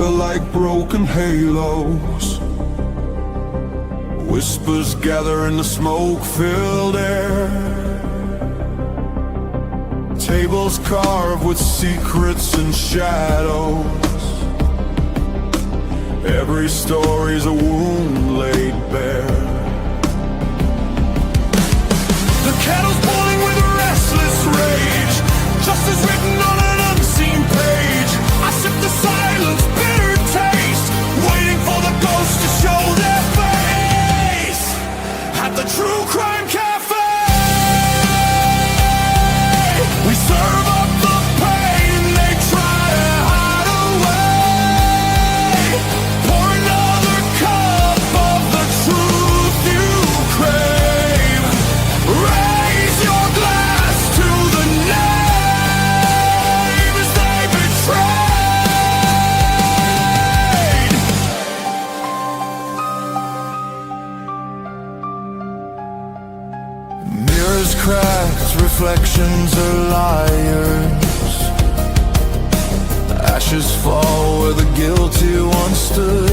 flicker like broken halos. Whispers gather in the smoke-filled air. Tables carved with secrets and shadows. Every story's a wound laid bare. The kettle's boiling with a restless rage. Justice written on an unseen page. I sip the silence, bitter taste, waiting for the ghosts to show their face. At the True Crime Cafe, we serve up the pain they try to hide away. Pour another cup of the truth you crave. Raise your glass to the names they betrayed. Mirrors cracked, reflections are liars. Ashes fall where the guilty once stood.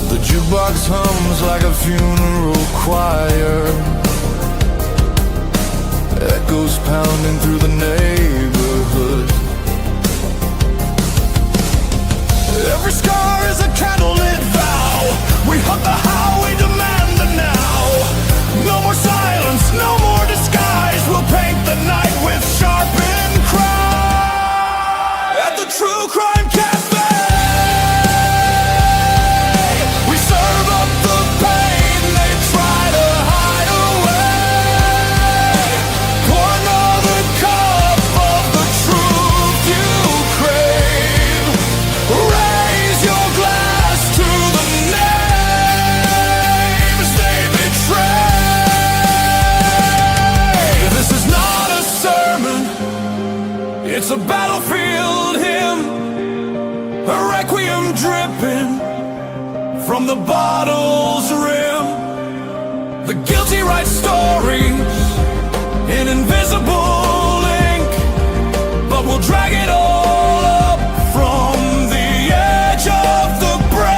The jukebox hums like a funeral choir. Echoes pounding through the neighborhood. Every scar is a candlelit vow. We hunt the how, we demand the now. No more silence, no more disguise. We'll paint the night with sharpened cry. At the True Crime Cafe, we serve up the pain they try to hide away. Pour another cup of the truth you crave. Raise your glass to the names they betrayed. This is not a sermon, it's a battlefield hymn, a requiem dripping from the bottle's rim. The guilty write stories in invisible ink, but we'll drag it all up from the edge of the brave.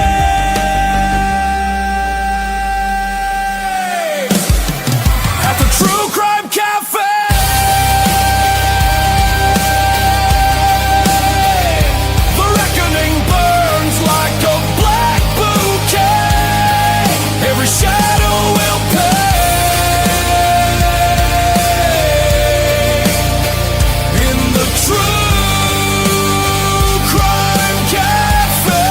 At the True Crime Cafe, the reckoning burns like a black bouquet. Every shadow will pay. In the True Crime Cafe.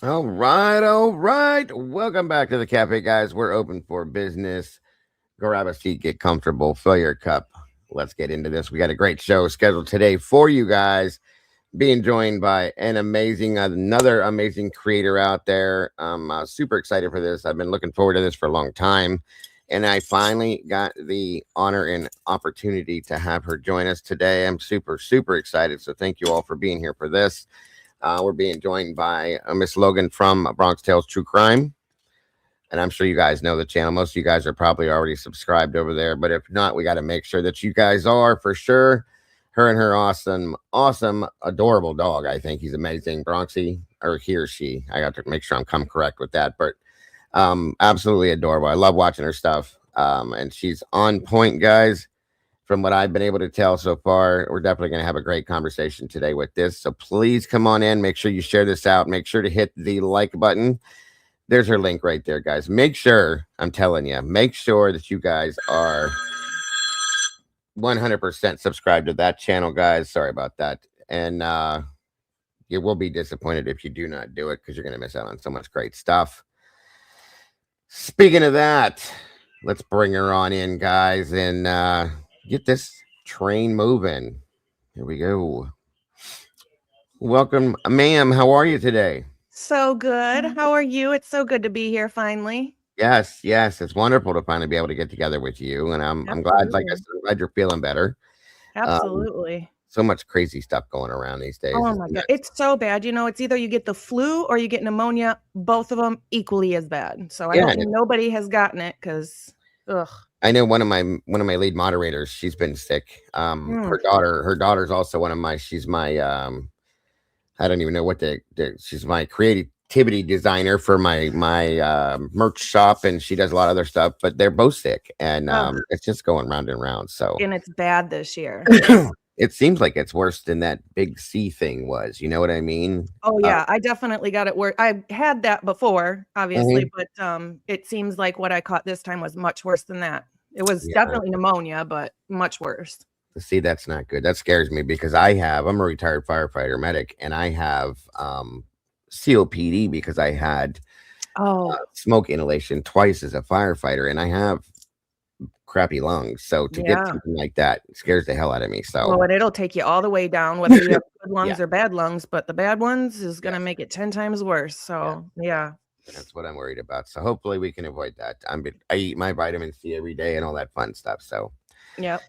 All right, all right. Welcome back to the cafe, guys. We're open for business. Grab a seat, get comfortable, fill your cup. Let's get into this. We got a great show scheduled today for you guys. Being joined by another amazing creator out there. I'm super excited for this. I've been looking forward to this for a long time, and I finally got the honor and opportunity to have her join us today. I'm super, super excited. So thank you all for being here for this. We're being joined by Miss Logan from Bronx Tales True Crime. And I'm sure you guys know the channel. Most of you guys are probably already subscribed over there. But if not, we got to make sure that you guys are for sure. Her and her awesome, adorable dog. I think he's amazing. Bronxy, or he or she. I got to make sure I'm come correct with that. But absolutely adorable. I love watching her stuff. And she's on point, guys. From what I've been able to tell so far, we're definitely going to have a great conversation today with this. So please come on in. Make sure you share this out. Make sure to hit the like button. There's her link right there, guys. Make sure, I'm telling you, make sure that you guys are 100% subscribed to that channel, guys. Sorry about that. And you will be disappointed if you do not do it, because you're going to miss out on so much great stuff. Speaking of that, let's bring her on in, guys, and get this train moving. Here we go. Welcome, ma'am. How are you today? So good. How are you? It's so good to be here finally. Yes, yes, it's wonderful to finally be able to get together with you, and I'm glad. Like I Absolutely. said, I'm glad you're feeling better. Um, Absolutely. so much crazy stuff going around these days. Oh It's my God. nuts. It's so bad. It's either you get the flu or you get pneumonia, both of them equally as bad. So I Yeah, hope and nobody has gotten it because, ugh. I know one of my lead moderators. She's been sick. Mm, Her daughter's also one of my. She's my I don't even know what she's my creativity designer for my merch shop, and she does a lot of other stuff. But they're both sick, and ugh. it's just going round and round. So And it's bad this year. It's, it seems like it's worse than that big C thing was. You know what I mean? oh Uh, yeah, I definitely got it where I had that before, obviously, mhm. but it seems like what I caught this time was much worse than that. It was Yeah. definitely pneumonia, but much worse. See, that's not good. That scares me because I'm a retired firefighter medic, and I have COPD because I had Oh, smoke inhalation twice as a firefighter, and I have crappy lungs. So to get yeah. something like that scares the hell out of me. Well, So and it'll take you all the way down, whether you have good yeah, lungs or bad lungs, but the bad ones is gonna yes, make it 10 times worse. yeah, So, yeah. that's what I'm worried about. So hopefully we can avoid that. I eat my vitamin C every day and all that fun stuff. So, Yep.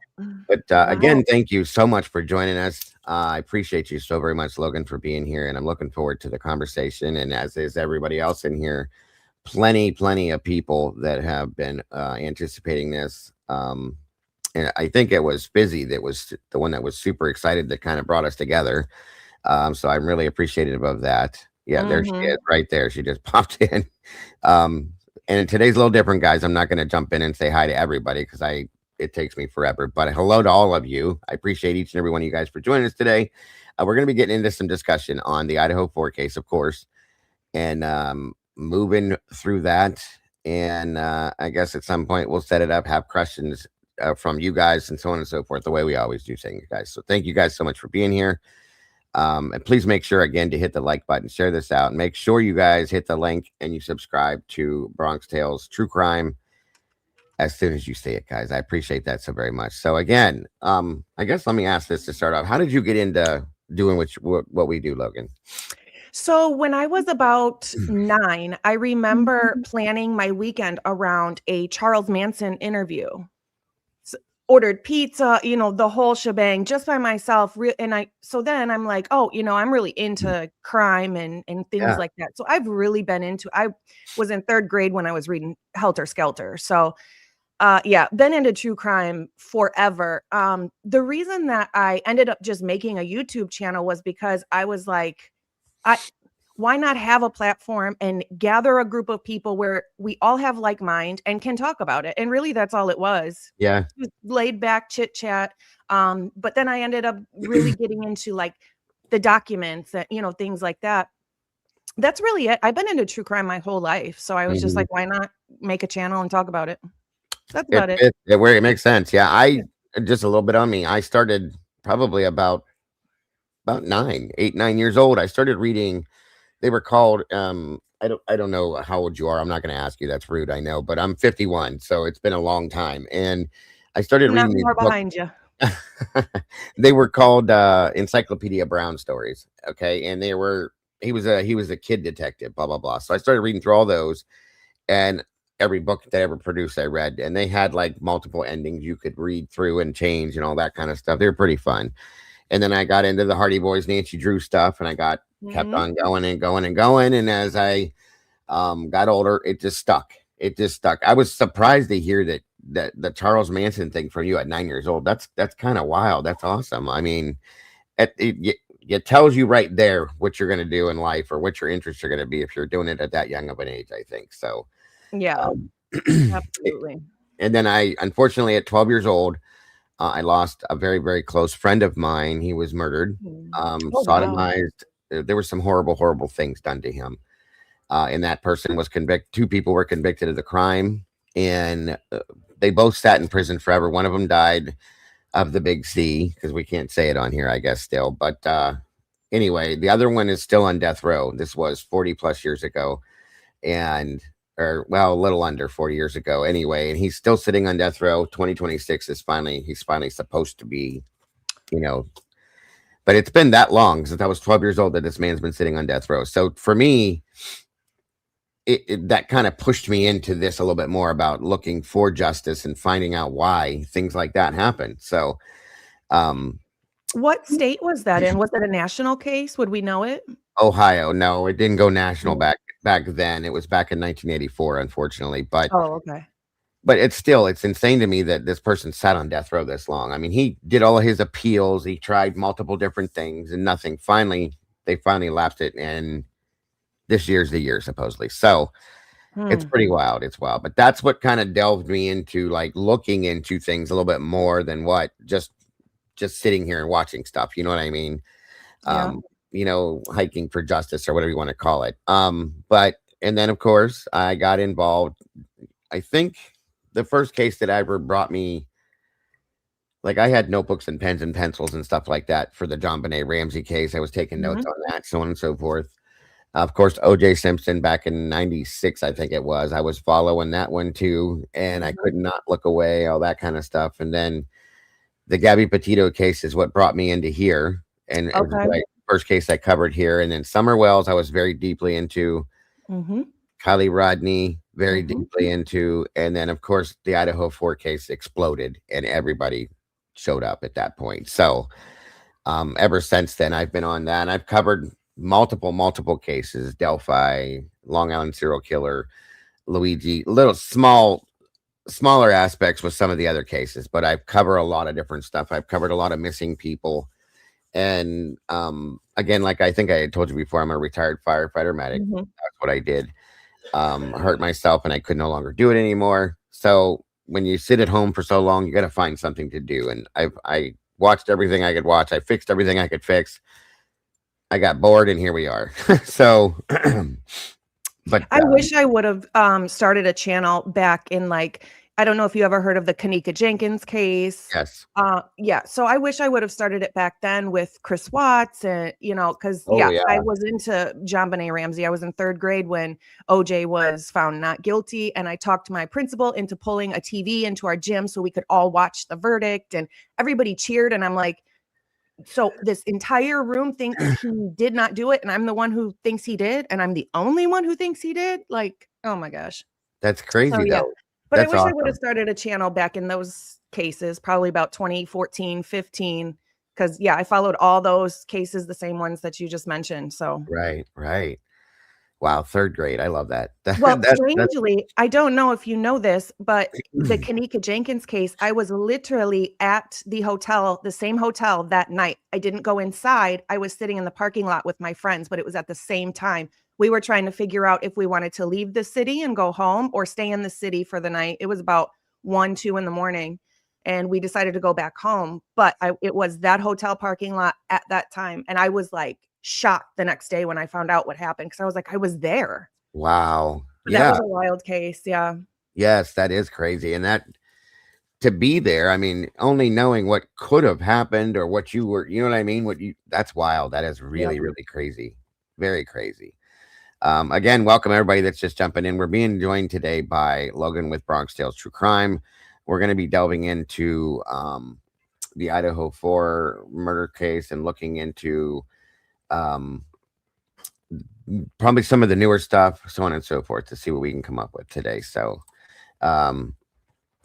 but I again, hope. thank you so much for joining us. I appreciate you so very much, Logan, for being here, and I'm looking forward to the conversation. And as is everybody else in here, plenty of people that have been anticipating this. And I think it was Busy that was the one that was super excited that kind of brought us together. So I'm really appreciative of that. Yeah, there she is, Mhm. right there. She just popped in. Um, and today's a little different, guys. I'm not going to jump in and say hi to everybody because it takes me forever. But hello to all of you. I appreciate each and every one of you guys for joining us today. We're going to be getting into some discussion on the Idaho 4 case, of course, and moving through that. And I guess at some point we'll set it up, have questions from you guys, and so on and so forth, the way we always do things, guys. So thank you guys so much for being here. And please make sure again to hit the like button, share this out. Make sure you guys hit the link and you subscribe to Bronx Tales True Crime as soon as you see it, guys. I appreciate that so very much. So again, I guess let me ask this to start off. How did you get into doing what we do, Logan? So, when I was about 9, I remember planning my weekend around a Charles Manson interview. Ordered pizza, the whole shebang just by myself. And so then I'm like, oh, I'm really into crime and things Yeah. like that. So I've really been into. I was in 3rd grade when I was reading Helter Skelter. So yeah, been into true crime forever. The reason that I ended up just making a YouTube channel was because I was like, I why not have a platform and gather a group of people where we all have like mind and can talk about it? And really, that's all it was. Yeah. Just laid back chit chat. But then I ended up really getting into like the documents and things like that. That's really it. I've been into true crime my whole life, so I was just Mhm. like, why not make a channel and talk about it? That's It about it. where it makes sense. Yeah, Yeah. I just a little bit on me. I started probably about 9 years old. I started reading. They were called. I don't know how old you are. I'm not going to ask you. That's rude. I know, but I'm 51, so it's been a long time. And I started I'm not reading these far books. behind you. They were called Encyclopedia Brown stories. Okay, and he was a kid detective. Blah blah blah. So I started reading through all those, and every book they ever produced I read, and they had like multiple endings you could read through and change and all that kind of stuff. They were pretty fun. And then I got into the Hardy Boys, Nancy Drew stuff, and I kept Mhm. on going and going and going. And as I got older, it just stuck. It just stuck. I was surprised to hear that the Charles Manson thing from you at 9 years old. That's kind of wild. That's awesome. I mean, it tells you right there what you're going to do in life or what your interests are going to be if you're doing it at that young of an age, I think so. Yeah, um, absolutely. and then I unfortunately at 12 years old, I lost a very, very close friend of mine. He was murdered, Mm. Oh, wow. sodomized. There were some horrible, horrible things done to him. And that person was convicted. Two people were convicted of the crime, and they both sat in prison forever. One of them died of the big C because we can't say it on here, I guess, still. But anyway, the other one is still on death row. This was 40 plus years ago. And or well, a little under 40 years ago anyway, and he's still sitting on death row. 2026 is he's finally supposed to be, you know, but it's been that long since I was 12 years old that this man's been sitting on death row. So for me, that kind of pushed me into this a little bit more about looking for justice and finding out why things like that happen. So, What state was that in? Was it a national case? Would we know it? Ohio, no, it didn't go national Mm. back then. It was back in 1984, unfortunately. But Oh, okay. it's insane to me that this person sat on death row this long. I mean, he did all of his appeals, he tried multiple different things, and nothing. They finally lapsed it, and this year's the year supposedly. So it's pretty wild. It's wild. But that's what kind of delved me into like looking into things a little bit more than what just sitting here and watching stuff. You know what I mean? Yeah. Hiking for justice or whatever you want to call it. But and then of course I got involved. I think the first case that ever brought me, like, I had notebooks and pens and pencils and stuff like that for the John Benet Ramsey case. I was taking notes on that, so on and so forth. Of course, O.J. Simpson back in '96, I think it was. I was following that one too, and I could not look away, all that kind of stuff. And then the Gabby Petito case is what brought me into here, and it was like first case I covered here. And then Summer Wells, I was very deeply into. Kylie Rodney, very deeply into. And then, of course, the Idaho 4 case exploded, and everybody showed up at that point. So ever since then, I've been on that. And I've covered multiple cases: Delphi, Long Island serial killer, Luigi, smaller aspects with some of the other cases, but I've covered a lot of different stuff. I've covered a lot of missing people. And again, like I think I had told you before, I'm a retired firefighter medic. That's what I did. Hurt myself and I could no longer do it anymore. So when you sit at home for so long, you got to find something to do. And I watched everything I could watch. I fixed everything I could fix. I got bored, and here we are. So, but I wish I would have started a channel back in, like, I don't know if you ever heard of the Kanika Jenkins case. yes. Yeah. So I wish I would have started it back then with Chris Watts, and because Oh, yeah. I was into John Benet Ramsey. I was in third grade when OJ was found not guilty, and I talked my principal into pulling a TV into our gym so we could all watch the verdict, and everybody cheered, and I'm like, so this entire room thinks he did not do it, and I'm the one who thinks he did, and I'm the only one who thinks he did. Like, oh my gosh. That's crazy, So, yeah. though. But That's I wish I would awesome. have started a channel back in those cases, probably about 2014, 15. Because, yeah, I followed all those cases, the same ones that you just mentioned. So, Right. Wow, third grade. I love that. well, strangely, I don't know if you know this, but the Kanika Jenkins case, I was literally at the hotel, the same hotel that night. I didn't go inside. I was sitting in the parking lot with my friends, but it was at the same time. We were trying to figure out if we wanted to leave the city and go home or stay in the city for the night. It was about 1, 2 in the morning, and we decided to go back home. But it was that hotel parking lot at that time. And I was like shocked the next day when I found out what happened, because I was like, I was there. Wow. That Yeah. was a wild case. Yeah. Yes, that is crazy. And that to be there, I mean, only knowing what could have happened or what you were, you know what I mean? That's wild. That is really, really crazy. Very crazy. Again, welcome everybody that's just jumping in. We're being joined today by Logan with Bronx Tales True Crime. We're going to be delving into the Idaho 4 murder case and looking into probably some of the newer stuff, so on and so forth, to see what we can come up with today. So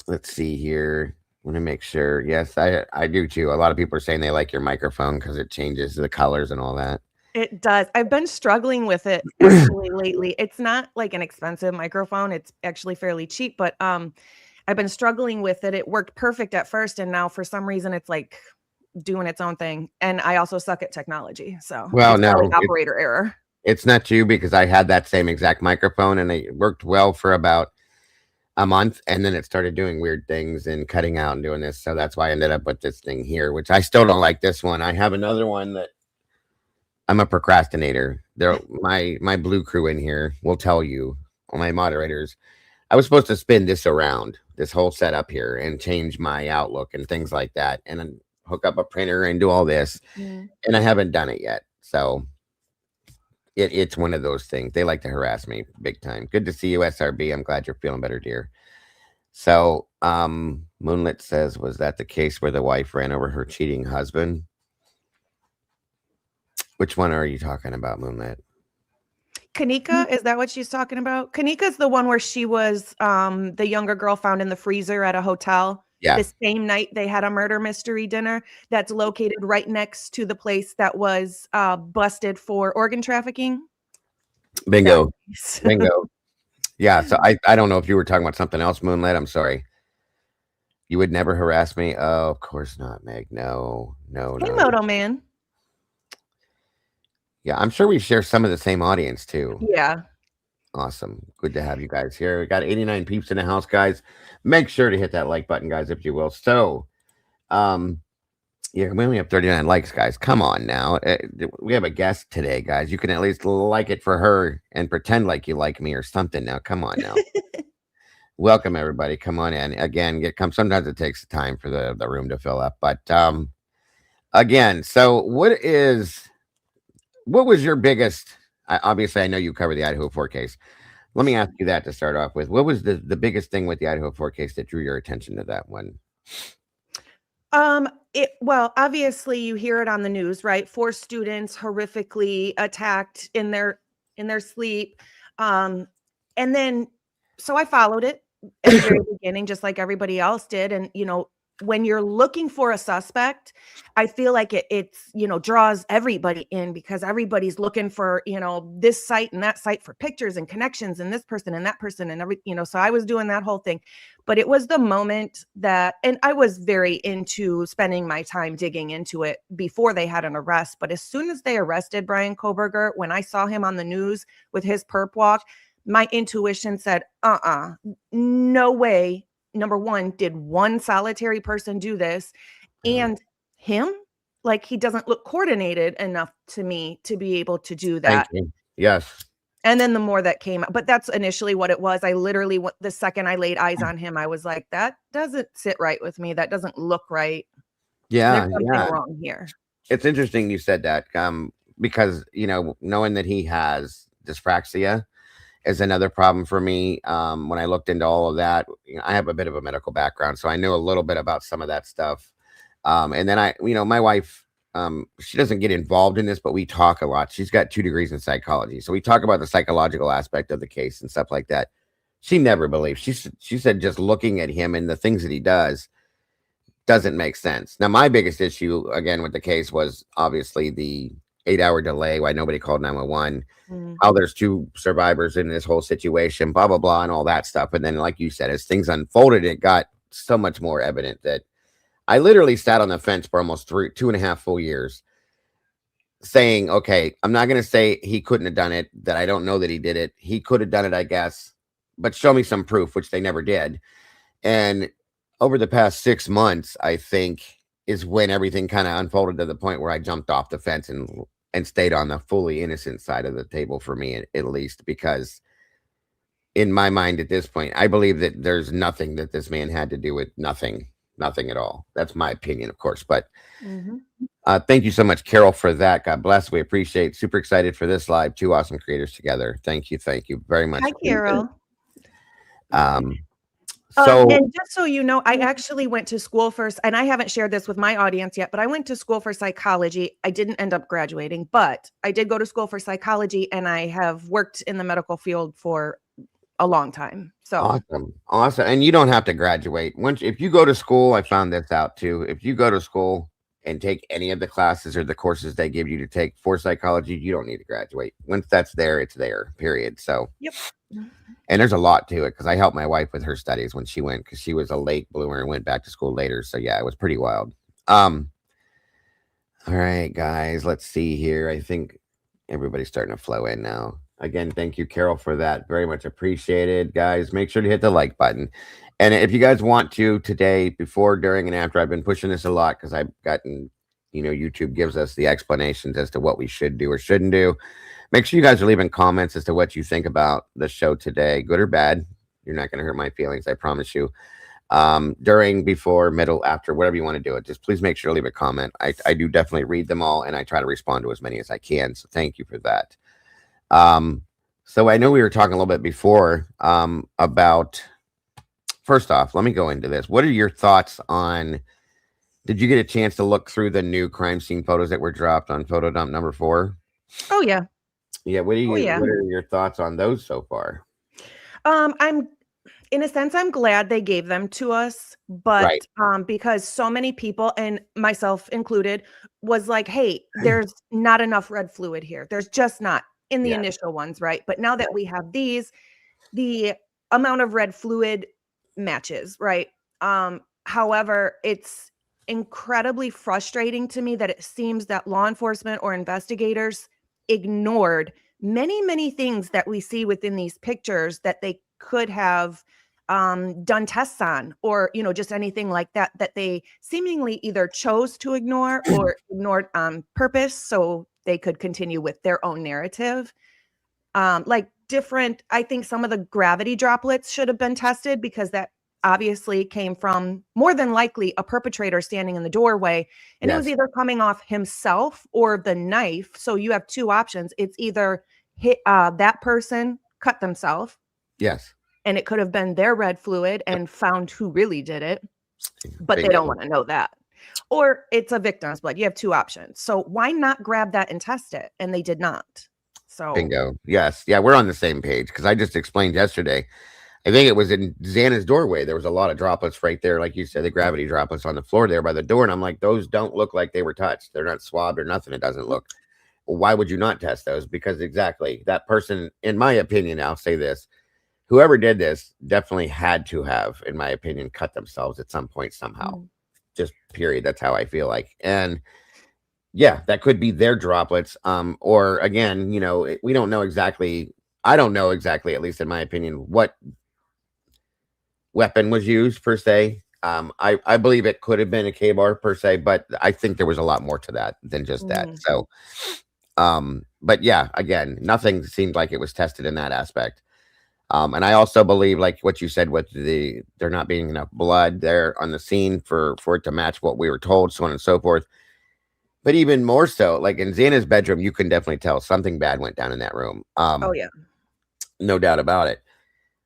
let's see here. I want to make sure. Yes, I do too. A lot of people are saying they like your microphone because it changes the colors and all that. It does. I've been struggling with it actually lately. It's not like an expensive microphone. It's actually fairly cheap, but I've been struggling with it. It worked perfect at first, and now for some reason it's like doing its own thing. And I also suck at technology. So well, no, operator error. It's not you, because I had that same exact microphone and it worked well for about a month, and then it started doing weird things and cutting out and doing this. So that's why I ended up with this thing here, which I still don't like this one. I have another one that I'm a procrastinator. My blue crew in here will tell you, all my moderators, I was supposed to spin this around, this whole setup here, and change my outlook and things like that, and then hook up a printer and do all this. And I haven't done it yet. So It's one of those things. They like to harass me big time. Good to see you, SRB. I'm glad you're feeling better, dear. So, Moonlit says, was that the case where the wife ran over her cheating husband? Which one are you talking about, Moonlit? Kanika, is that what she's talking about? Kanika's the one where she was the younger girl found in the freezer at a hotel. Yeah. The same night they had a murder mystery dinner that's located right next to the place that was busted for organ trafficking. Bingo. Bingo. Yeah. So I don't know if you were talking about something else, Moonlit. I'm sorry. You would never harass me. Oh, of course not, Meg. No. Hey, Moto Man. Yeah, I'm sure we share some of the same audience too. Yeah. Awesome. Good to have you guys here. We got 89 peeps in the house, guys. Make sure to hit that like button, guys, if you will. So, yeah, we only have 39 likes, guys. Come on now. We have a guest today, guys. You can at least like it for her and pretend like you like me or something now. Come on now. Welcome, everybody. Come on in. Again, sometimes it takes time for the room to fill up. But again, so what was your biggest, obviously, I know you cover the Idaho 4 case. Let me ask you that to start off with. What was the biggest thing with the Idaho 4 case that drew your attention to that one? Well, obviously you hear it on the news, right? 4 students horrifically attacked in their sleep. And then, so I followed it at the very beginning, just like everybody else did. And, when you're looking for a suspect, I feel like it's draws everybody in because everybody's looking for, this site and that site for pictures and connections and this person and that person and so I was doing that whole thing. But it was the moment that, and I was very into spending my time digging into it before they had an arrest. But as soon as they arrested Brian Koberger, when I saw him on the news with his perp walk, my intuition said, no way. Number one, did one solitary person do this? And him, like, he doesn't look coordinated enough to me to be able to do that. Thank you. Yes. And then the more that came out, but that's initially what it was. I literally, the second I laid eyes on him, I was like, that doesn't sit right with me. That doesn't look right. Yeah. There's something wrong here. It's interesting you said that because, knowing that he has dyspraxia is another problem for me. When I looked into all of that, I have a bit of a medical background, so I knew a little bit about some of that stuff. And then my wife, she doesn't get involved in this, but we talk a lot. She's got 2 degrees in psychology, so we talk about the psychological aspect of the case and stuff like that. She never believed. She said just looking at him and the things that he does doesn't make sense. Now, my biggest issue again with the case was obviously the 8-hour delay, why nobody called 911, how there's 2 survivors in this whole situation, blah, blah, blah, and all that stuff. And then, like you said, as things unfolded, it got so much more evident that I literally sat on the fence for almost 2.5 full years saying, okay, I'm not going to say he couldn't have done it, that I don't know that he did it. He could have done it, I guess, but show me some proof, which they never did. And over the past 6 months, I think, is when everything kind of unfolded to the point where I jumped off the fence and stayed on the fully innocent side of the table for me, at least, because in my mind at this point, I believe that there's nothing that this man had to do with nothing at all. That's my opinion, of course. But thank you so much, Carol, for that. God bless. We appreciate. Super excited for this live. 2 awesome creators together. Thank you very much. Hi, Carol. So, and just so you know, I actually went to school first, and I haven't shared this with my audience yet, but I went to school for psychology. I didn't end up graduating, but I did go to school for psychology, and I have worked in the medical field for a long time. So awesome. And you don't have to graduate. If you go to school, I found this out too. If you go to school and take any of the classes or the courses they give you to take for psychology, you don't need to graduate. Once that's there, it's there, period. So, yep. And there's a lot to it because I helped my wife with her studies when she went, because she was a late bloomer and went back to school later. So yeah, it was pretty wild. All right, guys, let's see here. I think everybody's starting to flow in now. Again, thank you, Carol, for that. Very much appreciated, guys. Make sure to hit the like button. And if you guys want to today, before, during, and after, I've been pushing this a lot because I've gotten, YouTube gives us the explanations as to what we should do or shouldn't do. Make sure you guys are leaving comments as to what you think about the show today, good or bad. You're not going to hurt my feelings, I promise you. During, before, middle, after, whatever you want to do it, just please make sure to leave a comment. I do definitely read them all, and I try to respond to as many as I can. So thank you for that. So I know we were talking a little bit before about. First off, let me go into this. What are your thoughts on? Did you get a chance to look through the new crime scene photos that were dropped on photo dump number 4? Oh yeah. Yeah. What do Oh you? yeah. What are your thoughts on those so far? I'm in a sense, I'm glad they gave them to us, but Right. because so many people, and myself included, was like, "Hey, there's not enough red fluid here. There's just not in the Yeah. initial ones, right?" But now that we have these, the amount of red fluid matches, right? However, it's incredibly frustrating to me that it seems that law enforcement or investigators ignored many, many things that we see within these pictures that they could have done tests on, or just anything like that, that they seemingly either chose to ignore or ignored on purpose so they could continue with their own narrative. Like different, I think some of the gravity droplets should have been tested, because that obviously came from, more than likely, a perpetrator standing in the doorway, and it was Yes. either coming off himself or the knife. So you have two options. It's either that person cut themselves, Yes. and it could have been their red fluid, Yep. and found who really did it, but they Bingo. don't want to know that. Or it's a victim's blood. You have two options. So why not grab that and test it? And they did not. So Bingo. Yes. Yeah, we're on the same page because I just explained yesterday. I think it was in Xana's doorway. There was a lot of droplets right there, like you said, the gravity droplets on the floor there by the door. And I'm like, those don't look like they were touched. They're not swabbed or nothing. It doesn't look. Why would you not test those? Because exactly that person, in my opinion, I'll say this: whoever did this definitely had to have, in my opinion, cut themselves at some point somehow. Just period. That's how I feel like. And yeah, that could be their droplets. Or again, we don't know exactly. I don't know exactly, at least in my opinion, what weapon was used per se. I believe it could have been a K-bar per se, but I think there was a lot more to that than just that. So, but yeah, again, nothing seemed like it was tested in that aspect. And I also believe, like what you said, with there not being enough blood there on the scene for it to match what we were told, so on and so forth. But even more so, like in Xana's bedroom, you can definitely tell something bad went down in that room. oh yeah. No doubt about it.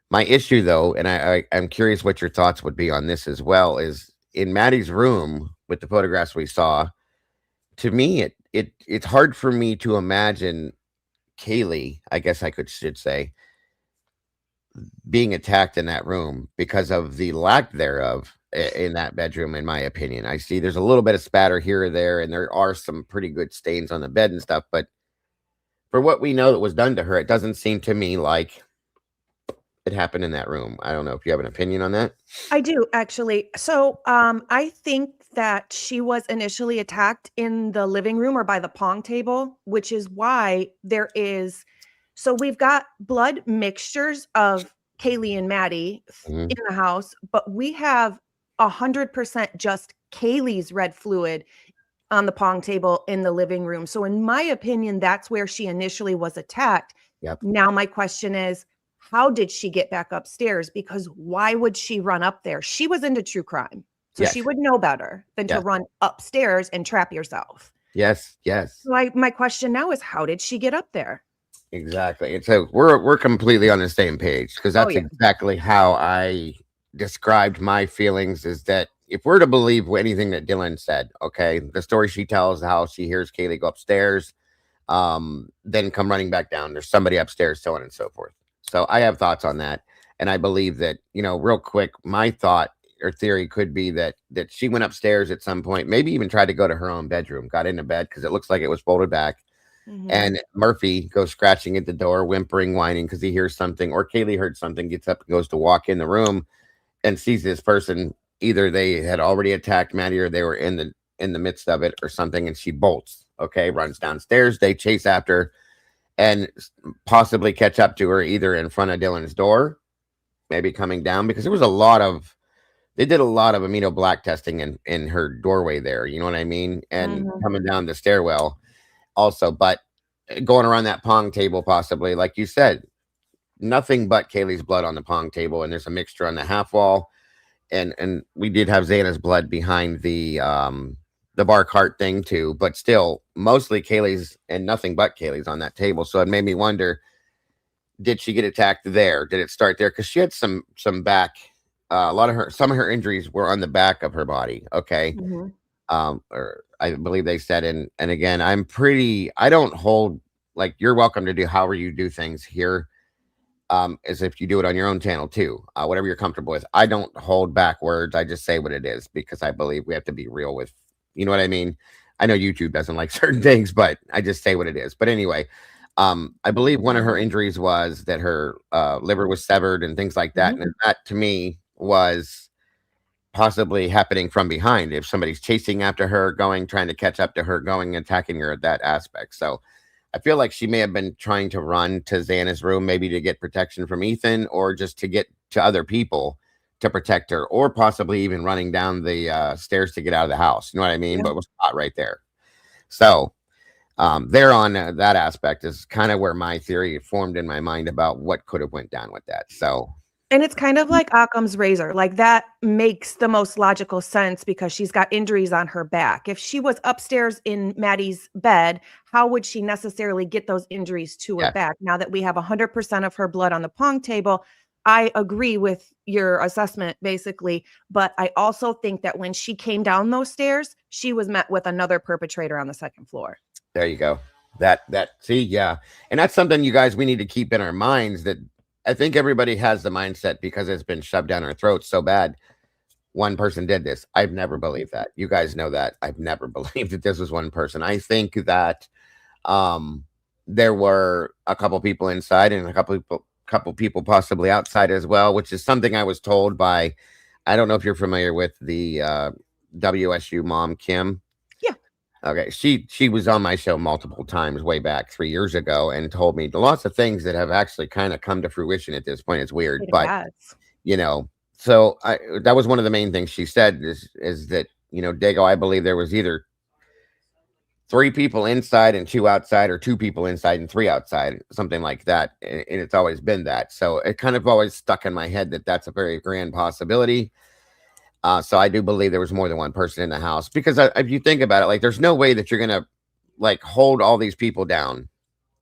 My issue, though, and I'm curious what your thoughts would be on this as well, is in Maddie's room with the photographs we saw. To me, it's hard for me to imagine Kaylee, I guess should say, being attacked in that room because of the lack thereof in that bedroom. In my opinion, I see there's a little bit of spatter here or there, and there are some pretty good stains on the bed and stuff. But for what we know that was done to her, it doesn't seem to me like it happened in that room. I don't know if you have an opinion on that. I do, actually. So I think that she was initially attacked in the living room or by the pong table, which is why there is. So we've got blood mixtures of Kaylee and Maddie Mhm. in the house, but we have 100% just Kaylee's red fluid on the pong table in the living room. So in my opinion, that's where she initially was attacked. Yep. Now my question is, how did she get back upstairs? Because why would she run up there? She was into true crime, so Yes. she would know better than to Yes. run upstairs and trap yourself. Yes. Yes. So my question now is, how did she get up there? Exactly. And so we're completely on the same page, because that's yeah. exactly how I described my feelings, is that if we're to believe anything that Dylan said, okay, the story she tells, how she hears Kaylee go upstairs, then come running back down, there's somebody upstairs, so on and so forth. So I have thoughts on that. And I believe that, real quick, my thought or theory could be that she went upstairs at some point, maybe even tried to go to her own bedroom, got into bed because it looks like it was folded back. And Murphy goes scratching at the door, whimpering, whining because he hears something, or Kaylee heard something, gets up and goes to walk in the room and sees this person. Either they had already attacked Maddie or they were in the midst of it or something, and she bolts, runs downstairs. They chase after her and possibly catch up to her either in front of Dylan's door, maybe coming down, because there was they did a lot of amino black testing in her doorway there, you know what I mean? And coming down the stairwell also, but going around that pong table, possibly, like you said, nothing but Kaylee's blood on the pong table, and there's a mixture on the half wall, and we did have Xana's blood behind the the bar cart thing too, but still mostly Kaylee's and nothing but Kaylee's on that table. So it made me wonder, did she get attacked there? Did it start there? Because she had some back, some of her injuries were on the back of her body. Okay. Or I believe they said, and again, I don't hold, like, you're welcome to do however you do things here. As if you do it on your own channel too, whatever you're comfortable with. I don't hold back words. I just say what it is, because I believe we have to be real with, you know what I mean? I know YouTube doesn't like certain things, but I just say what it is. But anyway, I believe one of her injuries was that her liver was severed and things like that. And that to me was possibly happening from behind. If somebody's chasing after her, trying to catch up to her, attacking her at that aspect. So I feel like she may have been trying to run to Xana's room, maybe to get protection from Ethan, or just to get to other people to protect her, or possibly even running down the stairs to get out of the house. You know what I mean? Yeah. But it was hot right there. So there on that aspect is kind of where my theory formed in my mind about what could have went down with that. So. And it's kind of like Occam's razor. Like, that makes the most logical sense because she's got injuries on her back. If she was upstairs in Maddie's bed, how would she necessarily get those injuries to her back? Now that we have 100% of her blood on the pong table, I agree with your assessment, basically. But I also think that when she came down those stairs, she was met with another perpetrator on the second floor. There you go. See, yeah. And that's something, you guys, we need to keep in our minds, that I think everybody has the mindset, because it's been shoved down our throats so bad. One person did this. I've never believed that. You guys know that. I've never believed that this was one person. I think that there were a couple people inside and a couple people possibly outside as well, which is something I was told by, I don't know if you're familiar with the WSU mom, Kim. Okay, she was on my show multiple times way back 3 years ago and told me lots of things that have actually kind of come to fruition at this point. It's weird, but you know, so that was one of the main things she said is that, you know, Dago, I believe there was either 3 people inside and 2 outside, or 2 people inside and 3 outside, something like that. And it's always been that. So it kind of always stuck in my head that that's a very grand possibility. So I do believe there was more than one person in the house, because if you think about it, like, there's no way that you're going to, like, hold all these people down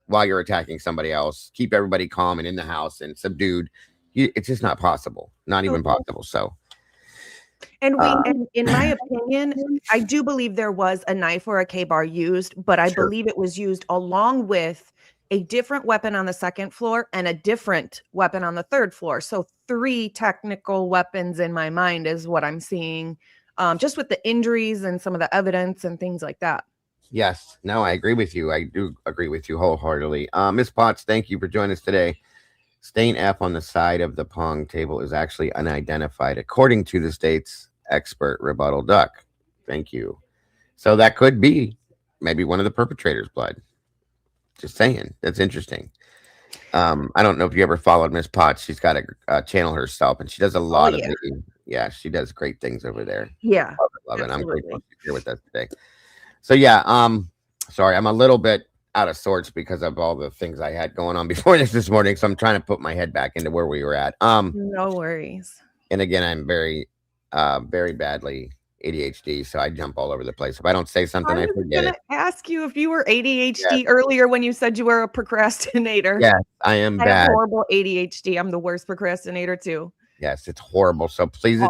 while you're attacking somebody else, keep everybody calm and in the house and subdued. It's just not possible, not even possible. So. And in my opinion, I do believe there was a knife or a K-bar used, but I believe it was used along with a different weapon on the second floor and a different weapon on the third floor. So 3 technical weapons in my mind is what I'm seeing, just with the injuries and some of the evidence and things like that. Yes. No, I agree with you. I do agree with you wholeheartedly. Ms. Potts, thank you for joining us today. Stain F on the side of the pong table is actually unidentified, according to the state's expert rebuttal duck. Thank you. So that could be maybe one of the perpetrators' blood. Just saying. That's interesting. I don't know if you ever followed Miss Potts. She's got a channel herself, and she does a lot of it. Yeah, she does great things over there. Yeah, love it. I'm grateful she's here with us today. So yeah, sorry, I'm a little bit out of sorts because of all the things I had going on before this morning. So I'm trying to put my head back into where we were at. No worries. And again, I'm very badly ADHD, so I jump all over the place. If I don't say something, I forget it. I ask you if you were ADHD earlier when you said you were a procrastinator. Yes, I am bad. I have horrible ADHD. I'm the worst procrastinator too. Yes, it's horrible. So please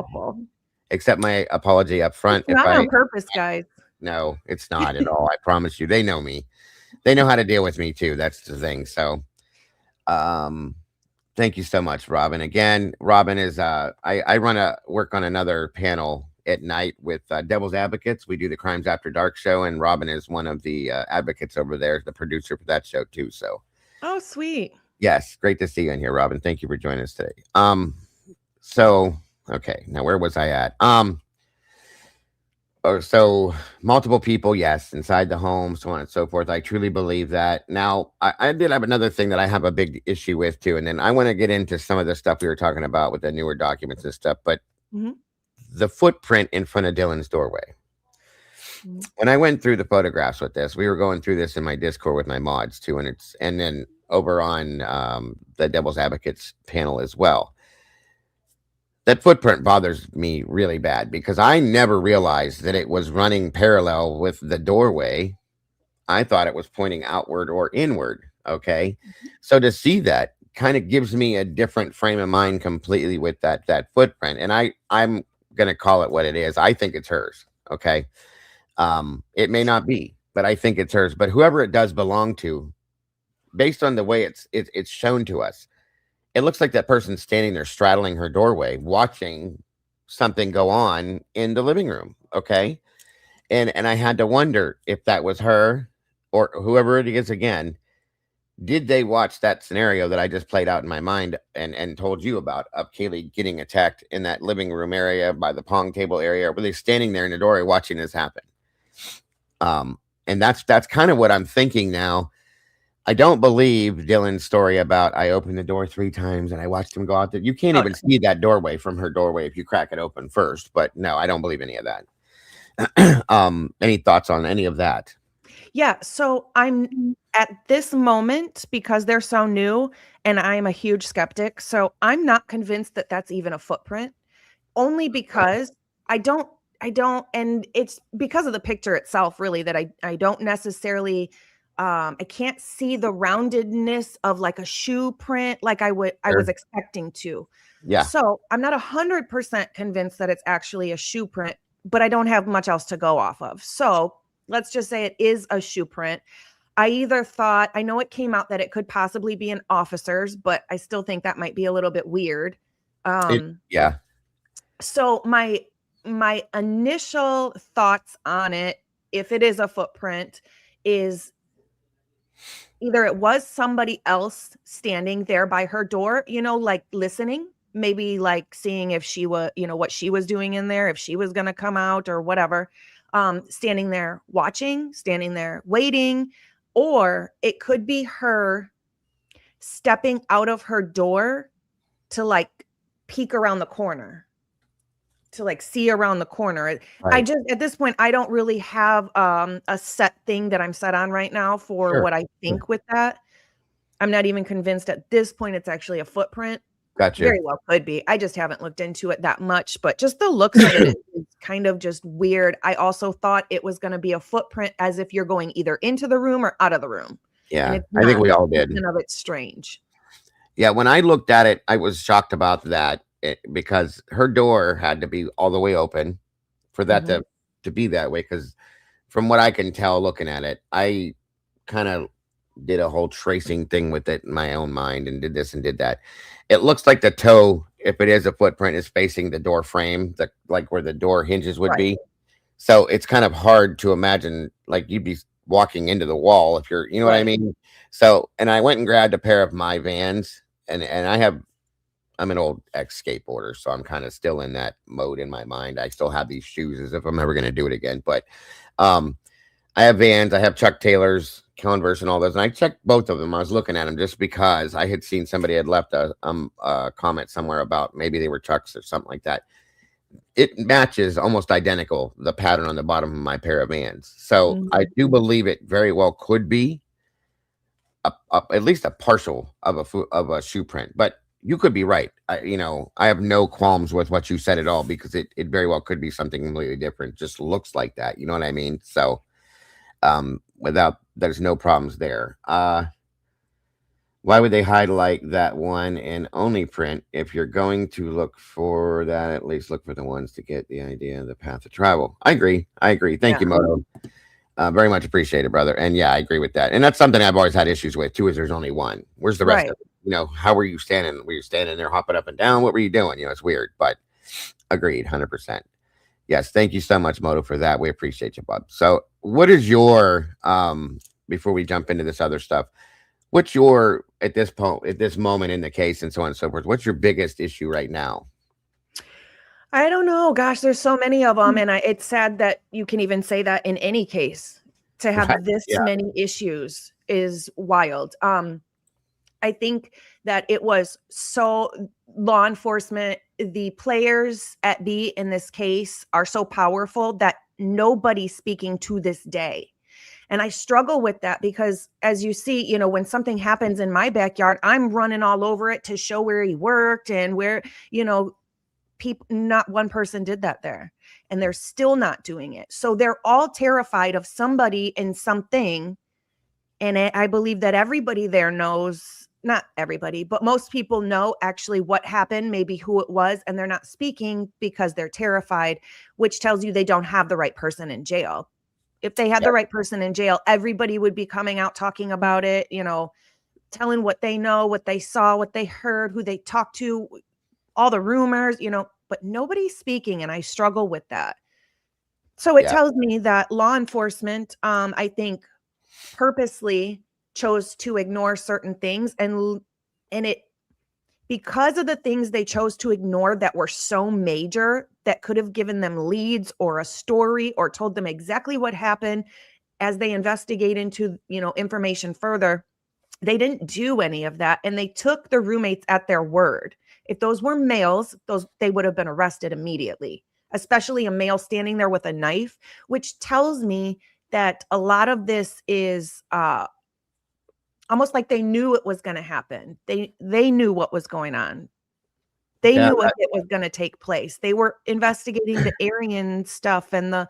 accept my apology up front. It's not on purpose, guys. No, it's not at all. I promise you. They know me. They know how to deal with me too. That's the thing. So thank you so much, Robin. Again, Robin is I work on another panel at night with Devil's Advocates. We do the Crimes After Dark show, and Robin is one of the advocates over there, the producer for that show too. So sweet. Yes, great to see you in here, Robin. Thank you for joining us today. So okay, now where was I at? So multiple people, yes, inside the home, so on and so forth. I truly believe that. Now, I did have another thing that I have a big issue with too, and then I want to get into some of the stuff we were talking about with the newer documents and stuff, but the footprint in front of Dylan's doorway. When I went through the photographs with this, we were going through this in my Discord with my mods too, and then over on the Devil's Advocates panel as well. that footprint bothers me really bad because I never realized that it was running parallel with the doorway. I thought it was pointing outward or inward. Okay. So to see that kind of gives me a different frame of mind completely with that footprint. And I'm gonna call it what it is. I think it's hers. Okay. It may not be, but I think it's hers. But whoever it does belong to, based on the way it's shown to us, it looks like that person's standing there straddling her doorway, watching something go on in the living room. Okay. And I had to wonder if that was her or whoever it is again. Did they watch that scenario that I just played out in my mind and told you about of Kaylee getting attacked in that living room area by the pong table area? Were they standing there in the doorway watching this happen? And that's kind of what I'm thinking now. I don't believe Dylan's story about I opened the door 3 times and I watched him go out there. You can't even see that doorway from her doorway if you crack it open first. But no, I don't believe any of that. Any thoughts on any of that? Yeah, so I'm at this moment, because they're so new and I'm a huge skeptic, so I'm not convinced that that's even a footprint, only because I don't, and it's because of the picture itself, really, that I don't necessarily, I can't see the roundedness of like a shoe print like I was expecting to. Yeah. So I'm not 100% convinced that it's actually a shoe print, but I don't have much else to go off of. So let's just say it is a shoe print. I either thought, I know it came out that it could possibly be an officer's, but I still think that might be a little bit weird. Yeah. So my initial thoughts on it, if it is a footprint, is either it was somebody else standing there by her door, like listening, maybe like seeing if she was, what she was doing in there, if she was going to come out or whatever, standing there watching, standing there waiting, or it could be her stepping out of her door to like peek around the corner, to like see around the corner. Right. I just, at this point, I don't really have a set thing that I'm set on right now for what I think with that. I'm not even convinced at this point it's actually a footprint. Gotcha. Very well could be. I just haven't looked into it that much, but just the looks of it is kind of just weird. I also thought it was going to be a footprint as if you're going either into the room or out of the room. Yeah, I think we all did. Of it's strange. Yeah, when I looked at it, I was shocked about that because her door had to be all the way open for that to be that way. Because from what I can tell, looking at it, I kind of did a whole tracing thing with it in my own mind and did this and did that. It looks like the toe, if it is a footprint, is facing the door frame, like where the door hinges would be. So it's kind of hard to imagine like you'd be walking into the wall if you're, what I mean? So, and I went and grabbed a pair of my Vans and I'm an old ex-skateboarder, so I'm kind of still in that mode in my mind. I still have these shoes as if I'm never going to do it again. But I have Vans, I have Chuck Taylors, Converse, and all those. And I checked both of them. I was looking at them just because I had seen somebody had left a comment somewhere about maybe they were Chucks or something like that. It matches almost identical the pattern on the bottom of my pair of Vans. So I do believe it very well could be at least a partial of a shoe print. But you could be right. I have no qualms with what you said at all because it very well could be something completely different. Just looks like that. You know what I mean? So there's no problems there. Why would they highlight that one and only print? If you're going to look for that, at least look for the ones to get the idea of the path of travel. I agree. Thank you, Moto. Very much appreciated, brother. And yeah, I agree with that. And that's something I've always had issues with too, is there's only one. Where's the rest of it? How were you standing? Were you standing there hopping up and down? What were you doing? It's weird, but agreed, 100%. Yes, thank you so much, Moto, for that. We appreciate you, bud. So what is your, before we jump into this other stuff, what's your, at this moment in the case and so on and so forth, what's your biggest issue right now? I don't know. Gosh, there's so many of them. And it's sad that you can even say that in any case. To have this many issues is wild. I think that it was so law enforcement, the players at B in this case are so powerful that nobody's speaking to this day. And I struggle with that because as you see, when something happens in my backyard, I'm running all over it to show where he worked and where, people, not one person did that there, and they're still not doing it. So they're all terrified of somebody and something. And I believe that everybody there knows, not everybody, but most people know actually what happened, maybe who it was, and they're not speaking because they're terrified, which tells you they don't have the right person in jail. If they had the right person in jail, everybody would be coming out talking about it, you know, telling what they know, what they saw, what they heard, who they talked to, all the rumors, you know, but nobody's speaking. And I struggle with that. So it tells me that law enforcement, I think, purposely chose to ignore certain things, and it, because of the things they chose to ignore that were so major that could have given them leads or a story or told them exactly what happened as they investigate into, you know, information further. They didn't do any of that, and they took the roommates at their word. If those were males, they would have been arrested immediately, especially a male standing there with a knife, which tells me that a lot of this is almost like they knew it was going to happen. They knew what was going on. They knew what it was going to take place. They were investigating the Aryan stuff and the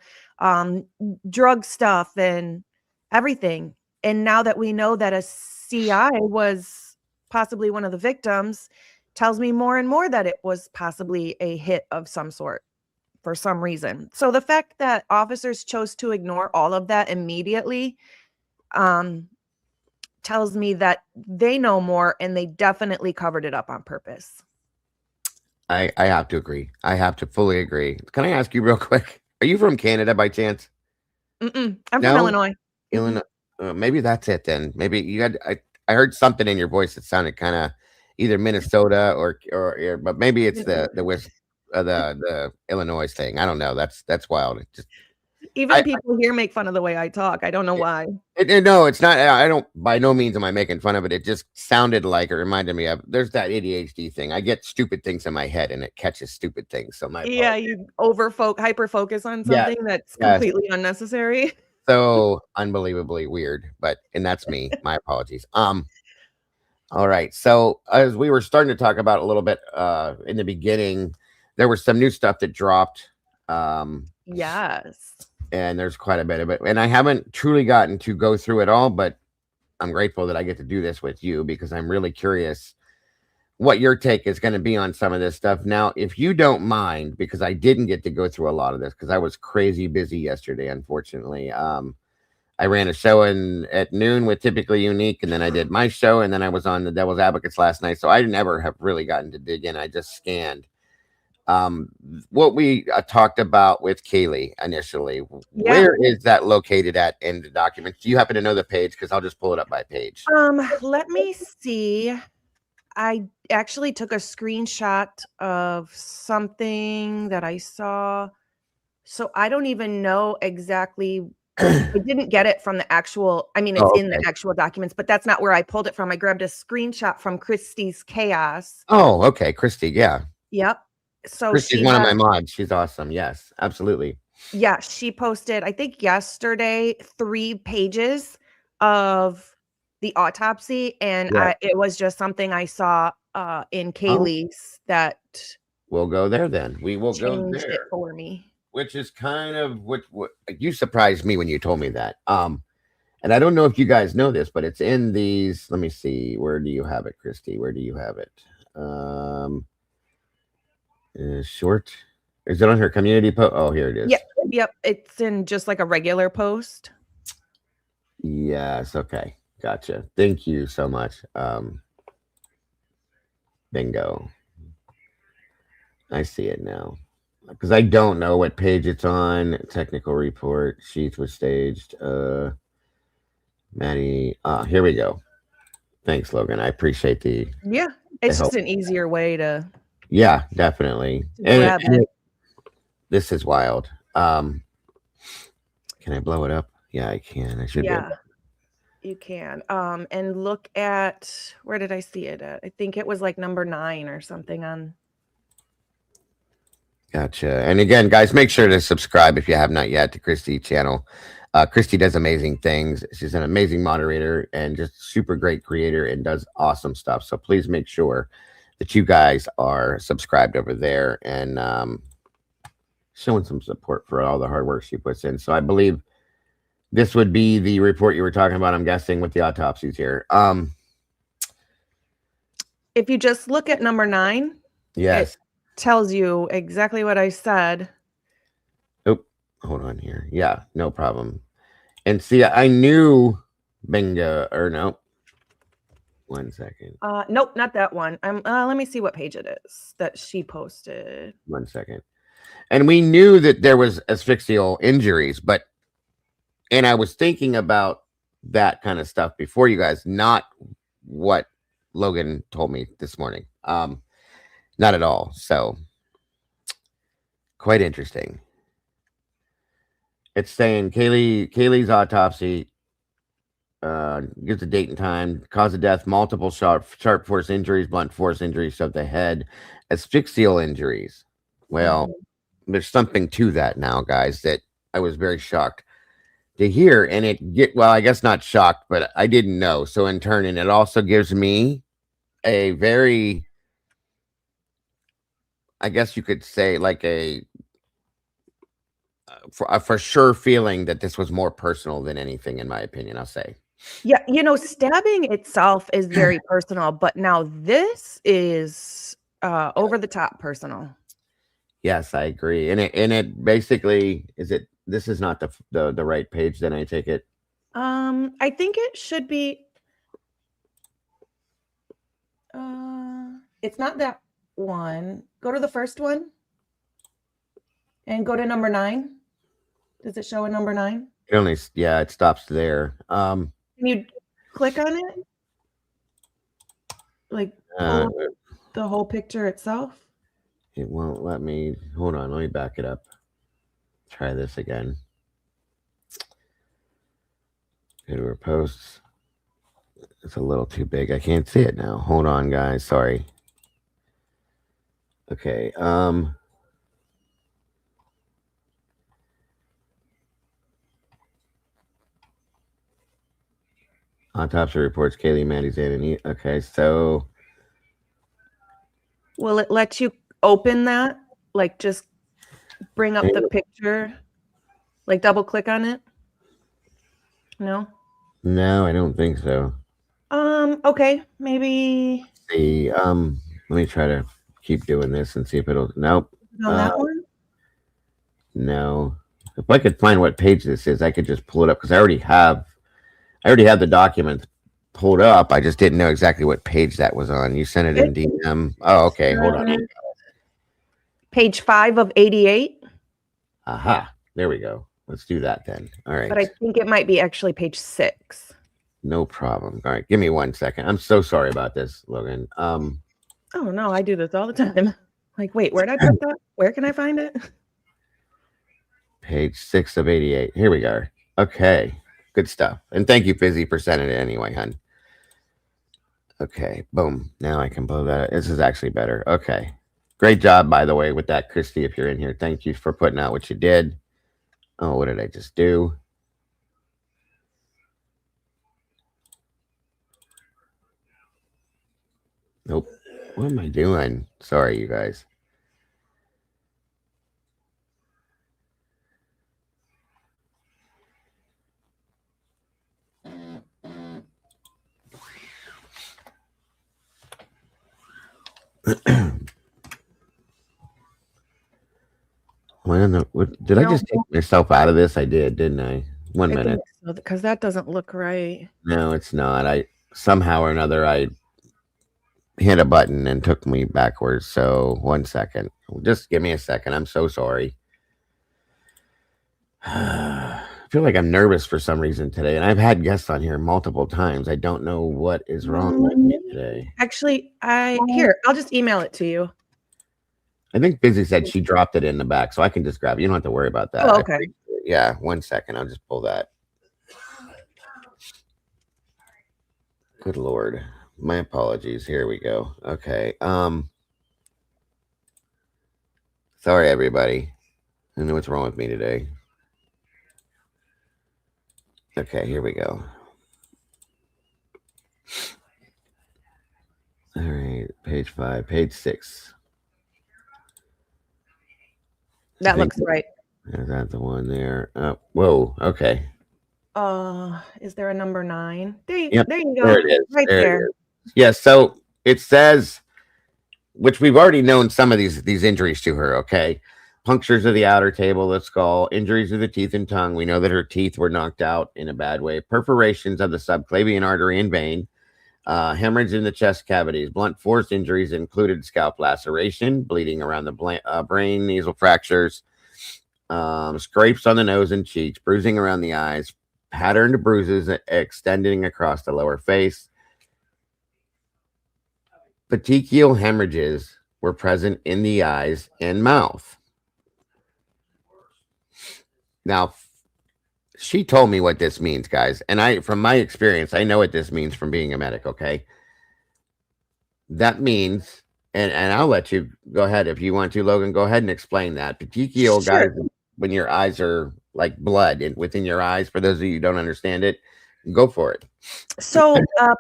drug stuff and everything. And now that we know that a CI was possibly one of the victims, tells me more and more that it was possibly a hit of some sort for some reason. So the fact that officers chose to ignore all of that immediately tells me that they know more, and they definitely covered it up on purpose. I have to agree. I have to fully agree. Can I ask you real quick? Are you from Canada by chance? I'm from Illinois. Illinois. Maybe that's it then. Maybe you had. I heard something in your voice that sounded kind of either Minnesota or but maybe it's the Illinois thing. I don't know. That's wild. It just, even people here make fun of the way I talk. I don't know why. No, it's not. I don't. By no means am I making fun of it. It just sounded like, it reminded me of. There's that ADHD thing. I get stupid things in my head, and it catches stupid things. So you hyper focus on something that's completely unnecessary. So unbelievably weird, and that's me. My apologies. All right. So as we were starting to talk about a little bit in the beginning, there was some new stuff that dropped. Yes. And there's quite a bit of it. And I haven't truly gotten to go through it all, but I'm grateful that I get to do this with you, because I'm really curious what your take is going to be on some of this stuff. Now, if you don't mind, because I didn't get to go through a lot of this because I was crazy busy yesterday, unfortunately. I ran a show at noon with Typically Unique, and then I did my show, and then I was on the Devil's Advocates last night. So I never have really gotten to dig in. I just scanned what we talked about with Kaylee initially. Where is that located at in the documents? Do you happen to know the page? Because I'll just pull it up by page. Let me see. I actually took a screenshot of something that I saw, so I don't even know exactly. I didn't get it from the actual, I mean, it's in the actual documents, but that's not where I pulled it from. I grabbed a screenshot from Christy's Chaos. Oh, okay. Christy. Yeah. Yep. So she's one of my mods. She's awesome. Yes, absolutely. Yeah, she posted, I think yesterday, 3 pages of the autopsy, and it was just something I saw in Kaylee's that we'll go there. Then we will go there it for me, which is kind of what you surprised me when you told me that. And I don't know if you guys know this, but it's in these. Let me see. Where do you have it, Christy? Where do you have it? Short. Is it on her community post? Oh, here it is. Yep. It's in just like a regular post. Yes. Okay. Gotcha. Thank you so much. Bingo. I see it now. Because I don't know what page it's on. Technical report. Sheath was staged. Maddie. Here we go. Thanks, Logan. I appreciate the. Yeah. It's just an easier way to. Yeah, definitely. And this is wild. Can I blow it up? Yeah, I can. I should be able to. You can. And look at, where did I see it at? I think it was like number 9 or something on. Gotcha. And again, guys, make sure to subscribe if you have not yet to Christy's channel. Christy does amazing things. She's an amazing moderator and just super great creator and does awesome stuff. So please make sure that you guys are subscribed over there and showing some support for all the hard work she puts in. So I believe this would be the report you were talking about, I'm guessing, with the autopsies here. If you just look at number 9, Yes. it tells you exactly what I said. Oh, hold on here. Yeah, no problem. And see, I knew bingo or no. 1 second. Nope, not that one. Let me see what page it is that she posted. 1 second. And we knew that there was asphyxial injuries, and I was thinking about that kind of stuff before you guys, not what Logan told me this morning. Not at all. So quite interesting. It's saying Kaylee's autopsy gives the date and time, cause of death, multiple sharp force injuries, blunt force injuries of the head, asphyxial injuries. Well, there's something to that now, guys, that I was very shocked to hear. And I guess not shocked, but I didn't know. So in turn, and it also gives me a very, I guess you could say, like a for sure feeling that this was more personal than anything, in my opinion, I'll say. Yeah, stabbing itself is very personal, but now this is over the top personal. Yes, I agree. And it basically this is not the right page, then I take it. I think it should be it's not that one. Go to the first one and go to number 9. Does it show a number 9? It stops there. Can you click on it? Like the whole picture itself? It won't let me. Hold on, let me back it up. Try this again. Go to her posts. It's a little too big. I can't see it now. Hold on, guys. Sorry. Okay. Autopsy reports Kaylee Maddie's and okay, so will it let you open that? Like just bring up the picture? Like double click on it? No? No, I don't think so. Okay, maybe see. Let me try to keep doing this and see if it'll nope. On that one? No. If I could find what page this is, I could just pull it up because I already have the document pulled up. I just didn't know exactly what page that was on. You sent it in DM. Oh, okay. Hold on. Page 5 of 88. Aha. There we go. Let's do that then. All right. But I think it might be actually page 6. No problem. All right. Give me 1 second. I'm so sorry about this, Logan. Oh no, I do this all the time. Like, wait, where did I put that? Where can I find it? Page 6 of 88. Here we go. Okay. Good stuff. And thank you, Fizzy, for sending it anyway, hun. Okay. Boom. Now I can blow that. This is actually better. Okay. Great job, by the way, with that, Christy, if you're in here. Thank you for putting out what you did. Oh, what did I just do? Nope. What am I doing? Sorry, you guys. Did I just take myself out of this? I did, didn't I? 1 minute. Because that doesn't look right. No, it's not. I somehow or another I hit a button and took me backwards. So 1 second. Just give me a second. I'm so sorry. I feel like I'm nervous for some reason today, and I've had guests on here multiple times. I don't know what is wrong with me today. Actually, I'll just email it to you. I think Busy said she dropped it in the back, so I can just grab it. You don't have to worry about that. Oh, okay. Yeah, 1 second. I'll just pull that. Good Lord. My apologies. Here we go. Okay. Sorry, everybody. I don't know what's wrong with me today. Okay, here we go. All right, page 5, page 6. I That think looks right. is that the one there. Whoa, okay. Is there a number 9? Yep, There you there go. it is. Right There it there. is. Yeah, so it says, which we've already known some of these injuries to her. Okay, punctures of the outer table, the skull, injuries of the teeth and tongue. We know that her teeth were knocked out in a bad way. Perforations of the subclavian artery and vein. Hemorrhage in the chest cavities. Blunt force injuries included scalp laceration, bleeding around the brain, nasal fractures, scrapes on the nose and cheeks, bruising around the eyes, patterned bruises extending across the lower face. Petechial hemorrhages were present in the eyes and mouth. Now, she told me what this means, guys, and from my experience, I know what this means from being a medic. Okay, that means, and I'll let you go ahead if you want to, Logan. Go ahead and explain that. Petechial, guys, Sure. when your eyes are like blood within your eyes. For those of you who don't understand it, go for it. So,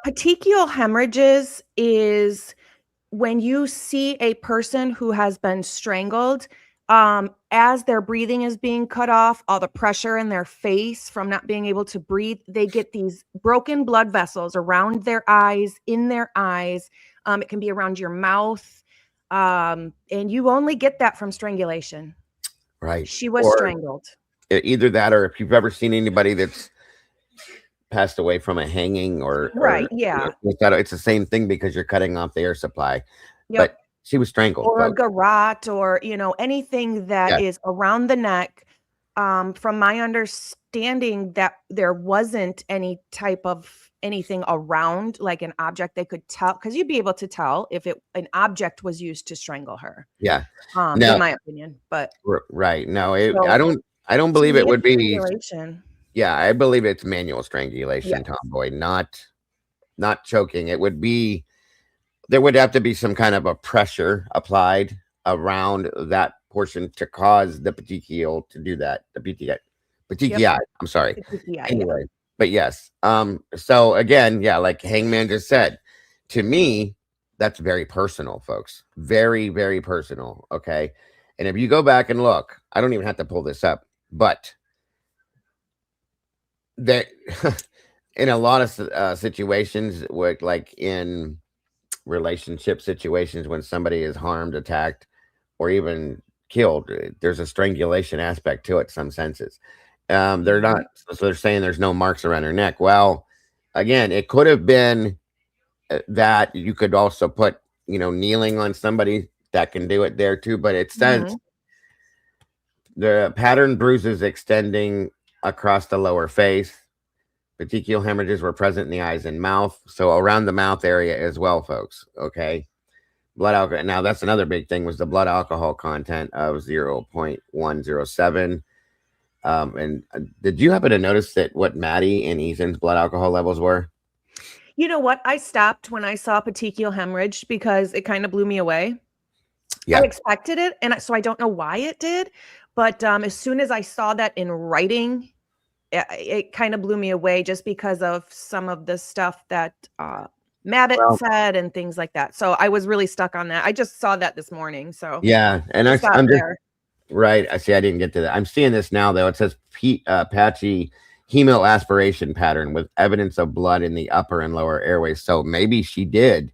petechial hemorrhages is when you see a person who has been strangled, as their breathing is being cut off, all the pressure in their face from not being able to breathe, they get these broken blood vessels around their eyes, in their eyes. It can be around your mouth. And you only get that from strangulation. Right. She was Or strangled. either that, or if you've ever seen anybody that's passed away from a hanging Right. you Yeah. know, it's the same thing because you're cutting off the air supply. Yep. But she was strangled, Or a folks. garrote, or anything that Yeah. is around the neck. From my understanding, that there wasn't any type of anything around, like an object they could tell, because you'd be able to tell if an object was used to strangle her. Yeah. In Now, my opinion. But right. No, so I don't to believe me, it it's would be. strangulation. Yeah, I believe it's manual strangulation, Yes. Tomboy, not choking. It would be, there would have to be some kind of a pressure applied around that portion to cause the petechial to do that. The petechiae. I'm sorry. Yeah. Anyway, but yes. So again, yeah, like Hangman just said, to me, that's very personal, folks. Very, very personal. Okay. And if you go back and look, I don't even have to pull this up, but that in a lot of situations, like in relationship situations, when somebody is harmed, attacked, or even killed, there's a strangulation aspect to it. Some senses, they're not. So they're saying there's no marks around her neck. Well, again, it could have been that you could also put, kneeling on somebody that can do it there too. But it says the pattern bruises extending across the lower face. Petechial hemorrhages were present in the eyes and mouth, so around the mouth area as well, folks. Okay, blood alcohol. Now that's another big thing, was the blood alcohol content of 0.107. And did you happen to notice that what Maddie and Ethan's blood alcohol levels were? You know what? I stopped when I saw petechial hemorrhage because it kind of blew me away. Yeah. I expected it, and so I don't know why it did, but as soon as I saw that in writing, it kind of blew me away, just because of some of the stuff that Mabbott said and things like that. So I was really stuck on that. I just saw that this morning. So yeah, and I'm just right. I see. I didn't get to that. I'm seeing this now though. It says patchy hemo aspiration pattern with evidence of blood in the upper and lower airways. So maybe she did.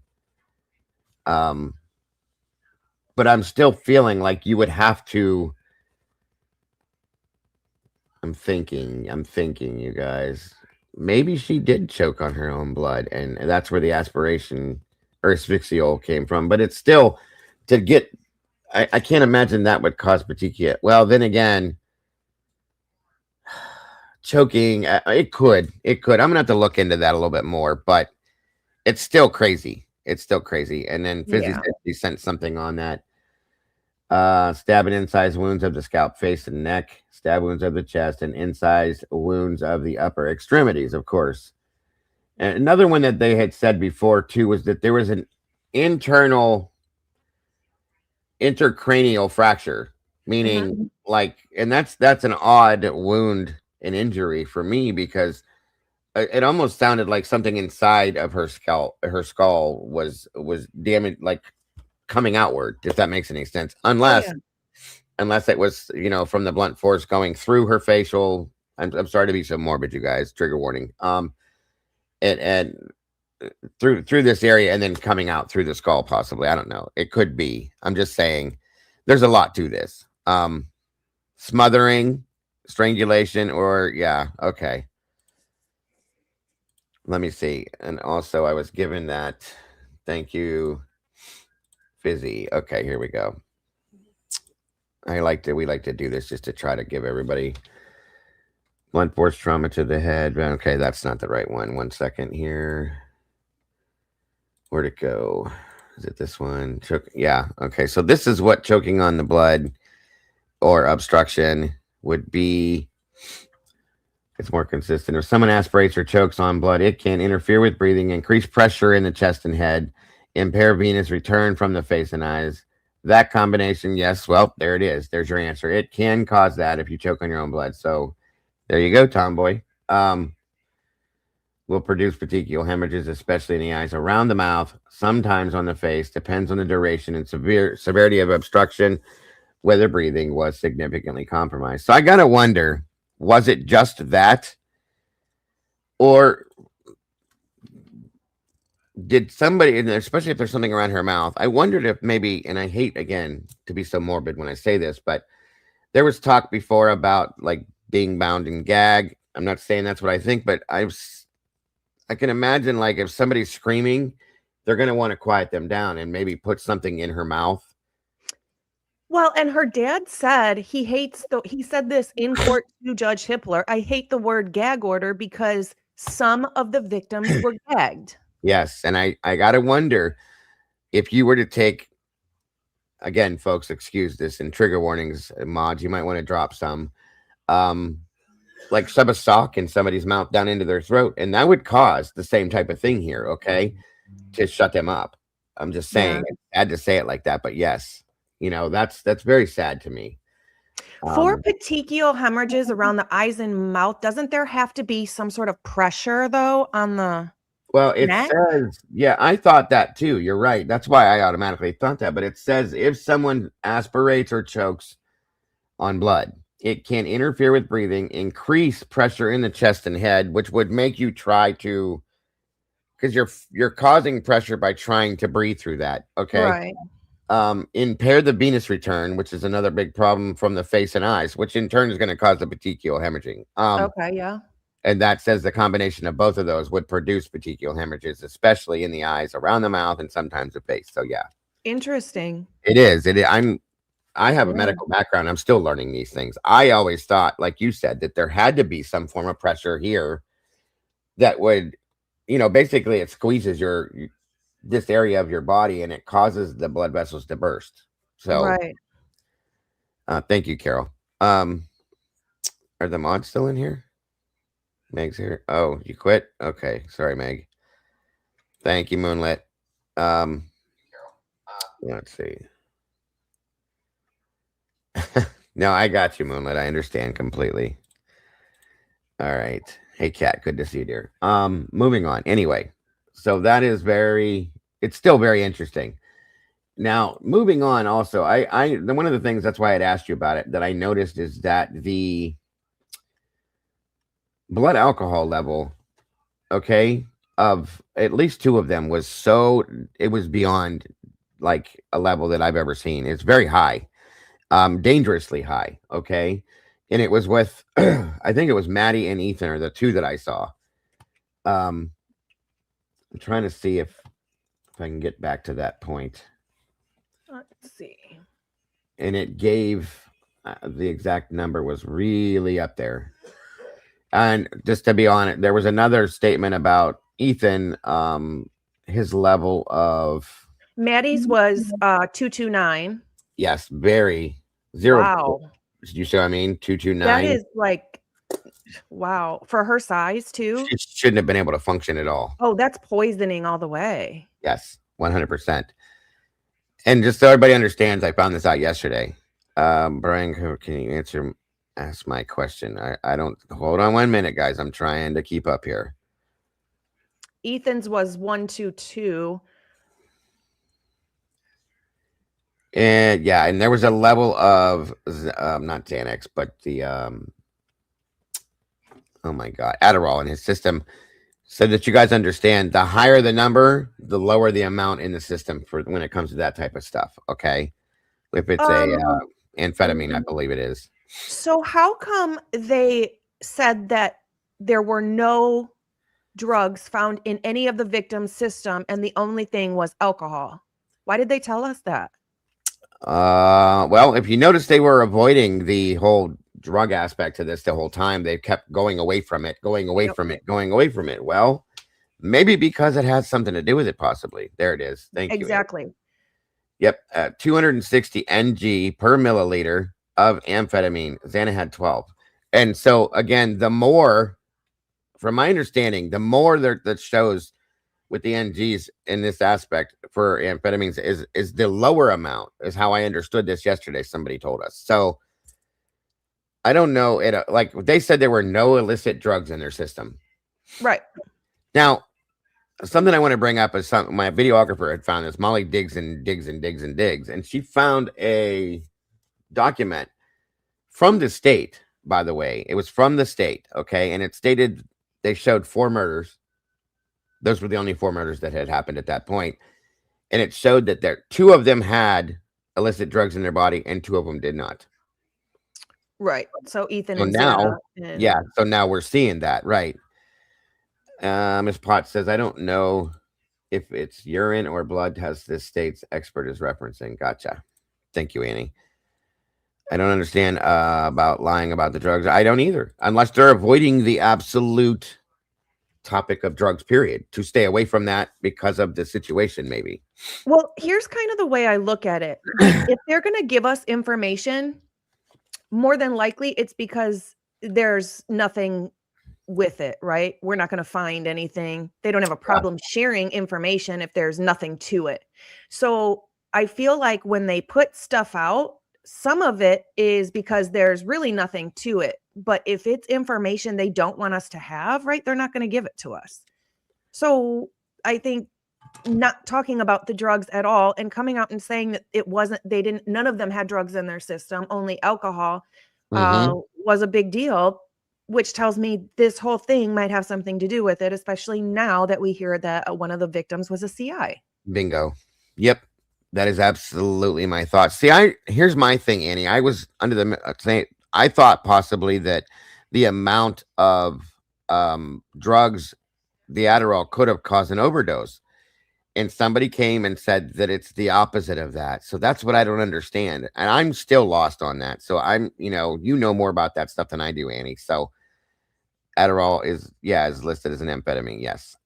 But I'm still feeling like you would have to. I'm thinking, you guys. Maybe she did choke on her own blood, and that's where the aspiration or asphyxial came from. But it's still to get. I can't imagine that would cause petechia. Well, then again, choking, it could. I'm gonna have to look into that a little bit more, but it's still crazy. And then Fizzy said she sent something on that. Stab and incised wounds of the scalp, face, and neck, stab wounds of the chest, and incised wounds of the upper extremities, of course. And another one that they had said before too was that there was an internal intercranial fracture, meaning like, and that's an odd wound and injury for me, because it almost sounded like something inside of her skull was damaged, like coming outward, if that makes any sense. Oh yeah. Unless it was, from the blunt force going through her facial. I'm sorry to be so morbid, you guys. Trigger warning. And through this area and then coming out through the skull, possibly. I don't know. It could be. I'm just saying, there's a lot to this. Smothering, strangulation, or yeah, okay. Let me see. And also, I was given that. Thank you, Fizzy. Okay, here we go. We like to do this just to try to give everybody blunt force trauma to the head. Okay, that's not the right one. 1 second here. Where'd it go? Is it this one? Yeah. Okay. So this is what choking on the blood or obstruction would be. It's more consistent. If someone aspirates or chokes on blood, it can interfere with breathing, increase pressure in the chest and head, impair venous return from the face and eyes. That combination, yes, well, there it is. There's your answer. It can cause that if you choke on your own blood. So there you go, Tomboy. Will produce petechial hemorrhages, especially in the eyes, around the mouth, sometimes on the face. Depends on the duration and severity of obstruction, whether breathing was significantly compromised. So I got to wonder, was it just that? Or did somebody, and especially if there's something around her mouth, I wondered if maybe, and I hate, again, to be so morbid when I say this, but there was talk before about like being bound and gagged. I'm not saying that's what I think, but I can imagine, like, if somebody's screaming, they're going to want to quiet them down and maybe put something in her mouth. Well, and her dad said he said this in court to Judge Hippler. I hate the word gag order because some of the victims were gagged. Yes. And I got to wonder if you were to take, again, folks, excuse this, and trigger warnings, mods, you might want to drop some, like shove a sock in somebody's mouth down into their throat. And that would cause the same type of thing here. Okay. To shut them up. I'm just saying, I had to say it like that, but yes, that's very sad to me. For petechial hemorrhages around the eyes and mouth, doesn't there have to be some sort of pressure though on the Well, it neck? says, yeah, I thought that too. You're right. That's why I automatically thought that. But it says if someone aspirates or chokes on blood, it can interfere with breathing, increase pressure in the chest and head, which would make you try to, because you're causing pressure by trying to breathe through that. Okay. Right. Impair the venous return, which is another big problem from the face and eyes, which in turn is going to cause the petechial hemorrhaging. Okay, yeah. And that says the combination of both of those would produce petechial hemorrhages, especially in the eyes, around the mouth, and sometimes the face. So yeah, Interesting. it is. I have a medical background. I'm still learning these things. I always thought, like you said, that there had to be some form of pressure here that would, basically it squeezes this area of your body and it causes the blood vessels to burst. So, Right. Thank you, Carol. Are the mods still in here? Meg's here. Oh, you quit? Okay. Sorry, Meg. Thank you, Moonlit. Let's see. No, I got you, Moonlit. I understand completely. All right. Hey, Kat. Good to see you, dear. Moving on. Anyway, so that is it's still very interesting. Now, moving on. Also, one of the things, that's why I'd asked you about it, that I noticed is that the blood alcohol level, okay, of at least two of them it was beyond like a level that I've ever seen. It's very high. Dangerously high, okay? And it was with I think it was Maddie and Ethan are the two that I saw. I'm trying to see if I can get back to that point. Let's see. And it gave the exact number was really up there. And just to be honest, there was another statement about Ethan, his level of Maddie's was 229. Yes, very zero. Wow. You see what I mean? 229. That is like, wow. For her size too. She shouldn't have been able to function at all. Oh, that's poisoning all the way. Yes, 100%. And just so everybody understands, I found this out yesterday. Brian, can you ask my question? I don't, hold on 1 minute, guys. I'm trying to keep up here. Ethan's was 122. And yeah, and there was a level of not Xanax, but the oh my god, Adderall in his system, so that you guys understand, the higher the number, the lower the amount in the system for when it comes to that type of stuff. Okay, if it's a amphetamine, I believe it is. So how come they said that there were no drugs found in any of the victims' system and the only thing was alcohol? Why did they tell us that? Well, if you notice, they were avoiding the whole drug aspect to this the whole time. They kept going away from it, going away from it, going away from it. Well, maybe because it has something to do with it, possibly. There it is. Thank you. Exactly. Yep. 260 ng per milliliter of amphetamine. Xana had 12. And so, again, the more, from my understanding, the more that shows with the NGs in this aspect for amphetamines is the lower amount, is how I understood this yesterday. Somebody told us. So I don't know. Like they said, there were no illicit drugs in their system. Right. Now, something I want to bring up is my videographer had found this. Molly digs and digs and digs and digs, and she found a document from the state, by the way. It was from the state, okay? And it stated they showed 4 murders. Those were the only 4 murders that had happened at that point. And it showed that 2 of them had illicit drugs in their body and 2 of them did not. Right. So Ethan So and now, Xana yeah, so now we're seeing that, right? Ms. Potts says, I don't know if it's urine or blood as this state's expert is referencing. Gotcha. Thank you, Annie. I don't understand about lying about the drugs. I don't either, unless they're avoiding the absolute topic of drugs, period, to stay away from that because of the situation, maybe. Well, here's kind of the way I look at it. If they're going to give us information, more than likely it's because there's nothing with it, right? We're not going to find anything. They don't have a problem sharing information if there's nothing to it. So I feel like when they put stuff out, some of it is because there's really nothing to it. But if it's information they don't want us to have, right, they're not going to give it to us. So I think not talking about the drugs at all and coming out and saying that it wasn't, none of them had drugs in their system, only alcohol, was a big deal, which tells me this whole thing might have something to do with it, especially now that we hear that one of the victims was a CI. Bingo. Yep. That is absolutely my thought. See, here's my thing, Annie. I was under the I thought possibly that the amount of drugs, the Adderall, could have caused an overdose. And somebody came and said that it's the opposite of that. So that's what I don't understand. And I'm still lost on that. So I'm, you know more about that stuff than I do, Annie. So Adderall is listed as an amphetamine. Yes.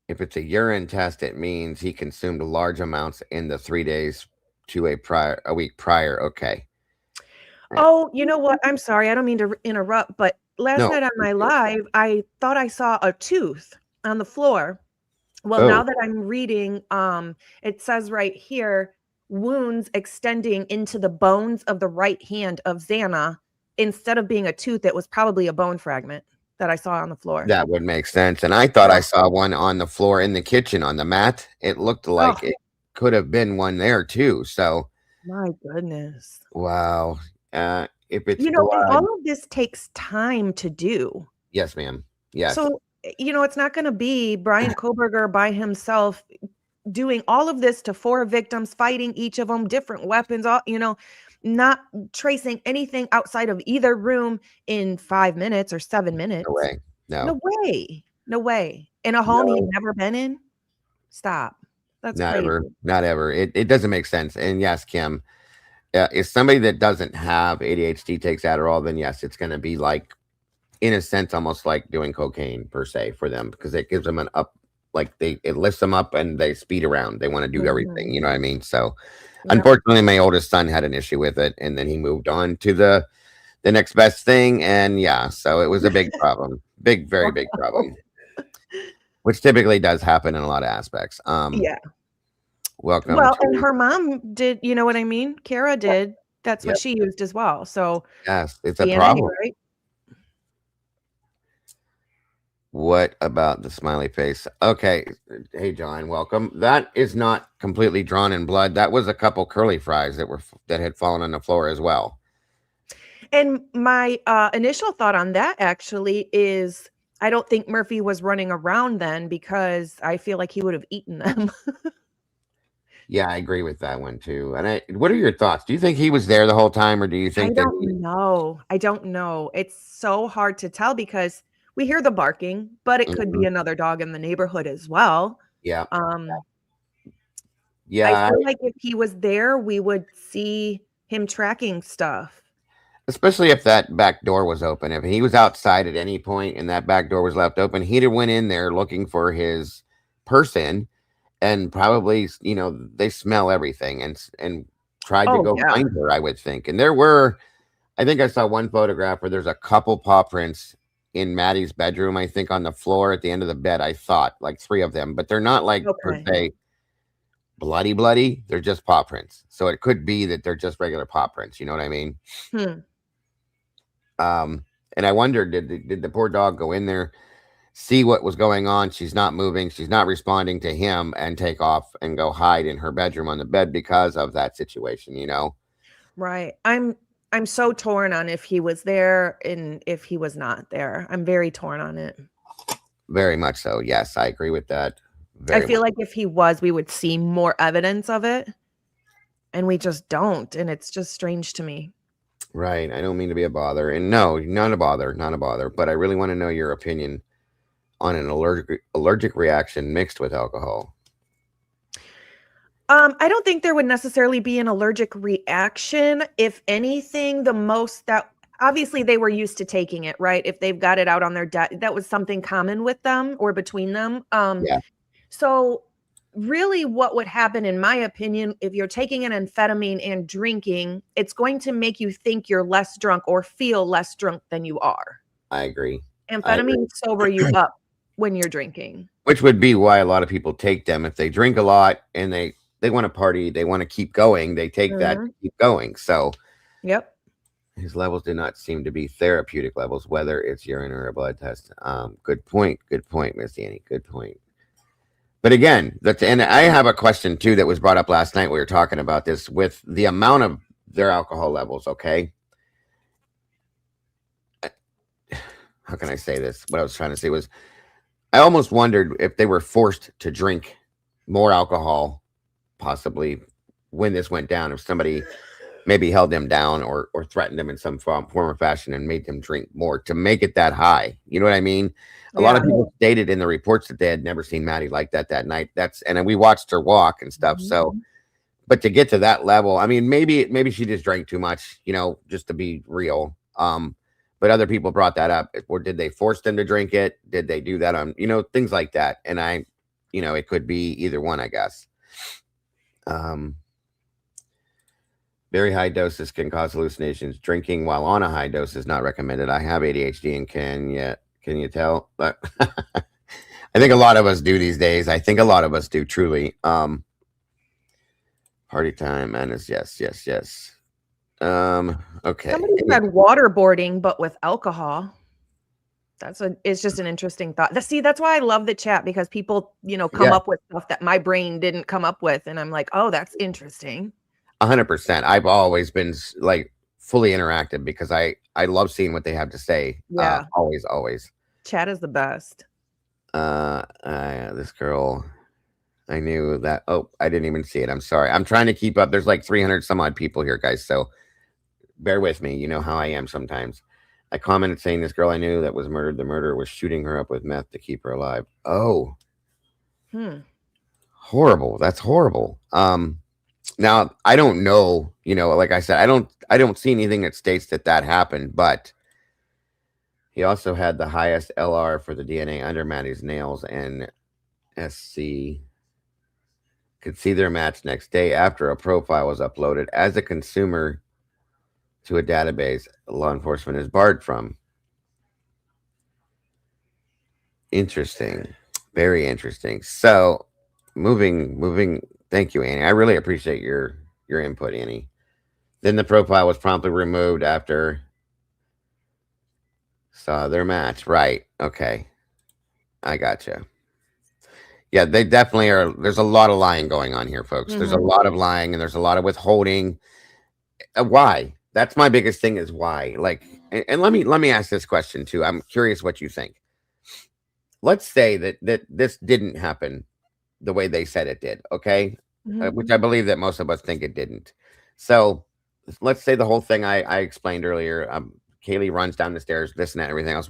If it's a urine test, it means he consumed large amounts in the 3 days to a week prior. Okay. Oh, you know what? I'm sorry. I don't mean to interrupt, but last night on my live, I thought I saw a tooth on the floor. Well, now that I'm reading, it says right here, wounds extending into the bones of the right hand of Xana. Instead of being a tooth, it was probably a bone fragment that I saw on the floor. That would make sense. And I thought I saw one on the floor in the kitchen on the mat. It looked like it could have been one there too. So my goodness. Wow. If it's and all of this takes time to do. Yes, ma'am. Yes. So, it's not going to be Brian Koberger by himself doing all of this to 4 victims, fighting each of them, different weapons, not tracing anything outside of either room in 5 minutes or 7 minutes. No way. No way. No way. In a home he'd never been in? Stop. That's not crazy. ever. Not ever. It doesn't make sense. And yes, Kim, if somebody that doesn't have ADHD takes Adderall, then yes, it's going to be like, in a sense, almost like doing cocaine per se for them, because it gives them an up, like it lifts them up and they speed around. They want to do everything. You know what I mean? So unfortunately, my oldest son had an issue with it, and then he moved on to the next best thing. And so it was a big problem, very big problem, which typically does happen in a lot of aspects. Welcome. Well, and her mom did, you know what I mean? Kara did. That's what she used as well. So yes, it's a problem. Right? What about the smiley face? Okay. Hey, John, welcome. That is not completely drawn in blood. That was a couple curly fries that had fallen on the floor as well. And my initial thought on that actually is I don't think Murphy was running around then because I feel like he would have eaten them. Yeah, I agree with that one too. And what are your thoughts? Do you think he was there the whole time, or do you I think that don't know. I don't know. It's so hard to tell because we hear the barking, but it could Mhm. be another dog in the neighborhood as well. Yeah, Um, I yeah, feel like if he was there, we would see him tracking stuff. especially if that back door was open. If he was outside at any point and that back door was left open, he'd have went in there looking for his person, and probably, they smell everything and tried to Oh, go yeah. find her, I would think. And I think I saw one photograph where there's a couple paw prints in Maddie's bedroom, I think on the floor at the end of the bed. I thought like three of them, but they're not like per Okay. se bloody. They're just paw prints. So it could be that they're just regular paw prints. You know what I mean? Hmm. And I wondered, did the poor dog go in there, see what was going on? She's not moving. She's not responding to him, and take off and go hide in her bedroom on the bed because of that situation, Right. I'm so torn on if he was there and if he was not there. I'm very torn on it. Very much so. Yes, I agree with that. I Very feel much. like if he was, we would see more evidence of it, and we just don't, and it's just strange to me. Right. I don't mean to be a bother. And no, not a bother, not a bother. But I really want to know your opinion on an allergic reaction mixed with alcohol. I don't think there would necessarily be an allergic reaction. If anything, the most that obviously they were used to taking it, right? If they've got it out on their deck, that was something common with them or between them. Yeah, So really what would happen, in my opinion, if you're taking an amphetamine and drinking, it's going to make you think you're less drunk or feel less drunk than you are. I agree. I agree. Amphetamines sober you up when you're drinking. Which would be why a lot of people take them. If they drink a lot and they want to party, they want to keep going, they take that to keep going. So Yep. his levels did not seem to be therapeutic levels, whether it's urine or a blood test. Good point. Good point, Miss Annie. Good point. But again, and I have a question too that was brought up last night. We were talking about this with the amount of their alcohol levels. Okay. How can I say this? What I was trying to say was I almost wondered if they were forced to drink more alcohol, possibly when this went down, if somebody maybe held them down or threatened them in some form or fashion and made them drink more to make it that high. You know what I mean? A lot of people stated in the reports that they had never seen Maddie like that night. And we watched her walk and stuff. So, but to get to that level, I mean, maybe she just drank too much, just to be real. But other people brought that up. Or did they force them to drink it? Did they do that on, things like that? And it could be either one, I guess. Very high doses can cause hallucinations. Drinking while on a high dose is not recommended. I have ADHD and can you tell? But I think a lot of us do these days. I think a lot of us do truly. Party time, madness. Yes. Okay. Somebody said waterboarding, but with alcohol. It's just an interesting thought. That's why I love the chat, because people, come up with stuff that my brain didn't come up with. And I'm like, oh, that's interesting. 100%. I've always been like fully interactive because I love seeing what they have to say. Yeah. Always. Chat is the best. This girl, I knew that. Oh, I didn't even see it. I'm sorry. I'm trying to keep up. There's like 300 some odd people here, guys. So bear with me. You know how I am sometimes. I commented saying this girl I knew that was murdered. The murderer was shooting her up with meth to keep her alive. Oh, horrible. That's horrible. Now I don't know, like I said, I don't see anything that states that happened, but he also had the highest LR for the DNA under Maddie's nails, and SC could see their match next day after a profile was uploaded. As a consumer to a database law enforcement is barred from. Interesting. Very interesting. So moving. Thank you, Annie. I really appreciate your input, Annie. Then the profile was promptly removed after saw their match. Right. Okay. I gotcha. Yeah, they definitely are. There's a lot of lying going on here, folks. There's a Mhm. lot of lying and there's a lot of withholding. Why? That's my biggest thing is why. Like, and let me ask this question too. I'm curious what you think. Let's say that this didn't happen the way they said it did, okay? Mhm. Which I believe that most of us think it didn't. So let's say the whole thing I explained earlier. Kaylee runs down the stairs, this and that, everything else.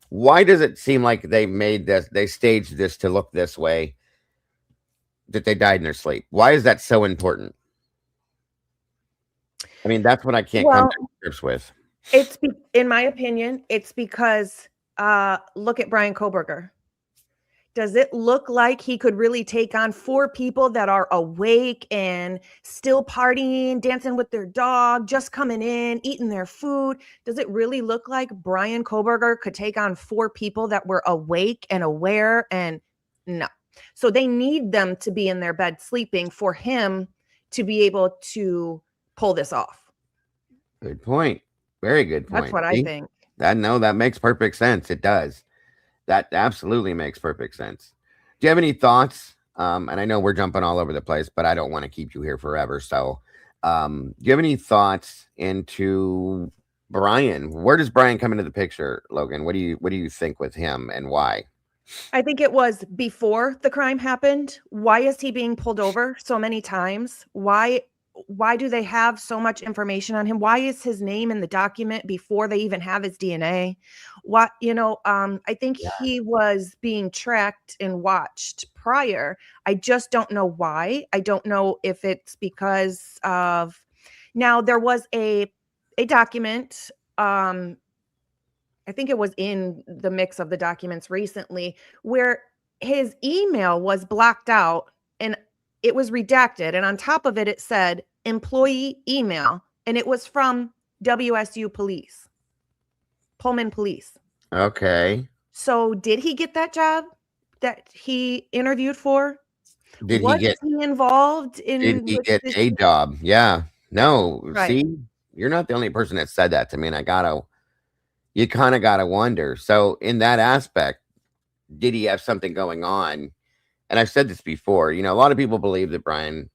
Why does it seem like they staged this to look this way, that they died in their sleep? Why is that so important? I mean, that's what I can't come Well, to grips with. in my opinion, it's because look at Brian Koberger. Does it look like he could really take on 4 people that are awake and still partying, dancing with their dog, just coming in, eating their food? Does it really look like Brian Koberger could take on 4 people that were awake and aware? And no. So they need them to be in their bed sleeping for him to be able to pull this off. Good point. Very good That's point. what I See? think. That makes perfect sense. It does. That absolutely makes perfect sense. Do you have any thoughts? And I know we're jumping all over the place, but I don't want to keep you here forever. So, do you have any thoughts into Brian? Where does Brian come into the picture, Logan? What do you think with him and why? I think it was before the crime happened. Why is he being pulled over so many times? Why do they have so much information on him? Why is his name in the document before they even have his DNA? What, I think Yeah. he was being tracked and watched prior. I just don't know why. I don't know if it's because of now there was a document I think it was in the mix of the documents recently where his email was blocked out and it was redacted. And on top of it, it said employee email. And it was from WSU police, Pullman police. Okay. So did he get that job that he interviewed for? Did he Was get he involved did in he with get this? a job? Yeah. No. Right. See, you're not the only person that said that to me. And you kind of gotta wonder. So in that aspect, did he have something going on? And I've said this before, a lot of people believe that Brian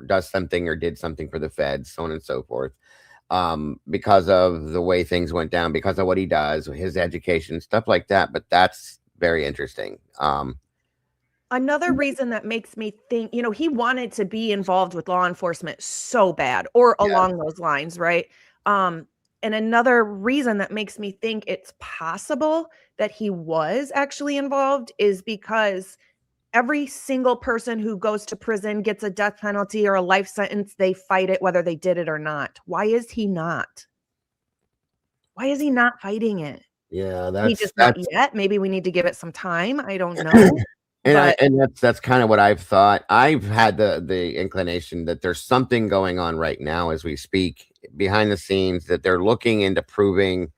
does something or did something for the feds, so on and so forth, because of the way things went down, because of what he does, his education, stuff like that. But that's very interesting. Another reason that makes me think, he wanted to be involved with law enforcement so bad or Yeah, along those lines, right? Um, and another reason that makes me think it's possible that he was actually involved is because every single person who goes to prison gets a death penalty or a life sentence. They fight it whether they did it or not. Why is he not? Why is he not fighting it? yeah, He that's just not that's yet. Maybe we need to give it some time. I don't know. But and that's kind of what I've thought. I've had the inclination that there's something going on right now as we speak behind the scenes that they're looking into proving.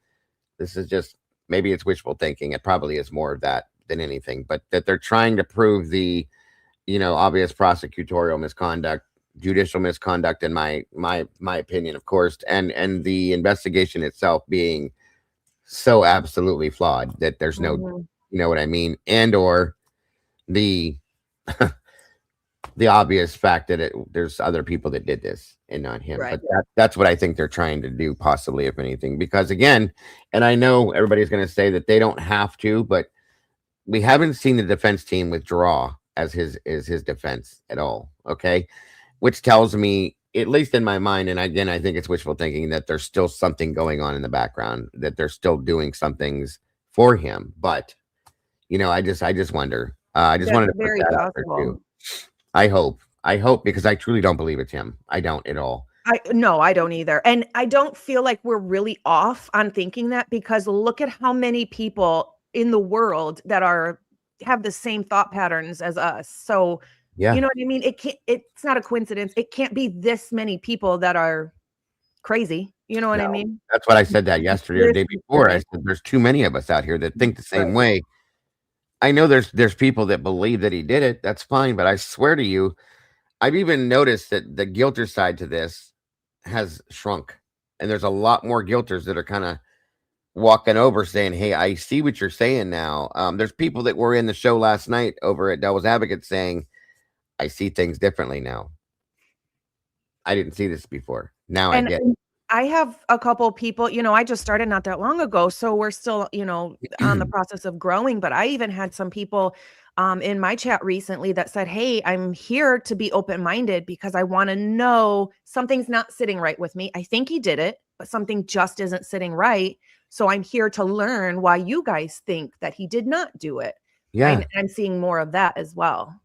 This is just maybe it's wishful thinking. It probably is more of that than anything, but that they're trying to prove the obvious prosecutorial misconduct, judicial misconduct, in my opinion, of course, and the investigation itself being so absolutely flawed that there's no, mhm, you know what I mean, and or the the obvious fact that there's other people that did this and not him. right. But that's what I think they're trying to do, possibly, if anything, because again, and I know everybody's going to say that they don't have to, but we haven't seen the defense team withdraw as his defense at all. Okay, which tells me, at least in my mind, and again, I think it's wishful thinking, that there's still something going on in the background, that they're still doing some things for him. But I just wonder. I just That's wanted to put very that out there too. possible. I hope because I truly don't believe it's him. I don't at all. I don't either. And I don't feel like we're really off on thinking that because look at how many people in the world that have the same thought patterns as us. So, you Yeah. know what I mean? It's not a coincidence. It can't be this many people that are crazy. You know what No, I mean? that's what I said that yesterday or the This day before. I specific. said there's too many of us out here that think the same Right. way. I know there's people that believe that he did it. That's fine, but I swear to you, I've even noticed that the guilter side to this has shrunk, and there's a lot more guilters that are kind of walking over saying, hey, I see what you're saying now. There's people that were in the show last night over at Devil's Advocate saying, I see things differently now. I didn't see this before. Now I And get it. I have a couple people, I just started not that long ago, so we're still, on the process of growing, but I even had some people in my chat recently that said, "Hey, I'm here to be open-minded because I want to know something's not sitting right with me. I think he did it, but something just isn't sitting right. So I'm here to learn why you guys think that he did not do it." Yeah. And I'm seeing more of that as well.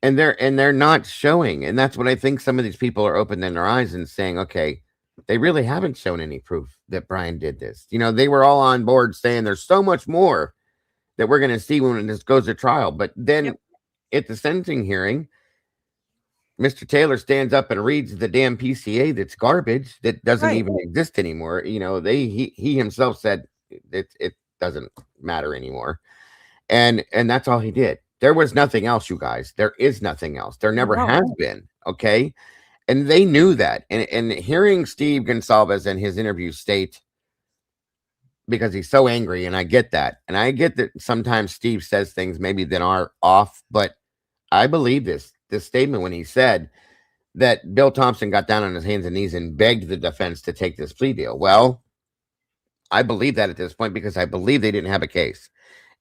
And they're not showing. And that's what I think some of these people are opening their eyes and saying, okay, they really haven't shown any proof that Brian did this. They were all on board saying there's so much more that we're going to see when this goes to trial. But then at the sentencing hearing, Mr. Taylor stands up and reads the damn PCA that's garbage, that doesn't even exist anymore. He himself said it doesn't matter anymore. And that's all he did. There was nothing else, you guys. There is nothing else. There never has been. Okay. And they knew that. And hearing Steve Goncalves in his interview state, because he's so angry, and I get that. And I get that sometimes Steve says things maybe that are off, but I believe this statement when he said that Bill Thompson got down on his hands and knees and begged the defense to take this plea deal. Well, I believe that at this point because I believe they didn't have a case.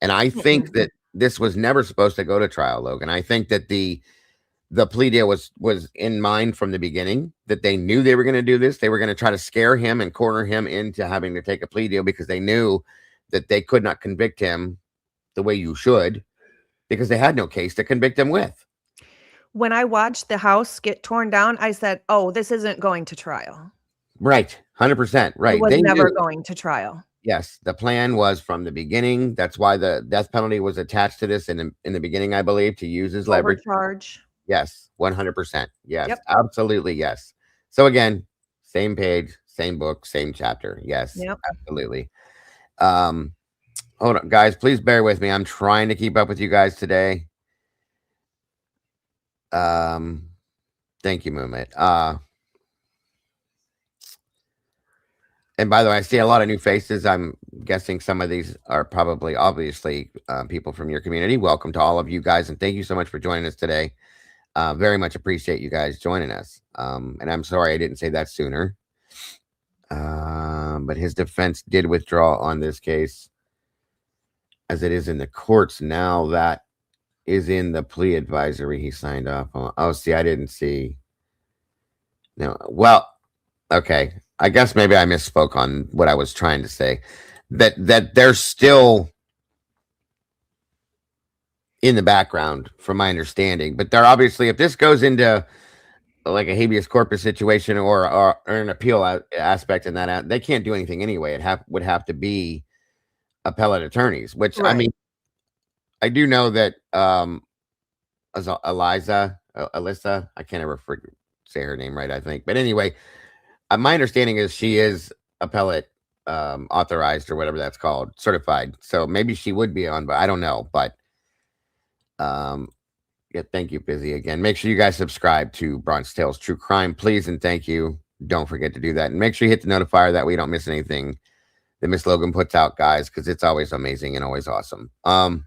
And I think that this was never supposed to go to trial, Logan. I think that the plea deal was in mind from the beginning, that they knew they were going to do this. They were going to try to scare him and corner him into having to take a plea deal because they knew that they could not convict him the way you should because they had no case to convict him with. When I watched the house get torn down, I said, oh, this isn't going to trial. Right. 100%. Right. It was never going to trial. Yes, the plan was from the beginning. That's why the death penalty was attached to this in the beginning, I believe, to use as leverage. Overcharge. Yes, 100%. Yes, absolutely. Yes. So again, same page, same book, same chapter. Yes, absolutely. Hold on, guys. Please bear with me. I'm trying to keep up with you guys today. Thank you, Moomet. And by the way, I see a lot of new faces. I'm guessing some of these are probably, obviously, people from your community. Welcome to all of you guys, and thank you so much for joining us today. Very much appreciate you guys joining us. And I'm sorry I didn't say that sooner. But his defense did withdraw on this case, as it is in the courts now. That is in the plea advisory he signed off on. Oh, see, I didn't see. No, well, okay. I guess maybe I misspoke on what I was trying to say. That they're still in the background, from my understanding. But they're obviously, if this goes into like a habeas corpus situation or an appeal aspect in that, they can't do anything anyway. It would have to be appellate attorneys, which I mean, I do know that Alyssa, I can't ever say her name right, I think. But anyway, my understanding is she is appellate authorized, or whatever that's called, certified. So maybe she would be on, but I don't know. But yeah, thank you, Busy, again. Make sure you guys subscribe to Bronx Tales True Crime, please, and thank you. Don't forget to do that, and make sure you hit the notifier, that way you don't miss anything that Miss Logan puts out, guys, because it's always amazing and always awesome. All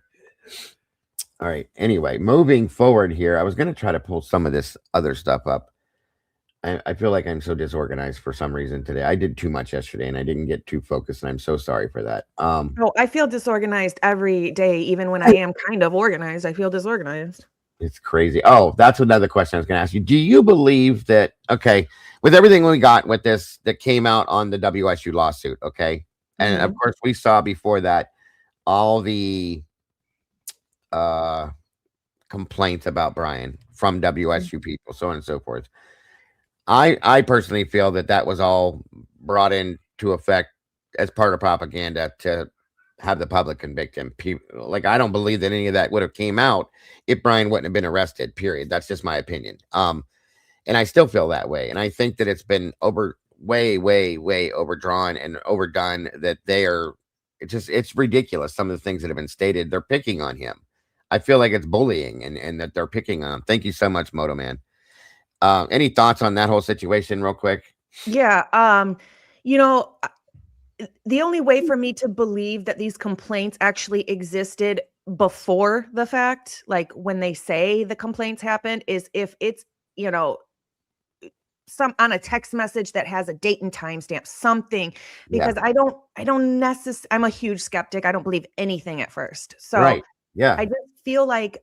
right. Anyway, moving forward here, I was going to try to pull some of this other stuff up. I feel like I'm so disorganized for some reason today. I did too much yesterday and I didn't get too focused, and I'm so sorry for that. Oh, I feel disorganized every day, even when I am kind of organized. I feel disorganized. It's crazy. Oh, that's another question I was going to ask you. Do you believe that, okay, with everything we got with this that came out on the WSU lawsuit, okay, and of course we saw before that all the complaints about Brian from WSU people, so on and so forth. I personally feel that was all brought into effect as part of propaganda to have the public convict him. Like, I don't believe that any of that would have came out if Brian wouldn't have been arrested, period. That's just my opinion. And I still feel that way. And I think that it's been way overdrawn and overdone, that it's ridiculous. Some of the things that have been stated, they're picking on him. I feel like it's bullying and that they're picking on him. Thank you so much, Moto Man. Any thoughts on that whole situation real quick? Yeah. the only way for me to believe that these complaints actually existed before the fact, like when they say the complaints happened, is if it's, you know, some on a text message that has a date and timestamp, something, Yeah. because I don't necessarily, I'm a huge skeptic. I don't believe anything at first. So Right. Yeah. I just feel like,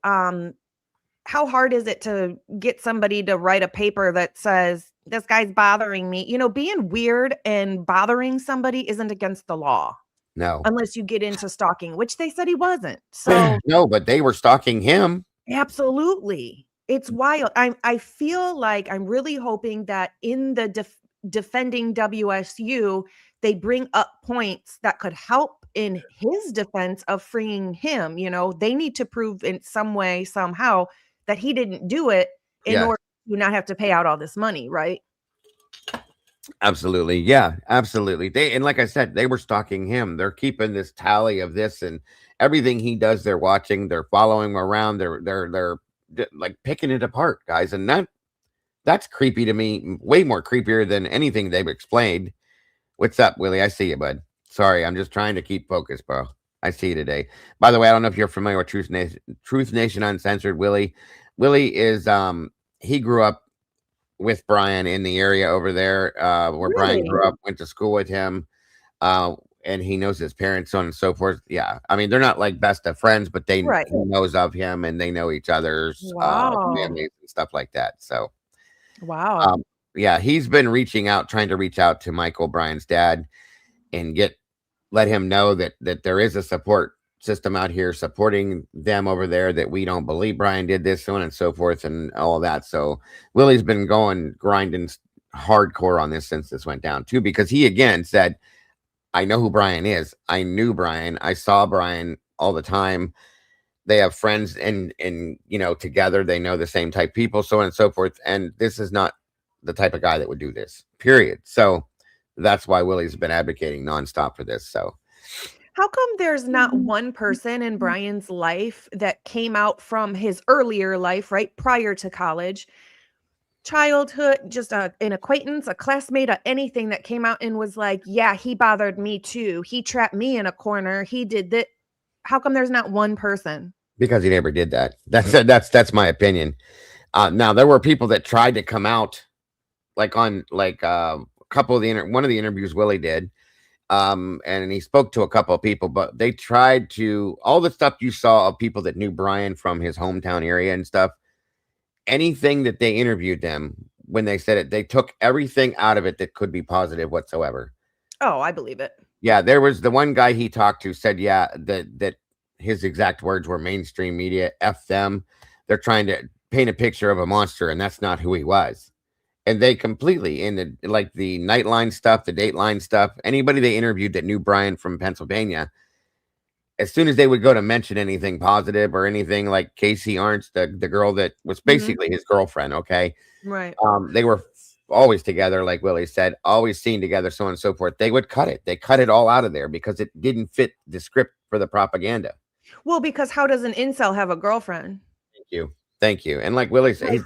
how hard is it to get somebody to write a paper that says this guy's bothering me? You know, being weird and bothering somebody isn't against the law No. unless you get into stalking, which they said he wasn't. So No, but they were stalking him. absolutely. It's wild. I feel like I'm really hoping that in the defending WSU, they bring up points that could help in his defense of freeing him. You know, they need to prove in some way, somehow, that he didn't do it in Yes. order to not have to pay out all this money, right? Absolutely. Yeah, absolutely. And like I said, they were stalking him. They're keeping this tally of this and everything he does. They're watching, they're following him around. They're like picking it apart, guys. And that's creepy to me, way more creepier than anything they've explained. What's up, Willie? I see you, bud. Sorry, I'm just trying to keep focused, bro. I see you today. By the way, I don't know if you're familiar with Truth Nation Uncensored. Willie is he grew up with Brian in the area over there, where Brian Really? grew up, went to school with him, and he knows his parents, so on and so forth. Yeah, I mean, they're not like best of friends, but he Right. knows of him, and they know each other's Wow. families and stuff like that. So, Wow. yeah, he's been trying to reach out to Michael, Brian's dad, and let him know that there is a support system out here supporting them over there, that we don't believe Brian did this, so on and so forth, and all of that. So Willie's been grinding hardcore on this since this went down too, because he again said, I know who Brian is. I knew Brian. I saw Brian all the time. They have friends and you know, together they know the same type people, so on and so forth. And this is not the type of guy that would do this, period. So that's why Willie's been advocating nonstop for this. So How come there's not one person in Brian's life that came out from his earlier life, right, prior to college, childhood, just an acquaintance, a classmate, anything that came out and was like, yeah, he bothered me too. He trapped me in a corner. He did that. How come there's not one person? because he never did that. That's my opinion. Now there were people that tried to come out, like on a couple of one of the interviews Willie did, and he spoke to a couple of people, but they tried to, all the stuff you saw of people that knew Brian from his hometown area and stuff, anything that they interviewed them, when they said it, they took everything out of it that could be positive whatsoever. Oh, I believe it. Yeah, there was the one guy he talked to said, yeah, that his exact words were mainstream media, F them. They're trying to paint a picture of a monster, and that's not who he was. And they completely, in the Nightline stuff, the Dateline stuff, anybody they interviewed that knew Brian from Pennsylvania, as soon as they would go to mention anything positive or anything, like Casey Arntz, the girl that was basically his girlfriend, okay? Right. They were always together, like Willie said, always seen together, so on and so forth. They would cut it. They cut it all out of there because it didn't fit the script for the propaganda. Well, because how does an incel have a girlfriend? Thank you. And like Willie said,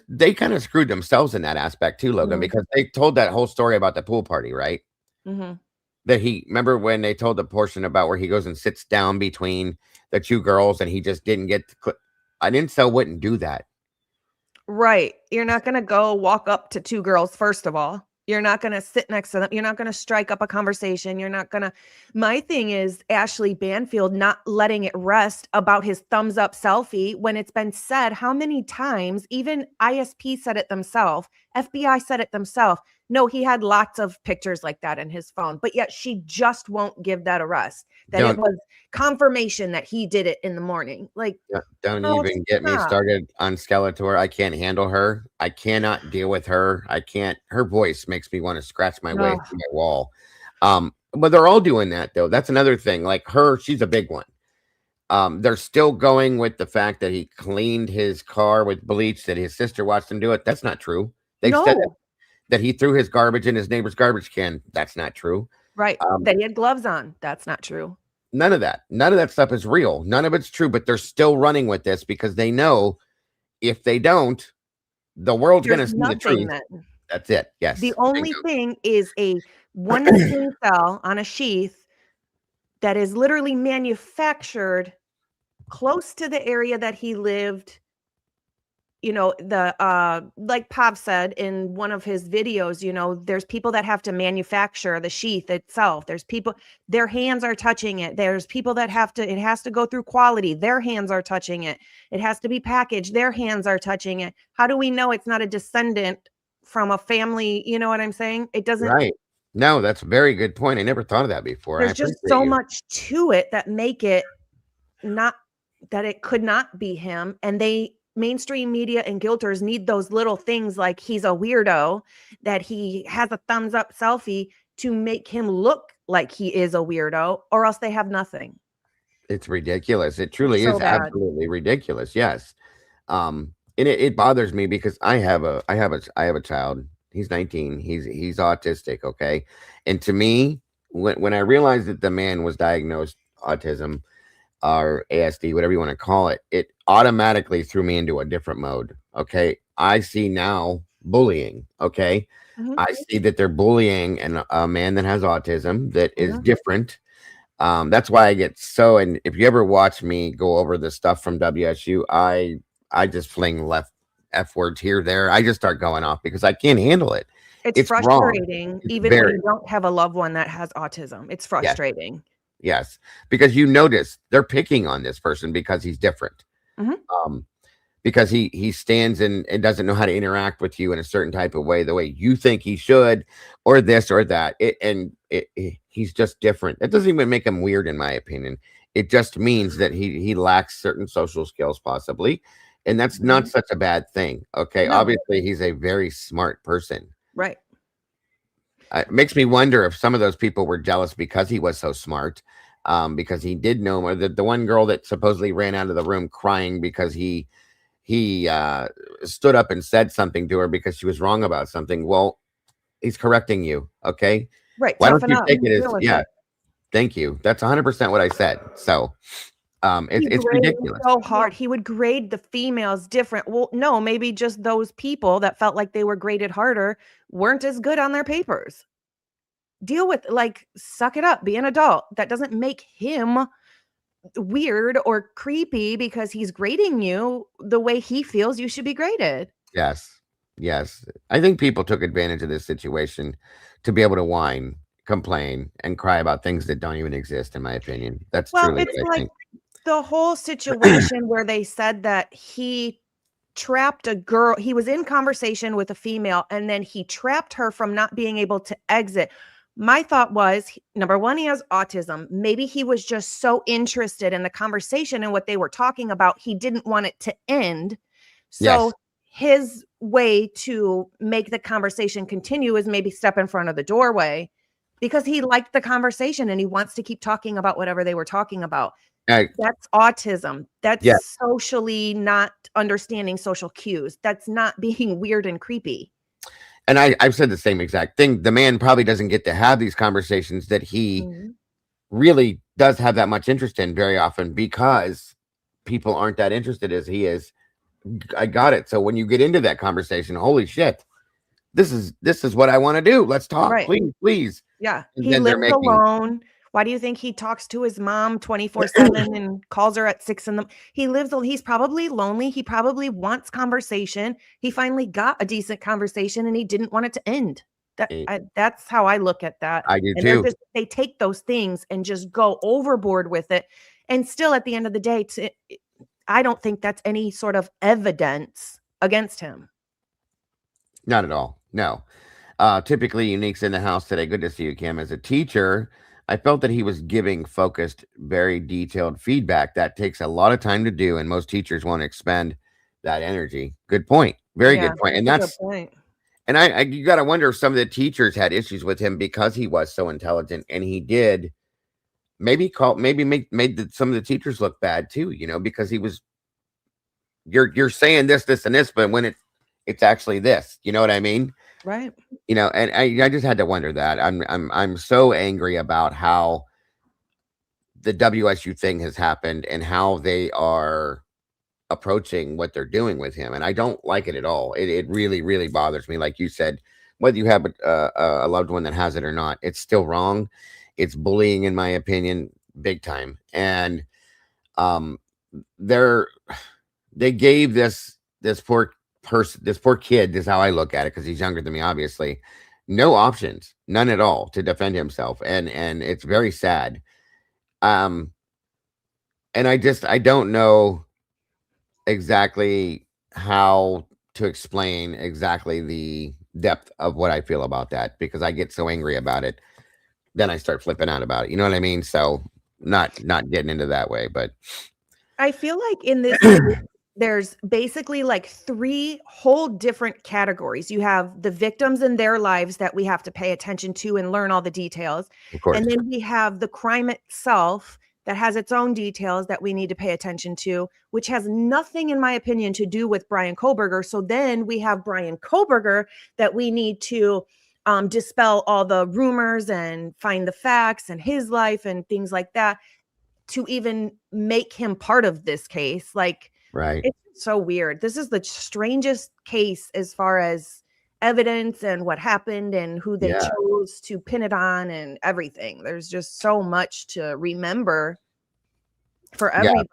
they kind of screwed themselves in that aspect too, Logan, because they told that whole story about the pool party, right? That remember when they told the portion about where he goes and sits down between the two girls and he just didn't get an incel wouldn't do that. Right. You're not going to go walk up to two girls, first of all. You're not going to sit next to them. You're not going to strike up a conversation. You're not going to. My thing is Ashley Banfield not letting it rest about his thumbs up selfie when it's been said how many times, even ISP said it themselves, FBI said it themselves. No, he had lots of pictures like that in his phone, but yet she just won't give that a rest. That it was confirmation that he did it in the morning. Like, don't even get me started on Skeletor. I can't handle her. I cannot deal with her. I can't. Her voice makes me want to scratch my way through my wall. But they're all doing that though. That's another thing. Like her, she's a big one. They're still going with the fact that he cleaned his car with bleach, that his sister watched him do it. That's not true. They said that he threw his garbage in his neighbor's garbage can. That's not true. Right. That he had gloves on. That's not true. None of that stuff is real. None of it's true, but they're still running with this because they know if they don't, the world's going to see the truth. That's it. Yes. The only thing is a one skin cell on a sheath that is literally manufactured close to the area that he lived. You know, like Pav said in one of his videos, you know, there's people that have to manufacture the sheath itself. There's people, their hands are touching it. There's people that have to, it has to go through quality. Their hands are touching it. It has to be packaged. Their hands are touching it. How do we know it's not a descendant from a family? You know what I'm saying? It doesn't, Right. No, that's a very good point. I never thought of that before. I there's just appreciate so you. much to it that make it not, that it could not be him. And mainstream media and guilters need those little things like he's a weirdo, that he has a thumbs up selfie to make him look like he is a weirdo, or else they have nothing. It's ridiculous. It truly So is bad. absolutely ridiculous. Yes. And it bothers me because I have a child. He's 19. He's autistic. Okay. And to me, when I realized that the man was diagnosed autism or ASD, whatever you want to call it, it automatically threw me into a different mode. Okay. I see now bullying. Okay. Mhm. I see that they're bullying a man that has autism that is Yeah. different. That's why I get so, and if you ever watch me go over the stuff from WSU, I just fling left F words here, there. I just start going off because I can't handle it. It's Wrong. frustrating, It's even when very, you don't have a loved one that has autism. It's yes, frustrating. yes, because you notice they're picking on this person because he's different. Mhm. Because he stands and doesn't know how to interact with you in a certain type of way, the way you think he should, or this or that. He's just different. It doesn't even make him weird, in my opinion. It just means that he lacks certain social skills, possibly, and that's not Mhm. such a bad thing. Okay, No, obviously he's a very smart person. right. It makes me wonder if some of those people were jealous because he was so smart, because he did know more. The one girl that supposedly ran out of the room crying because he stood up and said something to her because she was wrong about something. Well, he's correcting you. Okay. Right. Why don't Toughen you up. take it as, Deal with yeah, it. thank you. That's 100% what I said. So, He it's graded ridiculous. so hard. He would grade the females different. Well, no, maybe just those people that felt like they were graded harder weren't as good on their papers. Deal with, like, suck it up, be an adult. That doesn't make him weird or creepy because he's grading you the way he feels you should be graded. Yes. Yes. I think people took advantage of this situation to be able to whine, complain, and cry about things that don't even exist, in my opinion. That's Well, truly it's what I like think. the whole situation where they said that he trapped a girl. He was in conversation with a female and then he trapped her from not being able to exit. My thought was, number one, he has autism. Maybe he was just so interested in the conversation and what they were talking about, he didn't want it to end. So Yes. his way to make the conversation continue is maybe step in front of the doorway because he liked the conversation and he wants to keep talking about whatever they were talking about. I, That's autism. That's yeah. socially not understanding social cues. That's not being weird and creepy. And I've said the same exact thing. The man probably doesn't get to have these conversations that he Mhm. really does have that much interest in very often because people aren't that interested as he is. I got it. So when you get into that conversation, holy shit, this is what I want to do. Let's talk, Right. please, please. Yeah. And He then they're lives making, alone. Why do you think he talks to his mom 24/7 and calls her at 6 in the he's probably lonely. He probably wants conversation. He finally got a decent conversation and he didn't want it to end. Eh, That's how I look at that. I do And too. they take those things and just go overboard with it. And still at the end of the day, I don't think that's any sort of evidence against him. Not at all. No. Typically Unique's in the house today. Good to see you, Kim. As a teacher, I felt that he was giving focused, very detailed feedback. That takes a lot of time to do, and most teachers won't expend that energy. Good point. Very Yeah, good point. And that's a good that's point. and I you gotta wonder if some of the teachers had issues with him because he was so intelligent and he did maybe made some of the teachers look bad too, because he was you're saying this and this, but when it's actually this, you know what I mean? Right. And I just had to wonder that. I'm so angry about how the WSU thing has happened and how they are approaching what they're doing with him. And I don't like it at all. It really, really bothers me. Like you said, whether you have a loved one that has it or not, it's still wrong. It's bullying, in my opinion, big time. And um, they're they gave this poor person, this poor kid, this is how I look at it, because he's younger than me, obviously, no options, none at all, to defend himself, and it's very sad. Um, and I don't know exactly how to explain exactly the depth of what I feel about that, because I get so angry about it, then I start flipping out about it. You know what I mean? So not getting into that way, but I feel like in this case, there's basically like 3 whole different categories. You have the victims and their lives that we have to pay attention to and learn all the details. of course, And then we have the crime itself that has its own details that we need to pay attention to, which has nothing, in my opinion, to do with Brian Koberger. So then we have Brian Koberger that we need to dispel all the rumors and find the facts and his life and things like that to even make him part of this case. Like, right? it's so weird. This is the strangest case as far as evidence and what happened and who they Yeah, chose to pin it on and everything. There's just so much to remember for yeah, everybody.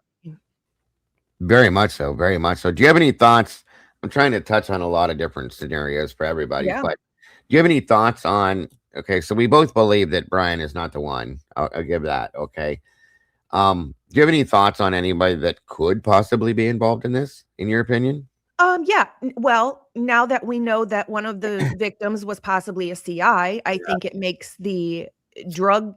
very much so, very much so. Do you have any thoughts? I'm trying to touch on a lot of different scenarios for everybody, Yeah. but do you have any thoughts on? Okay, so we both believe that Brian is not the one. I'll give that. Okay. Do you have any thoughts on anybody that could possibly be involved in this, in your opinion? Yeah. Well, now that we know that one of the victims was possibly a CI, I think it makes the drug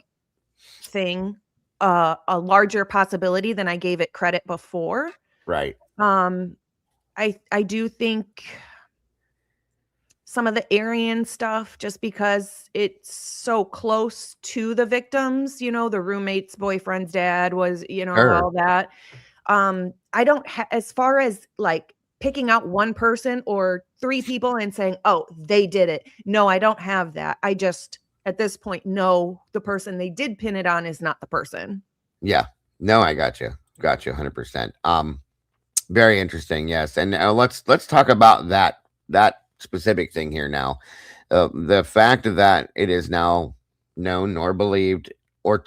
thing a larger possibility than I gave it credit before. Right. I do think some of the Aryan stuff, just because it's so close to the victims, the roommate's boyfriend's dad was, Sure. all that. I don't as far as like picking out one person or 3 people and saying, oh, they did it. No, I don't have that. I just at this point know the person they did pin it on is not the person. Yeah. No, I got you. Got you 100%. Very interesting. Yes. And let's talk about that specific thing here now. The fact that it is now known or believed, or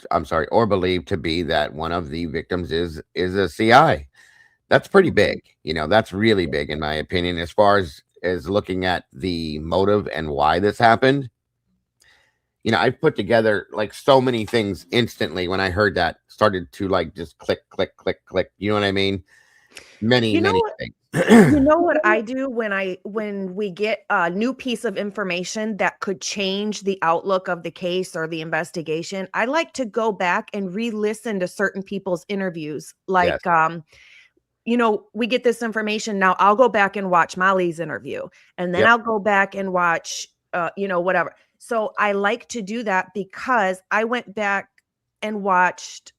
believed to be that one of the victims is a CI. That's pretty big. That's really big in my opinion, as far as looking at the motive and why this happened. I put together like so many things instantly when I heard that, started to like just click, click, click, click. You know what I mean? Many, You know many what? things. You know what I do when we get a new piece of information that could change the outlook of the case or the investigation, I like to go back and re-listen to certain people's interviews. Yes. Like, we get this information. Now I'll go back and watch Molly's interview, and then Yep. I'll go back and watch, whatever. So I like to do that because I went back and watched,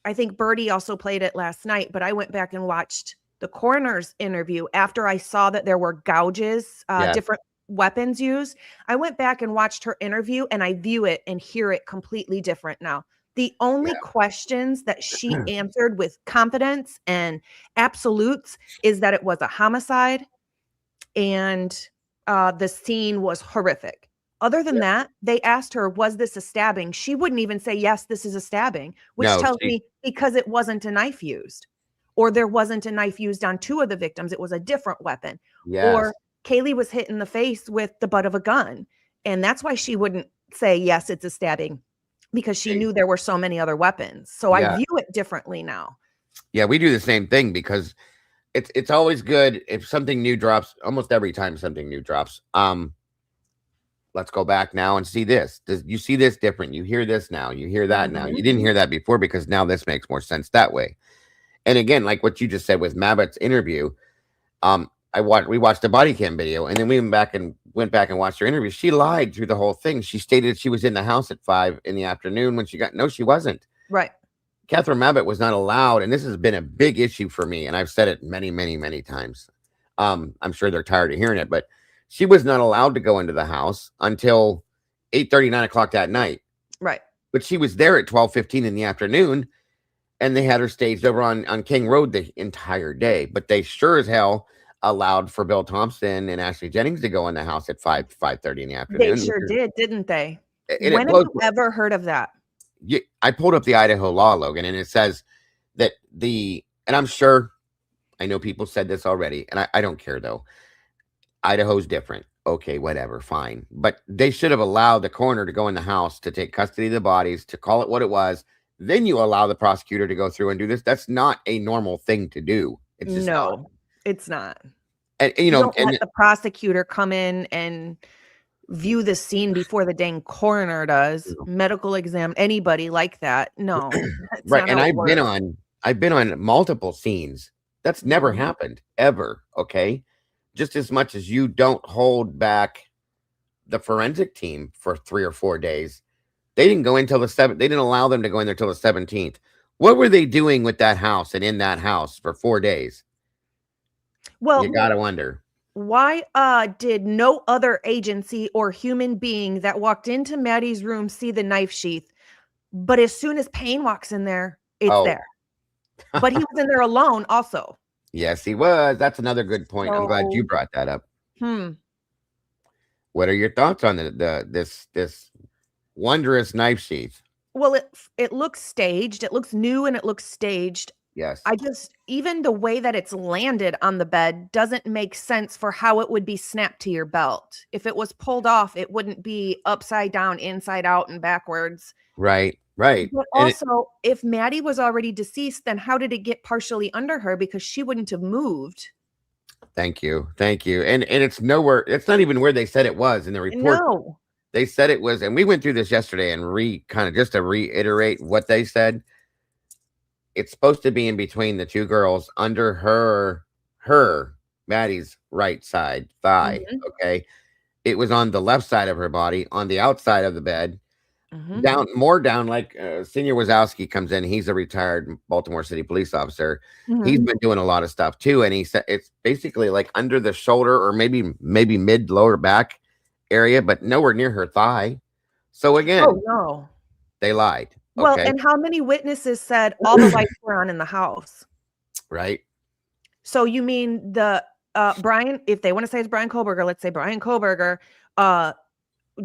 I think Birdie also played it last night, but I went back and watched the coroner's interview after I saw that there were gouges, Yes. different weapons used. I went back and watched her interview and I view it and hear it completely different now. The only Yeah. questions that she answered with confidence and absolutes is that it was a homicide and the scene was horrific. Other than that, they asked her, was this a stabbing? She wouldn't even say, yes, this is a stabbing, which No, tells she, me because it wasn't a knife used, or there wasn't a knife used on 2 of the victims. It was a different weapon. yes. Or Kaylee was hit in the face with the butt of a gun. And that's why she wouldn't say, yes, it's a stabbing, because she See, knew there were so many other weapons. So I yeah. view it differently now. Yeah, we do the same thing because it's always good if something new drops. Almost every time something new drops, let's go back now and see this. You see this different? You hear this now. You hear that now. You didn't hear that before because now this makes more sense that way. And again, like what you just said with Mabbitt's interview, we watched the body cam video, and then we went back and watched her interview. She lied through the whole thing. She stated she was in the house at 5 p.m. when no, she wasn't. Right. Catherine Mabbitt was not allowed, and this has been a big issue for me, and I've said it many, many, many times. I'm sure they're tired of hearing it, but she was not allowed to go into the house until 8:30, 9 o'clock that night. Right. But she was there at 12:15 in the afternoon, and they had her staged over on King Road the entire day. But they sure as hell allowed for Bill Thompson and Ashley Jennings to go in the house at 5:30 in the They afternoon. sure did, didn't they? And When it have blows. you ever heard of that? I pulled up the Idaho law, Logan, and it says that and I'm sure I know people said this already, and I don't care though. Idaho's different. Okay, whatever, fine. But they should have allowed the coroner to go in the house to take custody of the bodies, to call it what it was. Then you allow the prosecutor to go through and do this. That's not a normal thing to do. It's just not. No, it's not. And You don't let the prosecutor come in and view the scene before the dang coroner does. Medical exam, anybody like that. No. That's right. not And how it I've been on multiple scenes. That's never Mhm. happened ever. Okay. Just as much as you don't hold back the forensic team for 3 or 4 days. They didn't go until the 7th. They didn't allow them to go in there till the 17th. What were they doing with that house and in that house for 4 days? Well, You gotta wonder. why did no other agency or human being that walked into Maddie's room see the knife sheath? But as soon as Payne walks in there, it's there. But he was in there alone also. Yes, he was. That's another good point. I'm glad you So, brought that up. What are your thoughts on this wondrous knife sheath? Well, it looks staged. It looks new and it looks staged. Yes. Even the way that it's landed on the bed doesn't make sense for how it would be snapped to your belt. If it was pulled off, it wouldn't be upside down, inside out, and backwards. Right. But also, if Maddie was already deceased, then how did it get partially under her? Because she wouldn't have moved. Thank you. And it's nowhere. It's not even where they said it was in the report. No. They said it was, and we went through this yesterday and just to reiterate what they said. It's supposed to be in between the two girls under Maddie's right side thigh. Mhm. Okay. It was on the left side of her body, on the outside of the bed, Mhm. down, like Senior Wazowski comes in. He's a retired Baltimore City police officer. He's Mhm. been doing a lot of stuff too. And he said it's basically like under the shoulder or maybe mid lower back area, but nowhere near her thigh. So again, Oh, no. they lied. Well, Okay. and how many witnesses said all the lights were on in the house? Right. So you mean the Brian, if they want to say it's Brian Koberger, let's say Brian Koberger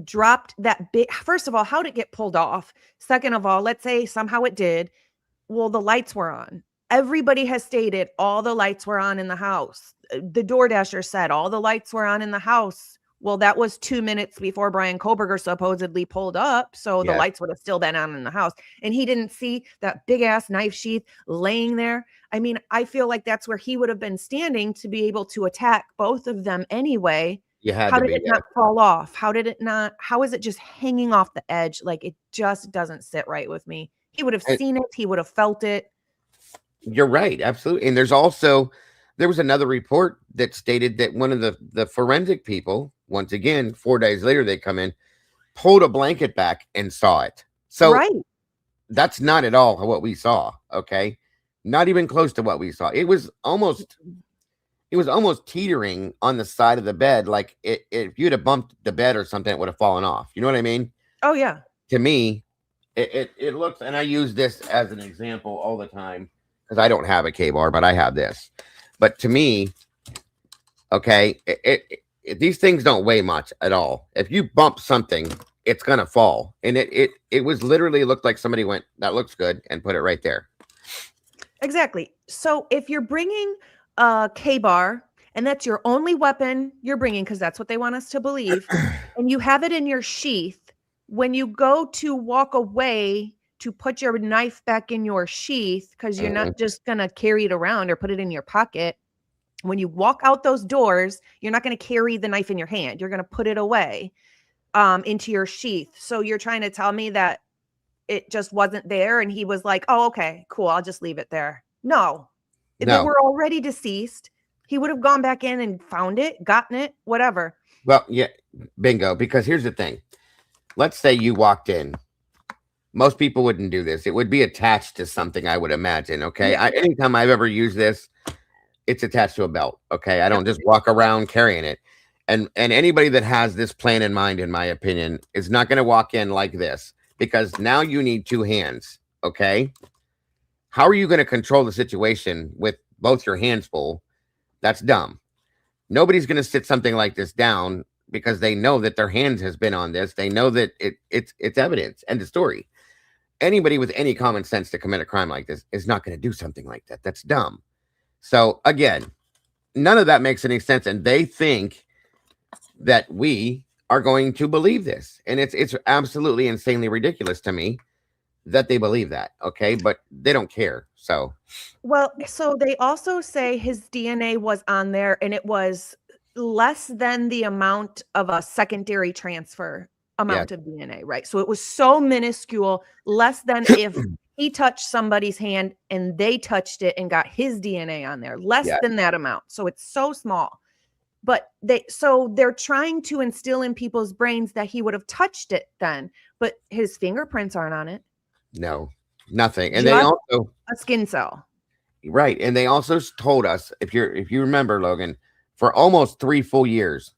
dropped that big. First of all, how did it get pulled off? Second of all, let's say somehow it did. Well, the lights were on. Everybody has stated all the lights were on in the house. The DoorDasher said all the lights were on in the house. Well, that was 2 minutes before Brian Koberger supposedly pulled up. So the lights would have still been on in the house. And he didn't see that big ass knife sheath laying there. I mean, I feel like that's where he would have been standing to be able to attack both of them anyway. How did it not fall off? How is it just hanging off the edge? Like, it just doesn't sit right with me. He would have seen it. He would have felt it. You're right. Absolutely. And there was another report that stated that one of the forensic people, once again, 4 days later, they come in, pulled a blanket back and saw it. So that's not at all what we saw. Okay. Not even close to what we saw. It was almost teetering on the side of the bed. Like if you'd have bumped the bed or something, it would have fallen off. You know what I mean? Oh yeah. To me, it looks, and I use this as an example all the time because I don't have a K-bar, but I have this. But to me, okay, these things don't weigh much at all. If you bump something, it's gonna fall. And it was literally looked like somebody went, that looks good, and put it right there. Exactly. So if you're bringing a K-bar and that's your only weapon you're bringing, because that's what they want us to believe, and you have it in your sheath, when you go to walk away to put your knife back in your sheath, because you're not just going to carry it around or put it in your pocket. When you walk out those doors, you're not going to carry the knife in your hand. You're going to put it away into your sheath. So you're trying to tell me that it just wasn't there and he was like, oh, okay, cool, I'll just leave it there. No. They were already deceased. He would have gone back in and found it, gotten it, whatever. Well, yeah, bingo. Because here's the thing. Let's say you walked in. Most people wouldn't do this. It would be attached to something, I would imagine. Okay. Yeah. Anytime I've ever used this, it's attached to a belt. Okay. I don't just walk around carrying it. And anybody that has this plan in mind, in my opinion, is not going to walk in like this, because now you need two hands. Okay. How are you going to control the situation with both your hands full? That's dumb. Nobody's going to sit something like this down because they know that their hands has been on this. They know that it's evidence. End of story. Anybody with any common sense to commit a crime like this is not going to do something like that. That's dumb. So again, none of that makes any sense, and they think that we are going to believe this, and it's absolutely insanely ridiculous to me that they believe that. Okay, but they don't care. So, well, so they also say his DNA was on there, and it was less than the amount of a secondary transfer amount of DNA, right? So it was so minuscule, less than if he touched somebody's hand and they touched it and got his DNA on there, less than that amount. So it's so small. But they're trying to instill in people's brains that he would have touched it then, but his fingerprints aren't on it. No, nothing. And Just they also a skin cell. Right. And they also told us, if you remember, Logan, for almost 3 full years,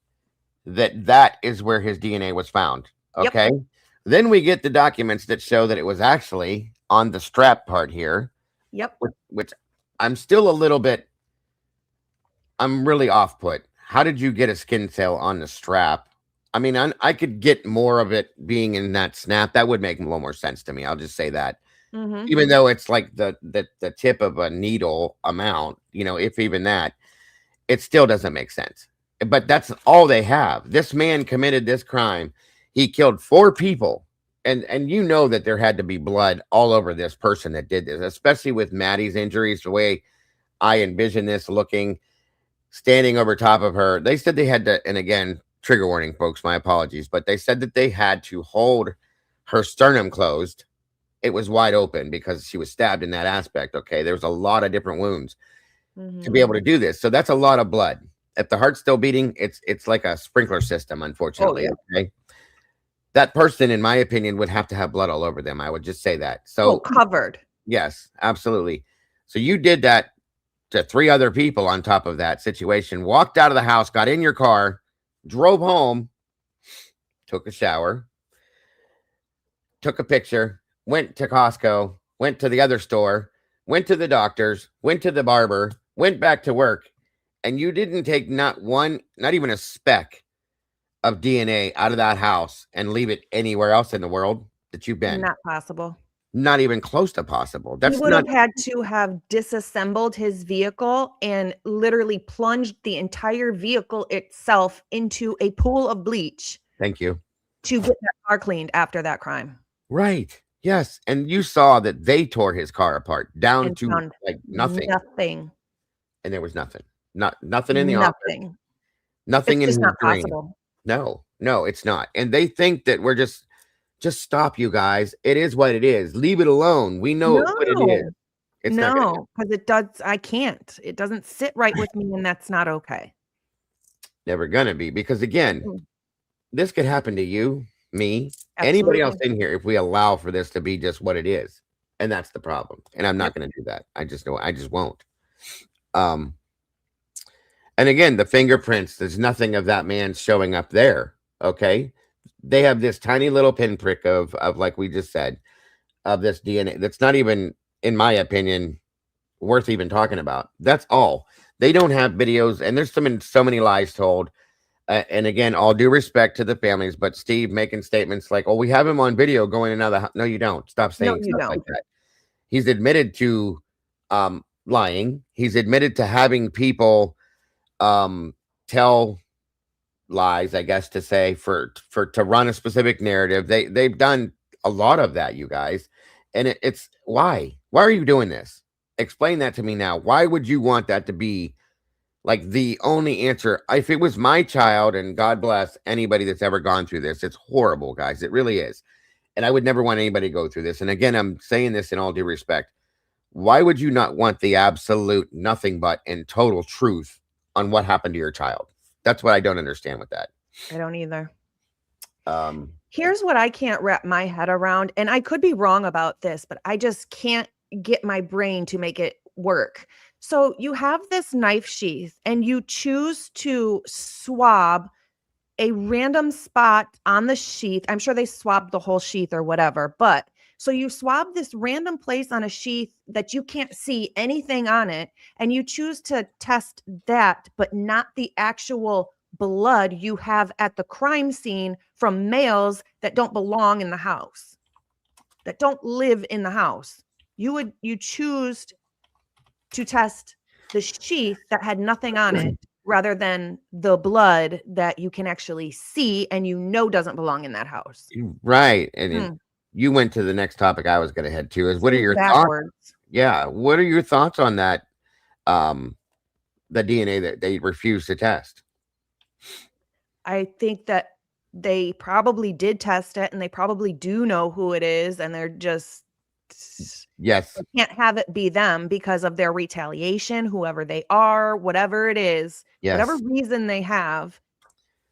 that is where his DNA was found. Okay. Yep. Then we get the documents that show that it was actually on the strap part here. Yep. Which I'm still a little bit, I'm really off put. How did you get a skin cell on the strap? I mean, I could get more of it being in that snap. That would make a little more sense to me. I'll just say that. Mm-hmm. Even though it's like the tip of a needle amount, if even that, it still doesn't make sense. But that's all they have. This man committed this crime. He killed 4 people. And that there had to be blood all over this person that did this, especially with Maddie's injuries, the way I envision this looking, standing over top of her. They said they had to, and again, trigger warning, folks, my apologies, but they said that they had to hold her sternum closed. It was wide open because she was stabbed in that aspect. Okay. There was a lot of different wounds to be able to do this. So that's a lot of blood. If the heart's still beating, it's like a sprinkler system, unfortunately. Oh, yeah. Okay. That person, in my opinion, would have to have blood all over them. I would just say that. So covered. Yes, absolutely. So you did that to 3 other people on top of that situation, walked out of the house, got in your car, drove home, took a shower, took a picture, went to Costco, went to the other store, went to the doctors, went to the barber, went back to work, and you didn't take not even a speck of DNA out of that house and leave it anywhere else in the world that you've been. Not possible. Not even close to possible. That's he would have had to have disassembled his vehicle and literally plunged the entire vehicle itself into a pool of bleach. Thank you. To get that car cleaned after that crime. Right. Yes. And you saw that they tore his car apart down to like nothing. Nothing. And there was nothing. Nothing in the office. Nothing in his brain. Possible. No, it's not. And they think that we're just stop, you guys. It is what it is. Leave it alone. We know what it is. It's no, because it does. I can't. It doesn't sit right with me, and that's not okay. Never gonna be, because again, this could happen to you, me, anybody else in here if we allow for this to be just what it is. And that's the problem. And I'm not gonna do that. I just won't. And again, the fingerprints, there's nothing of that man showing up there. Okay. They have this tiny little pinprick of like we just said, of this DNA that's not even, in my opinion, worth even talking about. That's all. They don't have videos, and there's so many lies told. And again, all due respect to the families, but Steve making statements like, "Oh, we have him on video going another." No, you don't. Stop saying stuff like that. He's admitted to lying. He's admitted to having people tell lies, I guess, to say to run a specific narrative. They've done a lot of that, you guys. And it's why are you doing this? Explain that to me now. Why would you want that to be like the only answer? If it was my child, and God bless anybody that's ever gone through this, it's horrible, guys. It really is. And I would never want anybody to go through this. And again, I'm saying this in all due respect. Why would you not want the absolute nothing but and total truth on what happened to your child? That's what I don't understand with that. I don't either. Here's what I can't wrap my head around, and I could be wrong about this, but I just can't get my brain to make it work. So you have this knife sheath, and you choose to swab a random spot on the sheath. I'm sure they swabbed the whole sheath or whatever, but So you swab this random place on a sheath that you can't see anything on it, and you choose to test that, but not the actual blood you have at the crime scene from males that don't belong in the house, that don't live in the house. You choose to test the sheath that had nothing on it rather than the blood that you can actually see and doesn't belong in that house. Right. And you went to the next topic I was going to head to is what are your Backwards. thoughts? Yeah. What are your thoughts on that? The DNA that they refused to test. I think that they probably did test it and they probably do know who it is. And they're just, yes, they can't have it be them because of their retaliation, whoever they are, whatever it is, whatever reason they have.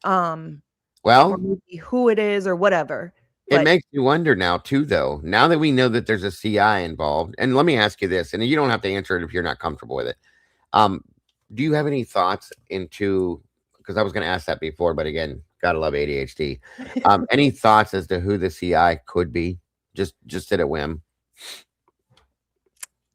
Well, or maybe who it is or whatever. It makes you wonder now too, though, now that we know that there's a CI involved. And let me ask you this, and you don't have to answer it if you're not comfortable with it. Do you have any thoughts into, because I was going to ask that before, but again, gotta love ADHD. Any thoughts as to who the CI could be? Just at a whim.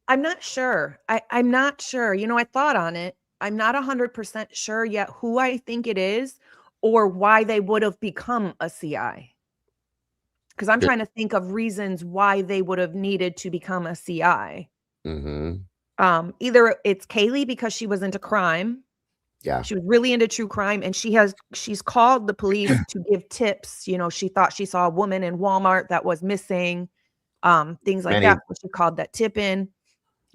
I'm not sure. I'm not sure. I thought on it. I'm not 100% sure yet who I think it is or why they would have become a CI. Because I'm trying to think of reasons why they would have needed to become a CI. Either it's Kaylee because she was into crime. Yeah. She was really into true crime, and she's called the police to give tips. She thought she saw a woman in Walmart that was missing, things like that. So she called that tip in.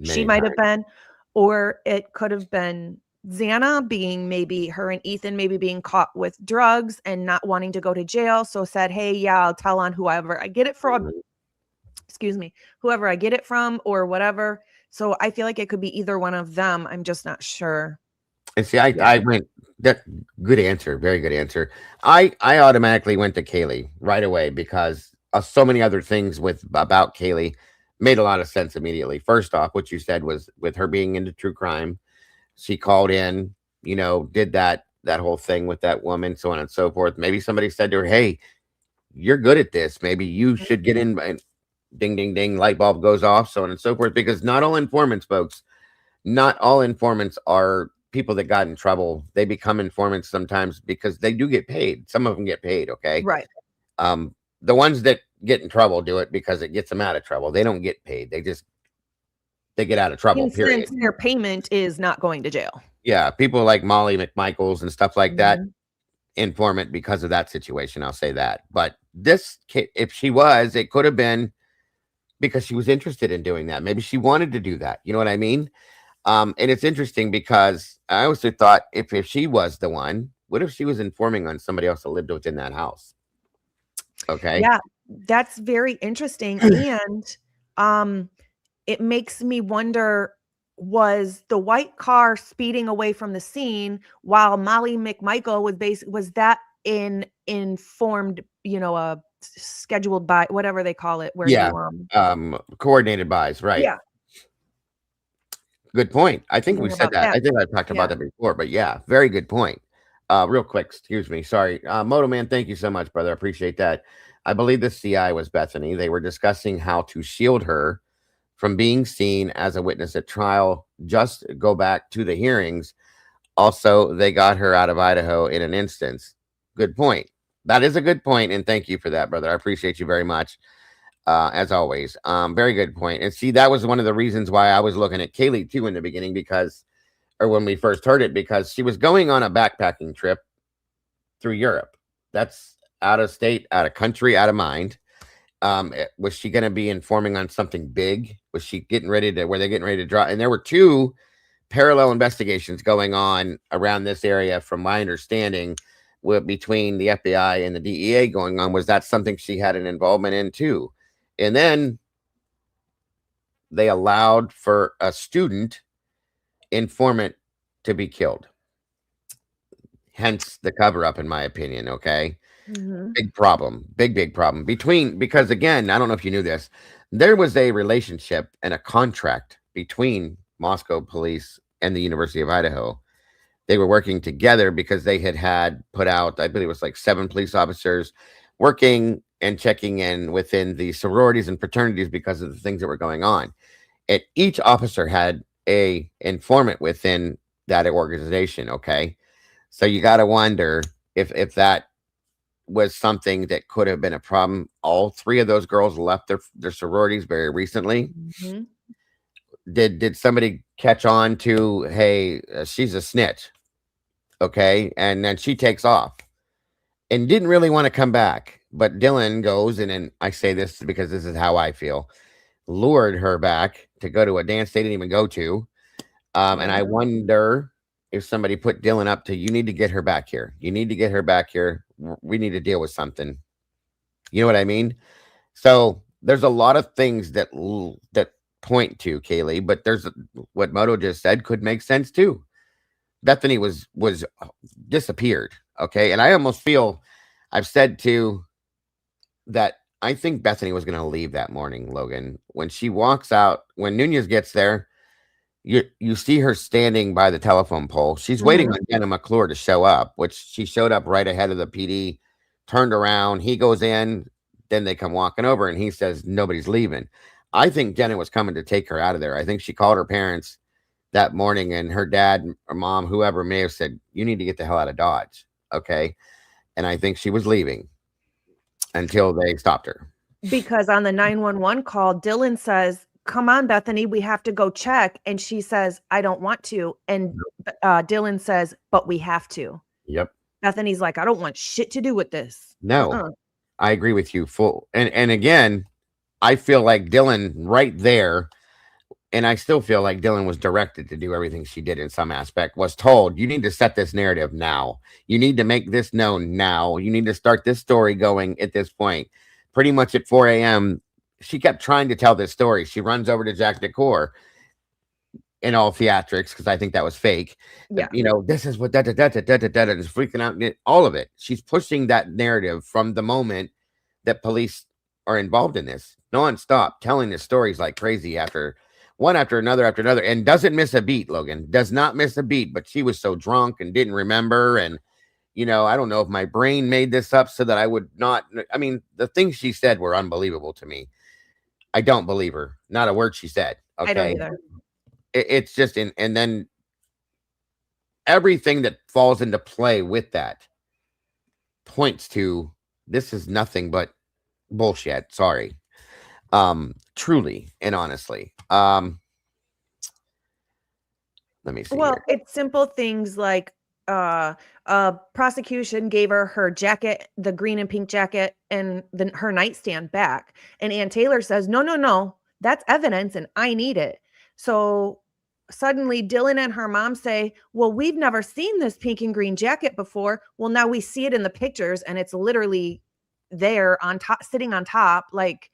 She might have been, or it could have been Xana being maybe her and Ethan maybe being caught with drugs and not wanting to go to jail. So said, hey, yeah, I'll tell on whoever I get it from. Excuse me, whoever I get it from or whatever. So I feel like it could be either one of them. I'm just not sure. And see, I went that good answer. Very good answer. I automatically went to Kaylee right away because so many other things about Kaylee made a lot of sense immediately. First off, what you said was with her being into true crime, she called in, did that whole thing with that woman, so on and so forth. Maybe somebody said to her, hey, you're good at this. Maybe you should get in. And ding, ding, ding, light bulb goes off, so on and so forth. Because not all informants, folks, not all informants are people that got in trouble. They become informants sometimes because they do get paid. Some of them get paid. Okay. Right. The ones that get in trouble do it because it gets them out of trouble. They don't get paid. They get out of trouble, period. Their payment is not going to jail. Yeah. People like Molly McMichaels and stuff like that, informant because of that situation. I'll say that. But this, if she was, it could have been because she was interested in doing that. Maybe she wanted to do that. You know what I mean? And it's interesting because I also thought if she was the one, what if she was informing on somebody else that lived within that house? Okay. Yeah, that's very interesting. And it makes me wonder, was the white car speeding away from the scene while Molly McMichael was that informed, scheduled by whatever they call it, where coordinated buys, right? Yeah. Good point. I think we said that. I think I talked about that before, but yeah, very good point. Real quick, excuse me. Sorry. Moto Man, thank you so much, brother. I appreciate that. I believe the CI was Bethany. They were discussing how to shield her from being seen as a witness at trial. Just go back to the hearings. Also, they got her out of Idaho in an instance. Good point. That is a good point, and thank you for that, brother. I appreciate you very much. As always. Very good point. And see, that was one of the reasons why I was looking at Kaylee too in the beginning, or when we first heard it, because she was going on a backpacking trip through Europe. That's out of state, out of country, out of mind. Was she going to be informing on something big? Was she getting ready to, were they getting ready to draw? And there were two parallel investigations going on around this area, from my understanding, between the FBI and the DEA going on. Was that something she had an involvement in too? And then they allowed for a student informant to be killed. Hence the cover up, in my opinion. Okay. Big problem. Big problem because again, I don't know if you knew this, there was a relationship and a contract between Moscow police and the University of Idaho. They were working together because they had put out, I believe it was like 7 police officers working and checking in within the sororities and fraternities because of the things that were going on. And each officer had a informant within that organization. Okay. So you got to wonder if that was something that could have been a problem. All three of those girls left their sororities very recently. Mhm. Did somebody catch on to, hey, she's a snitch? Okay. And then she takes off and didn't really want to come back. But Dylan goes, and I say this because this is how I feel, lured her back to go to a dance they didn't even go to. And I wonder if somebody put Dylan up to, you need to get her back here. You need to get her back here. We need to deal with something. You know what I mean? So there's a lot of things that point to Kaylee, but there's what Moto just said could make sense too. Bethany was disappeared. Okay. And I almost feel, I've said too, that I think Bethany was going to leave that morning, Logan. When she walks out, when Nunez gets there, you see her standing by the telephone pole. She's waiting on Jenna McClure to show up, which she showed up right ahead of the PD, turned around. He goes in, then they come walking over, and he says, nobody's leaving. I think Jenna was coming to take her out of there. I think she called her parents that morning, and her dad or mom, whoever, may have said, you need to get the hell out of Dodge. Okay. And I think she was leaving until they stopped her. Because on the 911 call, Dylan says, come on, Bethany, we have to go check. And she says, I don't want to. And Dylan says, but we have to. Yep. Bethany's like, I don't want shit to do with this. No, I agree with you full. And again, I feel like Dylan right there, and I still feel like Dylan was directed to do everything she did in some aspect, was told, you need to set this narrative now. You need to make this known now. You need to start this story going at this point. Pretty much at 4 a.m., she kept trying to tell this story. She runs over to Jack Decor in all theatrics, because I think that was fake. Yeah. You know, this is what and is freaking out. All of it. She's pushing that narrative from the moment that police are involved in this, nonstop, telling the stories like crazy after another, and doesn't miss a beat. Logan does not miss a beat, but she was so drunk and didn't remember. And, you know, I don't know if my brain made this up so that I would not. I mean, the things she said were unbelievable to me. I don't believe her. Not a word she said. Okay. I don't either. It's just and then everything that falls into play with that points to, this is nothing but bullshit. Sorry. Truly and honestly. Let me see. Well, here. it's simple things like prosecution gave her jacket, the green and pink jacket, and then her nightstand back. And Ann Taylor says, no, that's evidence and I need it. So suddenly Dylan and her mom say, well, we've never seen this pink and green jacket before. Well, now we see it in the pictures and it's literally there on top, sitting on top. Like,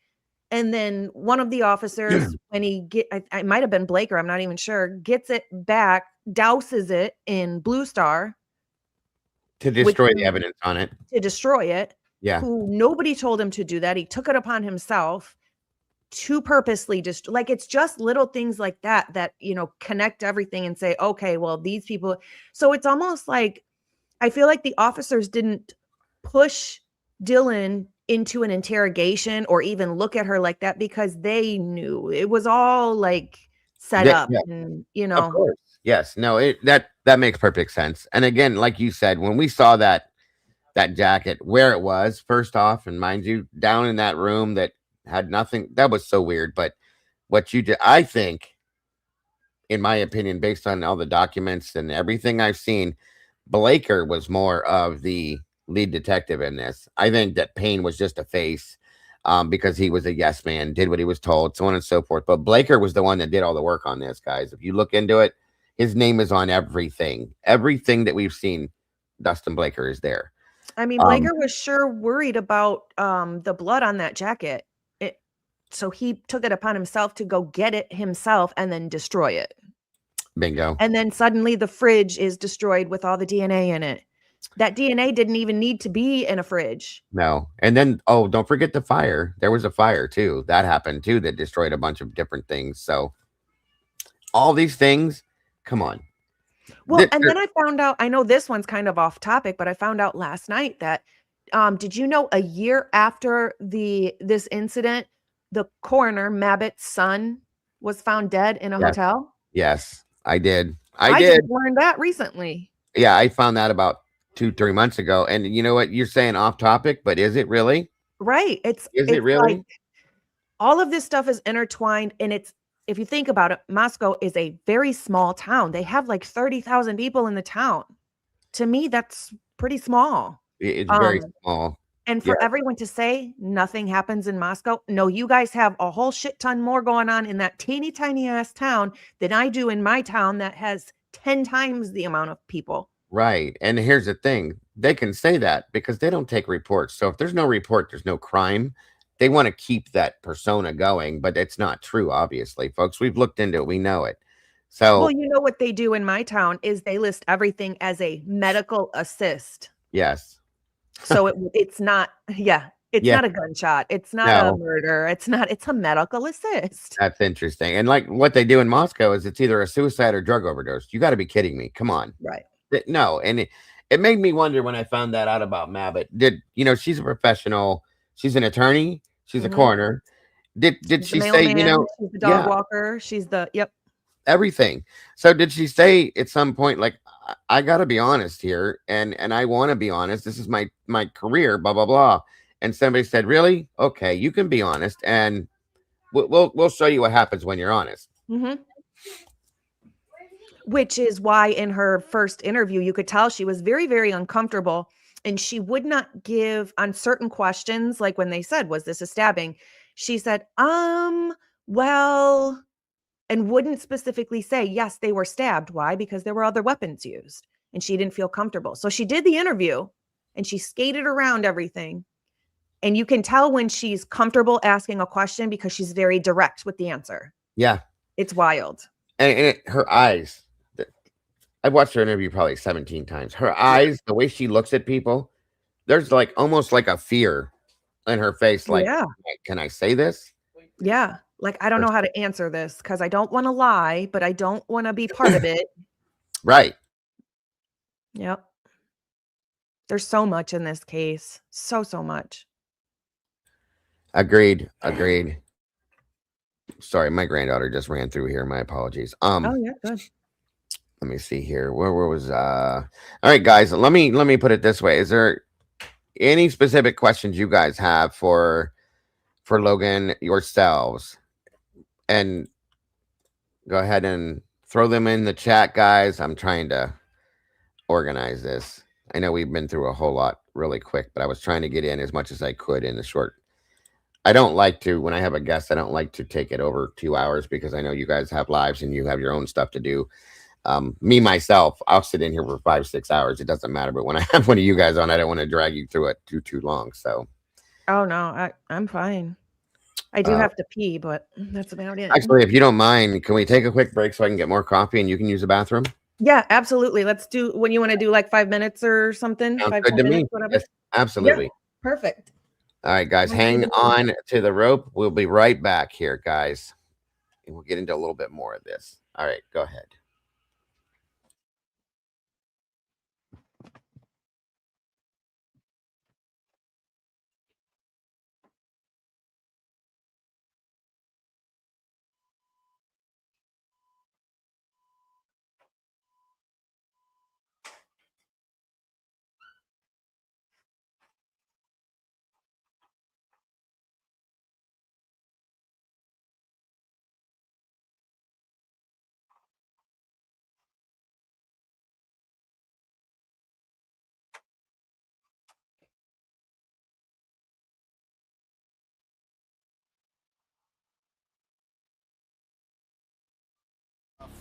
and then one of the officers, when I might have been Blaker, I'm not even sure, gets it back, douses it in Blue Star. To destroy the evidence on it. To destroy it. Yeah. Who nobody told him to do that. He took it upon himself to purposely just like, it's just little things like that, you know, connect everything and say, okay, well, these people. So it's almost like, I feel like the officers didn't push Dylan into an interrogation or even look at her like that, because they knew it was all like set up. Yeah. And, you know, of course. Yes, no, that makes perfect sense. And again, like you said, when we saw that jacket, where it was, first off, and mind you, down in that room that had nothing, that was so weird. But what you did, I think, in my opinion, based on all the documents and everything I've seen, Blaker was more of the lead detective in this. I think that Payne was just a face, because he was a yes man, did what he was told, so on and so forth. But Blaker was the one that did all the work on this, guys. If you look into it, his name is on everything that we've seen. Dustin Blaker is there. I mean, Blaker was sure worried about the blood on that jacket. So he took it upon himself to go get it himself and then destroy it. Bingo. And then suddenly the fridge is destroyed with all the DNA in it. That DNA didn't even need to be in a fridge. No. And then, don't forget the fire. There was a fire too. That happened too, that destroyed a bunch of different things. So all these things, come on. Well, and then I found out, I know this one's kind of off topic, but I found out last night that Did you know a year after this incident, the coroner, Mabbitt's son, was found dead in a Yes. hotel? Yes, I did. I I did. just learned that recently. Yeah, I found that about 2-3 months ago. And you know what? You're saying off topic, but is it really? Right. Is it It's like really? all of this stuff is intertwined, and it's, if you think about it, Moscow is a very small town. They have like 30,000 people in the town. To me, that's pretty small. It's very Um, small. and Yeah, for everyone to say nothing happens in Moscow, no, you guys have a whole shit ton more going on in that teeny tiny ass town than I do in my town that has 10 times the amount of people. right. And here's the thing. They can say that because they don't take reports. So if there's no report, there's no crime. They want to keep that persona going, but it's not true, obviously, folks. We've looked into it. We know it. Well, So, you know what they do in my town is they list everything as a medical assist. yes. So it's not, yeah, it's Yeah. not a gunshot. It's not a No, murder. It's a medical assist. that's interesting. And like what they do in Moscow is it's either a suicide or drug overdose. You got to be kidding me. Come on. Right. No. And it made me wonder when I found that out about Mabbitt. She's a professional, she's an attorney, she's a Mhm. coroner. Did She's the she say, mailman, she's the dog yeah, walker, she's the, yep. everything? So did she say at some point, like, I got to be honest here, and I want to be honest. This is my career, blah blah blah. And somebody said, really? Okay, you can be honest, and we'll show you what happens when you're honest. Mhm. Which is why in her first interview, you could tell she was very, very uncomfortable, and she would not give on certain questions. Like when they said, was this a stabbing? She said, well, and wouldn't specifically say, yes, they were stabbed. Why? Because there were other weapons used, and she didn't feel comfortable. So she did the interview and she skated around everything. And you can tell when she's comfortable asking a question because she's very direct with the answer. Yeah, It's wild. and her eyes. I've watched her interview probably 17 times. Her eyes, the way she looks at people, there's like almost like a fear in her face. Like, Yeah. can I say this? Yeah. Like, I don't Or- know how to answer this because I don't want to lie, but I don't want to be part of it. Right. Yep. There's so much in this case. So much. Agreed. Sorry, my granddaughter just ran through here. My apologies. Oh, yeah. Good. Let me see here. Where was all right, guys, let me put it this way. Is there any specific questions you guys have for Logan yourselves? And go ahead and throw them in the chat, guys. I'm trying to organize this. I know we've been through a whole lot really quick, but I was trying to get in as much as I could in the short. I don't like to, when I have a guest, I don't like to take it over 2 hours because I know you guys have lives and you have your own stuff to do. Me, myself, I'll sit in here for 5-6 hours. It doesn't matter. But when I have one of you guys on, I don't want to drag you through it too long. So, Oh, no, I'm fine. I do have to pee, but that's about it. actually, if you don't mind, can we take a quick break so I can get more coffee and you can use the bathroom? Yeah, absolutely. Let's do when you want to do like 5 minutes or something. Sounds 5 good to me. minutes, whatever. Yes, absolutely. Yeah, perfect. All right, guys, hang on to the rope. We'll be right back here, guys. And we'll get into a little bit more of this. All right, go ahead.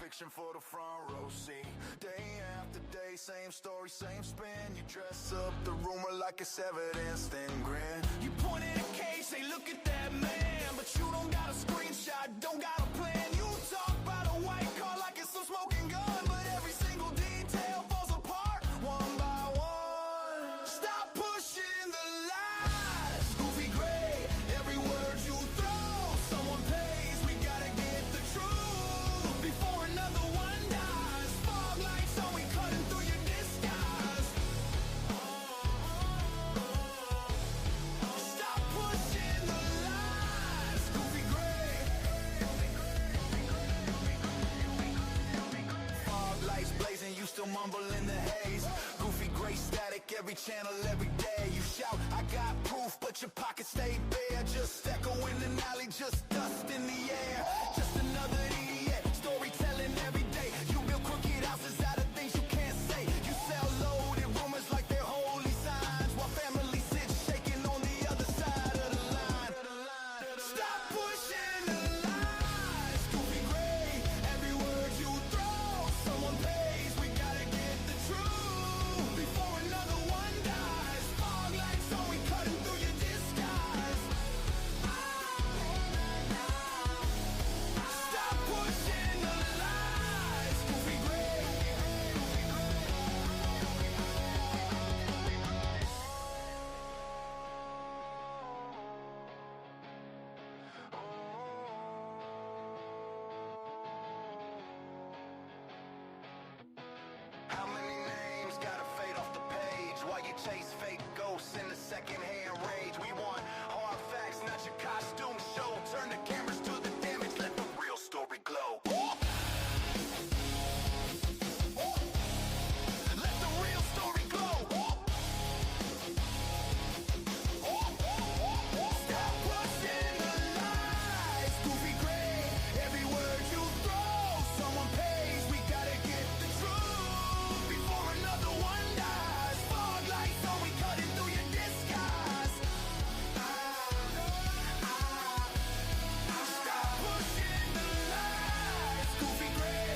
Fiction for the front row seat. Day after day, same story, same spin. You dress up the rumor like it's evidence, then grin. You point at a case, say, look at that man. But you don't got a screenshot, don't got a plan. You talk about a white car like it's some smoking gun. But every single detail falls apart, one by one. Stop pushing the lies. Goofy gray, every word you throw. Someone pays, we gotta get the truth before another one dies. Fog lights on, we cutting through your disguise. every channel, every day. You shout, I got proof, but your pockets stay bare. Just echo in an alley, just dust in the air. Just another idiot, storytelling every day. You build crooked houses out of things you can't say. You sell loaded rumors like they're holy signs, while family sits shaking on the other side of the line. Stop pushing the lies, goofy gray. Every word you throw, someone pays. We gotta get the truth before another one dies. Fog lights on, we cutting through your disguise. Stop pushing the lies, goofy gray. How many names gotta fade off the page while you chase fake ghosts in the secondhand rage? We want hard facts, not your costume show. Turn the cameras to the damage, let the real story glow. Let the real story glow. Stop pushing the lies, goofy gray. Every word you throw, someone pays. We gotta get the truth before another one dies. Fog lights on, we cutting through your disguise. Stop pushing the lies, goofy gray.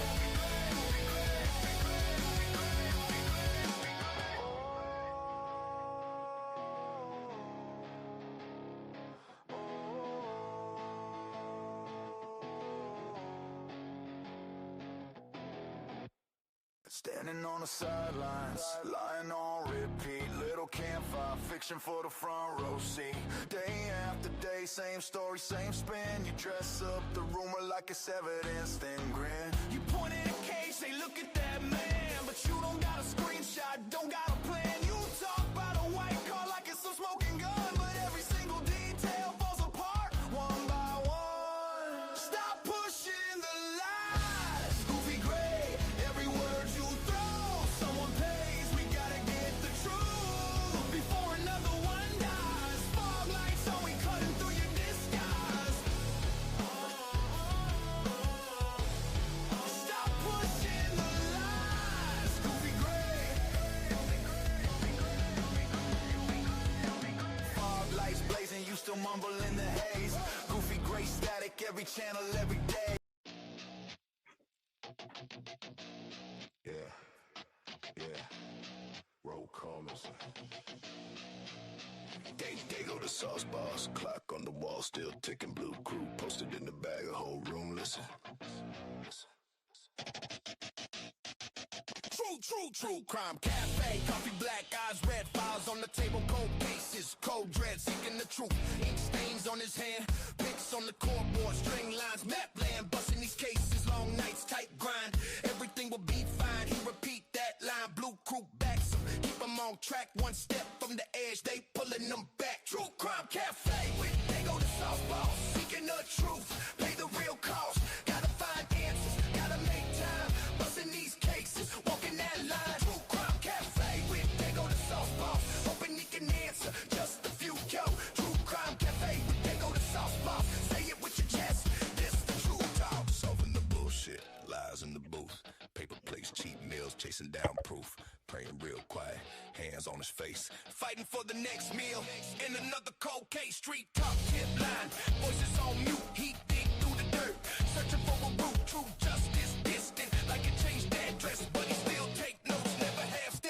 Standing on the sidelines, lying on repeat. Little campfire fiction for the front row seat. Day after day, same story, same spin. You dress up the rumor like it's evidence, then grin. You point at a case, say look at that man, but you don't got a screenshot, don't got a plan. You talk about a white car like it's some smoking gun, but every single detail falls apart one by one. Stop pushing the lies, goofy gray. Every word you throw, someone pays. We gotta get the truth before another one dies. Fog lights on, we cutting through your disguise. Stop pushing the lies, goofy gray. Fog lights blazing, you still mumble in the haze. Goofy gray static, every channel, every day. Yeah, roll callers. They go to sauce bars, clock on the wall, still ticking. Blue crew posted in the bag, a whole room. Listen. True crime cafe, coffee, black eyes, red files on the table, cold cases, cold dread, seeking the truth. Ink stains on his hand, pics on the cardboard, string lines, map land, busting these cases, long nights, tight grind. Everything will be fine. He repeat that line, blue crew backs him, keep him on track, one step from the edge, they pulling them back. True crime cafe, they go to softball, seeking the truth, pay the real cost, gotta find answers, gotta make time, busting these cases, walking that line. True crime cafe, they go to softball, hoping he can answer just a few. Yo, true crime cafe, they go to softball, say it with your chest, this the true talk. Solving the bullshit, lies in the booth, paper plates, cheap meals, chasing down proof, praying real quiet, hands on his face, fighting for the next meal. In another cold case, street talk tip line, voices on mute, he dig through the dirt, searching for a root, true justice distant, like a changed address, but he still take notes, never half step.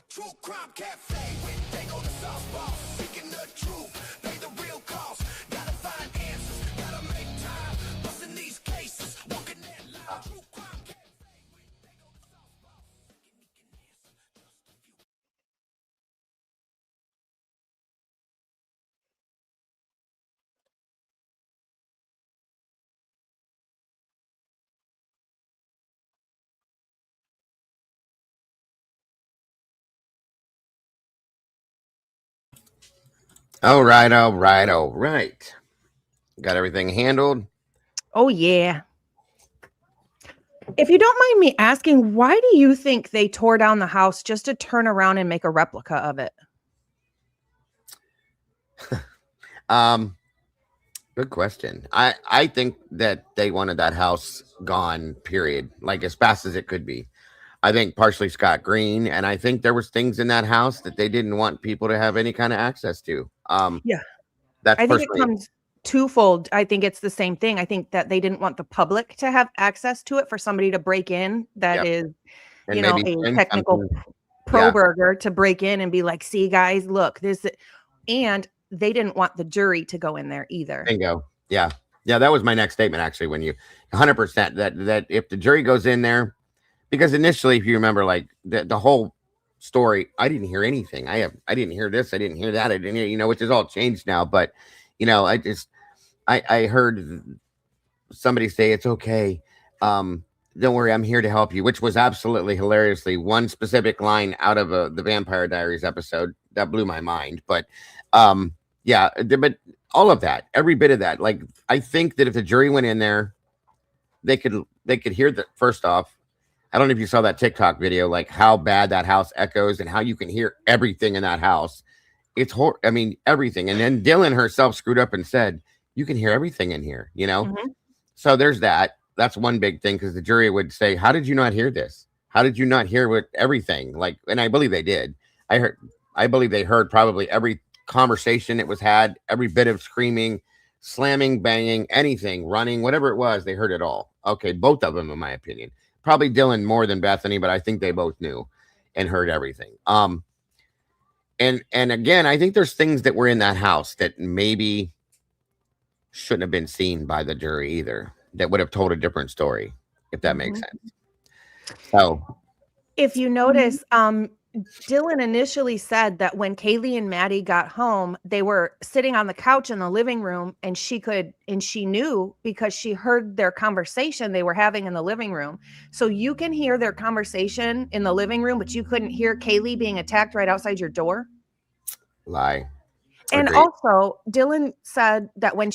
True crime cafe, they go to softball, seeking the truth, pay the real cost, gotta find answers, gotta make time, busting these cases, walking that line. True crime cafe, they go to softball, seeking he can answer just a few. All right. Got everything handled. Oh yeah. If you don't mind me asking, why do you think they tore down the house just to turn around and make a replica of it? Good question. I think that they wanted that house gone, period, like as fast as it could be. I think partially Scott Green, and I think there was things in that house that they didn't want people to have any kind of access to. Yeah. That's I think it personally, comes twofold. I think it's the same thing. I think that they didn't want the public to have access to it for somebody to break in that yep, is, and you know, maybe a change technical something. pro Yeah, burger to break in and be like, see, guys, look, this, and they didn't want the jury to go in there either. bingo. Yeah, yeah, that was my next statement actually. When you 100% that if the jury goes in there, because initially, if you remember, like the whole story, I didn't hear anything. I didn't hear this, I didn't hear that, I didn't hear, which is all changed now. But I heard somebody say it's okay. Don't worry, I'm here to help you, which was absolutely hilariously one specific line out of the Vampire Diaries episode that blew my mind. But yeah, but all of that, every bit of that, like I think that if the jury went in there, they could hear that. First off, I don't know if you saw that TikTok video, like how bad that house echoes and how you can hear everything in that house. It's I mean, everything. And then Dylan herself screwed up and said, you can hear everything in here, Mhm. So there's that. That's one big thing, because the jury would say, how did you not hear this? How did you not hear what everything? Like, and I believe they did. I believe they heard probably every conversation that was had, every bit of screaming, slamming, banging, anything, running, whatever it was, they heard it all. Okay, both of them, in my opinion. Probably Dylan more than Bethany, but I think they both knew and heard everything. And again, I think there's things that were in that house that maybe shouldn't have been seen by the jury either, that would have told a different story, if that makes Mhm. sense. So If you notice, Dylan initially said that when Kaylee and Maddie got home, they were sitting on the couch in the living room, and she knew because she heard their conversation they were having in the living room. So you can hear their conversation in the living room, but you couldn't hear Kaylee being attacked right outside your door. lie. And Agreed. also, Dylan said that when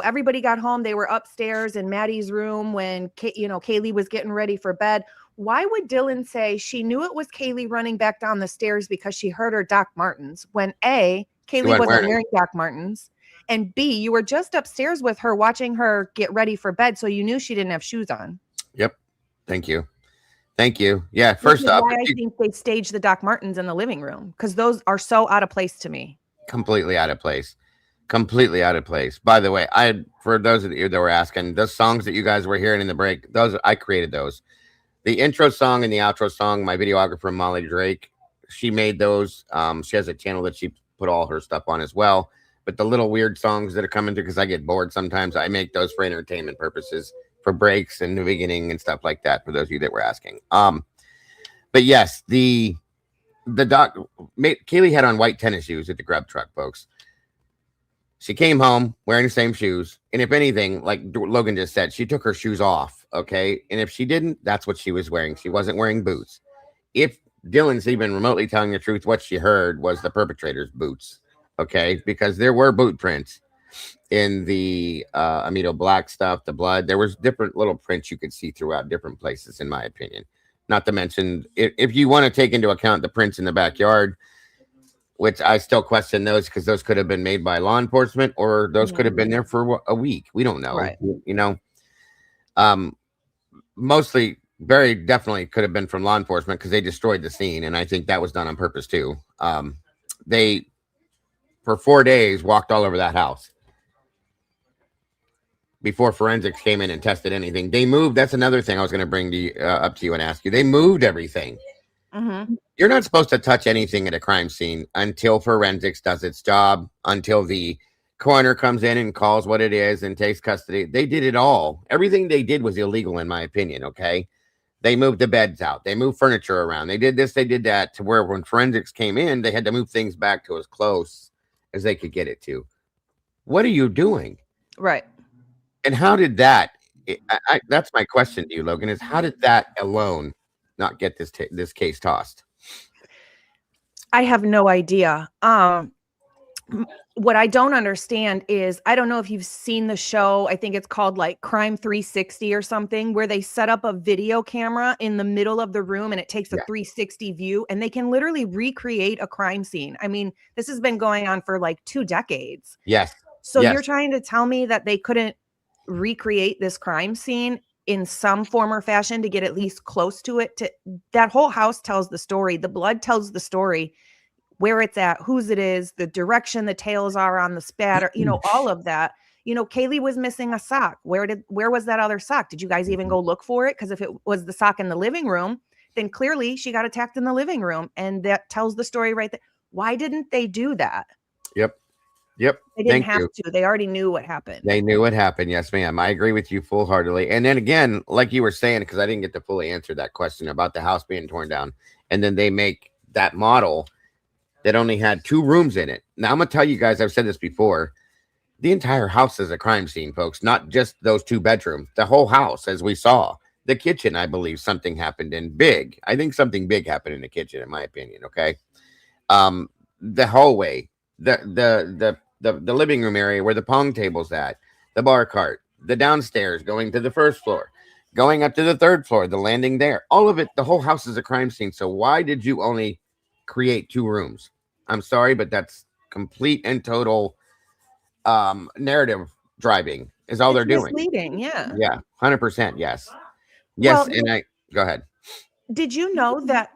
everybody got home, they were upstairs in Maddie's room when Kaylee was getting ready for bed. Why would Dylan say she knew it was Kaylee running back down the stairs because she heard her Doc Martens, when A, She Kaylee wasn't wearing wearing Doc Martens, and B, you were just upstairs with her watching her get ready for bed, so you knew she didn't have shoes on. Yep. Thank you. Yeah. Which First is off, why I think they staged the Doc Martens in the living room, because those are so out of place to me. completely out of place. Completely out of place. By the way, for those of you that were asking, those songs that you guys were hearing in the break, those I created those. The intro song and the outro song, my videographer Molly Drake, she made those. She has a channel that she put all her stuff on as well. But the little weird songs that are coming through, because I get bored sometimes, I make those for entertainment purposes, for breaks and the beginning and stuff like that. For those of you that were asking, but yes, the doc, Kaylee had on white tennis shoes at the grub truck, folks. She came home wearing the same shoes. And if anything, like Logan just said, she took her shoes off. Okay. And if she didn't, that's what she was wearing. She wasn't wearing boots. If Dylan's even remotely telling the truth, what she heard was the perpetrator's boots. Okay. Because there were boot prints in the Amito Black stuff, the blood. There was different little prints you could see throughout different places, in my opinion. Not to mention, if you want to take into account the prints in the backyard, which I still question those, because those could have been made by law enforcement, or those could have been there for a week. We don't know. Right. Mostly, very definitely could have been from law enforcement, because they destroyed the scene. And I think that was done on purpose too. They, for 4 days, walked all over that house before forensics came in and tested anything. They moved. That's another thing I was going to bring up to you and ask you. They moved everything. Mm-hmm. You're not supposed to touch anything at a crime scene until forensics does its job, until the coroner comes in and calls what it is and takes custody. They did it all. Everything they did was illegal, in my opinion. Okay. They moved the beds out. They moved furniture around. They did this, they did that, to where when forensics came in, they had to move things back to as close as they could get it to. What are you doing? Right. And how did that, that's my question to you, Logan, is how did that alone not get this case tossed? I have no idea. What I don't understand is, I don't know if you've seen the show. I think it's called like Crime 360 or something, where they set up a video camera in the middle of the room and it takes a Yeah. 360 view and they can literally recreate a crime scene. I mean, this has been going on for like 2 decades. Yes. So Yes. you're trying to tell me that they couldn't recreate this crime scene in some form or fashion to get at least close to it? That whole house tells the story. The blood tells the story, where it's at, whose it is, the direction the tails are on the spatter, all of that. Kaylee was missing a sock. Where was that other sock? Did you guys even go look for it? Because if it was the sock in the living room, then clearly she got attacked in the living room. And that tells the story right there. Why didn't they do that? Yep. They didn't have to. They already knew what happened. They knew what happened. Yes, ma'am. I agree with you full-heartedly. And then again, like you were saying, because I didn't get to fully answer that question about the house being torn down. And then they make that model that only had 2 rooms in it. Now, I'm going to tell you guys, I've said this before, the entire house is a crime scene, folks, not just those 2 bedrooms. The whole house, as we saw. The kitchen, I believe something happened in big. I think something big happened in the kitchen, in my opinion, okay? The hallway, the living room area where the pong table's at, the bar cart, the downstairs going to the 1st floor, going up to the 3rd floor, the landing there. All of it, the whole house is a crime scene. So why did you only create 2 rooms? I'm sorry, but that's complete and total narrative driving is all they're doing. Misleading, yeah. 100%. Yes. Well, and I go ahead. Did you know that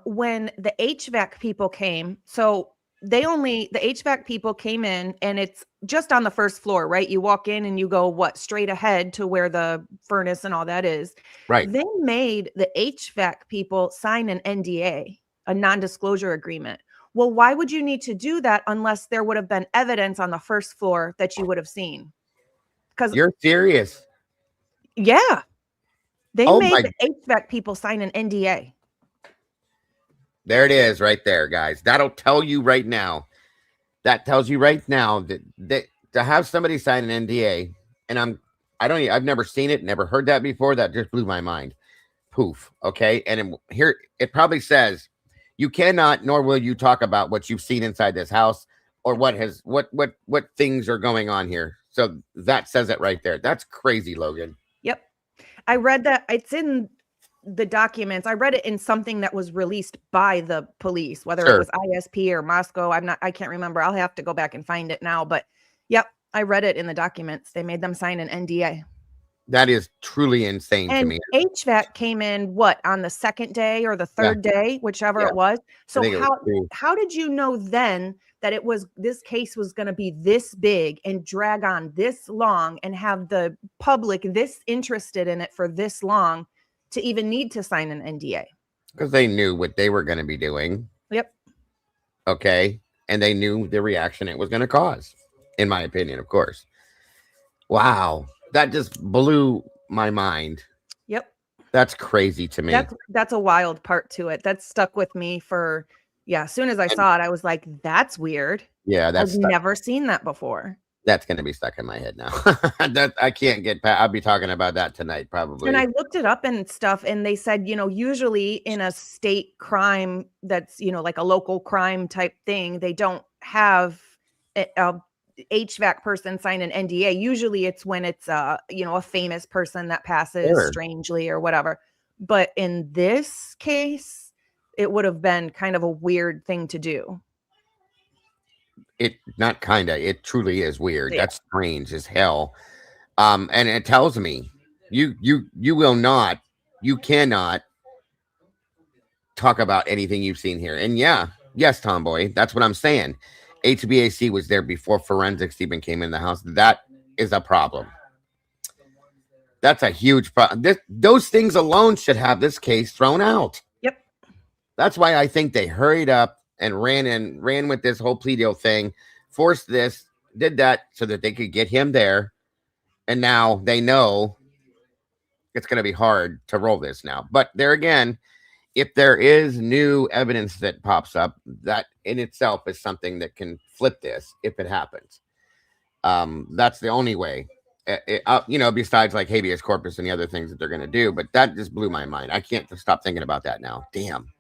when the HVAC people came, so the HVAC people came in and it's just on the 1st floor, right? You walk in and you go straight ahead to where the furnace and all that is. Right. They made the HVAC people sign an NDA, a non-disclosure agreement. Well, why would you need to do that unless there would have been evidence on the 1st floor that you would have seen? Because you're serious. Yeah. They made the HVAC people sign an NDA. There it is right there, guys. That'll tell you right now. That tells you right now that to have somebody sign an NDA, and I've never seen it, never heard that before. That just blew my mind. Poof. Okay. And here it probably says you cannot, nor will you talk about what you've seen inside this house or what things are going on here. So that says it right there. That's crazy, Logan. Yep. I read that. It's in the documents. I read it in something that was released by the police, whether it was ISP or Moscow. I can't remember. I'll have to go back and find it now. But yep, I read it in the documents. They made them sign an NDA. That is truly insane to me. HVAC came in on the 2nd day or the 3rd day, whichever it was. So how did you know then that this case was going to be this big and drag on this long and have the public this interested in it for this long to even need to sign an NDA? Because they knew what they were going to be doing. Yep. Okay. And they knew the reaction it was going to cause, in my opinion, of course. Wow. That just blew my mind. Yep. That's crazy to me. That's a wild part to it. That stuck with me for, as soon as I saw it, I was like, that's weird. Yeah. I've never seen that before. That's going to be stuck in my head now. I can't get past. I'll be talking about that tonight, probably. And I looked it up and stuff, and they said, usually in a state crime that's, like a local crime type thing, they don't have a HVAC person sign an NDA. Usually it's when it's a famous person that passes strangely or whatever. But in this case, it would have been kind of a weird thing to do. It truly is weird. Yeah. That's strange as hell. And it tells me you cannot talk about anything you've seen here. And yes, Tomboy, that's what I'm saying. HVAC was there before forensics even came in the house. That is a problem. That's a huge problem. Those things alone should have this case thrown out. Yep. That's why I think they hurried up and ran with this whole plea deal thing, forced this, did that so that they could get him there. And now they know it's going to be hard to roll this now. But there again, if there is new evidence that pops up, that in itself is something that can flip this if it happens. That's the only way, besides like habeas corpus and the other things that they're going to do. But that just blew my mind. I can't stop thinking about that now. Damn.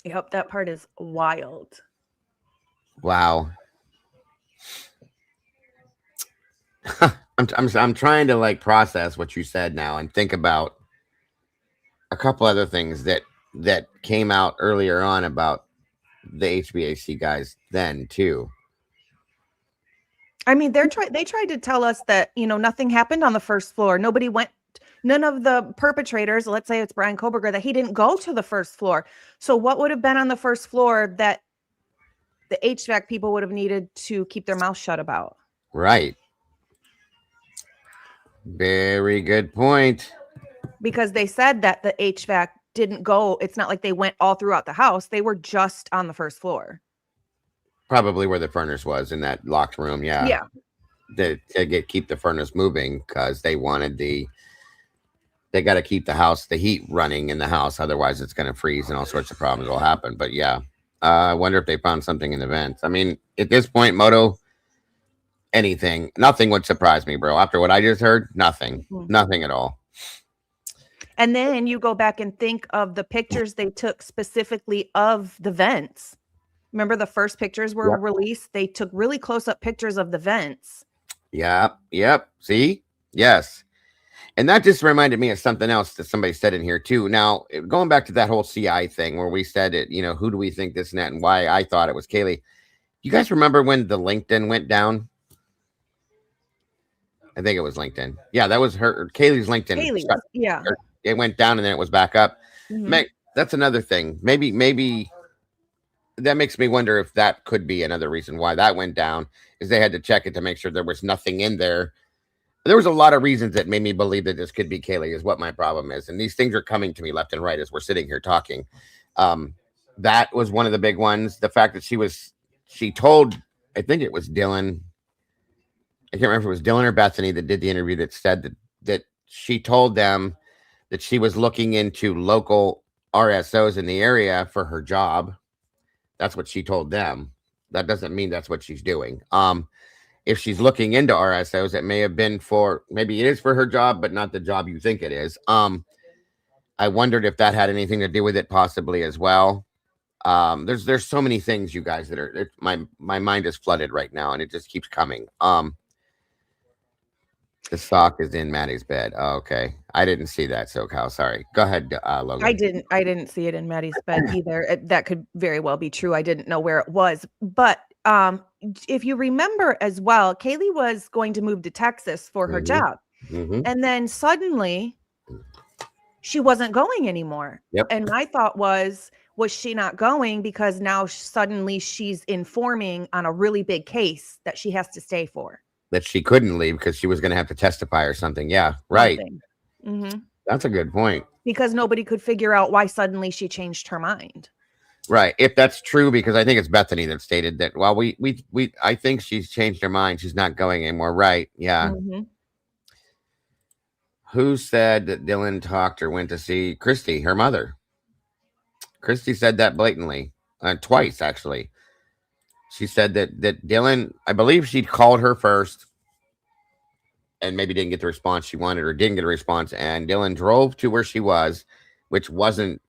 Yep, that part is wild. Wow. I'm trying to like process what you said now and think about a couple other things that came out earlier on about the HVAC guys then too. I mean, they tried to tell us that, nothing happened on the first floor. None of the perpetrators, let's say it's Brian Koberger, that he didn't go to the first floor. So what would have been on the first floor that the HVAC people would have needed to keep their mouth shut about? Right. Very good point. Because they said that the HVAC didn't go. It's not like they went all throughout the house. They were just on the first floor. Probably where the furnace was in that locked room. Yeah. Yeah. To keep the furnace moving because they got to keep the heat running in the house. Otherwise it's going to freeze and all sorts of problems will happen. But yeah, I wonder if they found something in the vents. I mean, at this point, Moto, nothing would surprise me, bro. After what I just heard, nothing at all. And then you go back and think of the pictures they took specifically of the vents. Remember the first pictures were released? They took really close-up pictures of the vents. Yep. See? Yes. And that just reminded me of something else that somebody said in here too. Now, going back to that whole CI thing where we said it, who do we think this and that and why I thought it was Kaylee. You guys remember when the LinkedIn went down? I think it was LinkedIn. Yeah, that was Kaylee's LinkedIn. Yeah. It went down and then it was back up. Mm-hmm. That's another thing. Maybe that makes me wonder if that could be another reason why that went down is they had to check it to make sure there was nothing in there. There was a lot of reasons that made me believe that this could be Kaylee is what my problem is. And these things are coming to me left and right as we're sitting here talking. That was one of the big ones. The fact that she told, I think it was Dylan. I can't remember if it was Dylan or Bethany that did the interview that said that she told them that she was looking into local RSOs in the area for her job. That's what she told them. That doesn't mean that's what she's doing. If she's looking into RSOs, it may have been maybe it is for her job, but not the job you think it is. I wondered if that had anything to do with it possibly as well. There's so many things, you guys, that my mind is flooded right now and it just keeps coming. The sock is in Maddie's bed. Oh, okay. I didn't see that, SoCal. Sorry. Go ahead, Logan. I didn't see it in Maddie's bed either. That could very well be true. I didn't know where it was. But if you remember as well, Kaylee was going to move to Texas for her job. Mm-hmm. And then suddenly she wasn't going anymore. Yep. And my thought was she not going because now suddenly she's informing on a really big case that she has to stay for? That she couldn't leave because she was going to have to testify or something. Yeah, right. Mm-hmm. That's a good point. Because nobody could figure out why suddenly she changed her mind. Right. If that's true, because I think it's Bethany that stated that, well, I think she's changed her mind. She's not going anymore. Right. Yeah. Mm-hmm. Who said that Dylan talked or went to see Christy, her mother? Christy said that blatantly, twice, actually. She said that Dylan, I believe she called her first and maybe didn't get the response she wanted or didn't get a response. And Dylan drove to where she was, which wasn't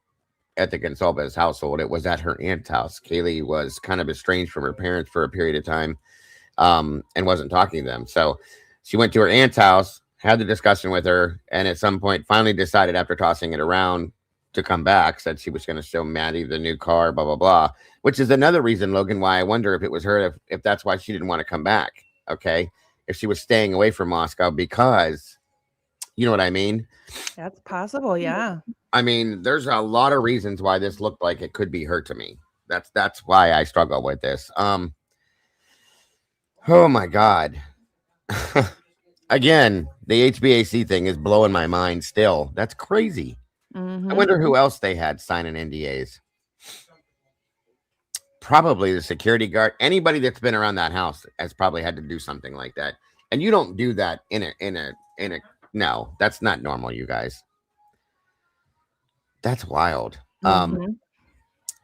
at the Goncalves household. It was at her aunt's house. Kaylee was kind of estranged from her parents for a period of time and wasn't talking to them. So she went to her aunt's house, had the discussion with her, and at some point finally decided after tossing it around to come back, said she was going to show Maddie the new car, blah, blah, blah, which is another reason, Logan, why I wonder if it was her, if that's why she didn't want to come back. Okay. If she was staying away from Moscow because, you know what I mean? That's possible. Yeah. I mean, there's a lot of reasons why this looked like it could be her to me. That's why I struggle with this. Oh my God. Again, the HVAC thing is blowing my mind still. That's crazy. Mm-hmm. I wonder who else they had signing NDAs. Probably the security guard. Anybody that's been around that house has probably had to do something like that. And you don't do that in a no, that's not normal, you guys. That's wild. Mm-hmm.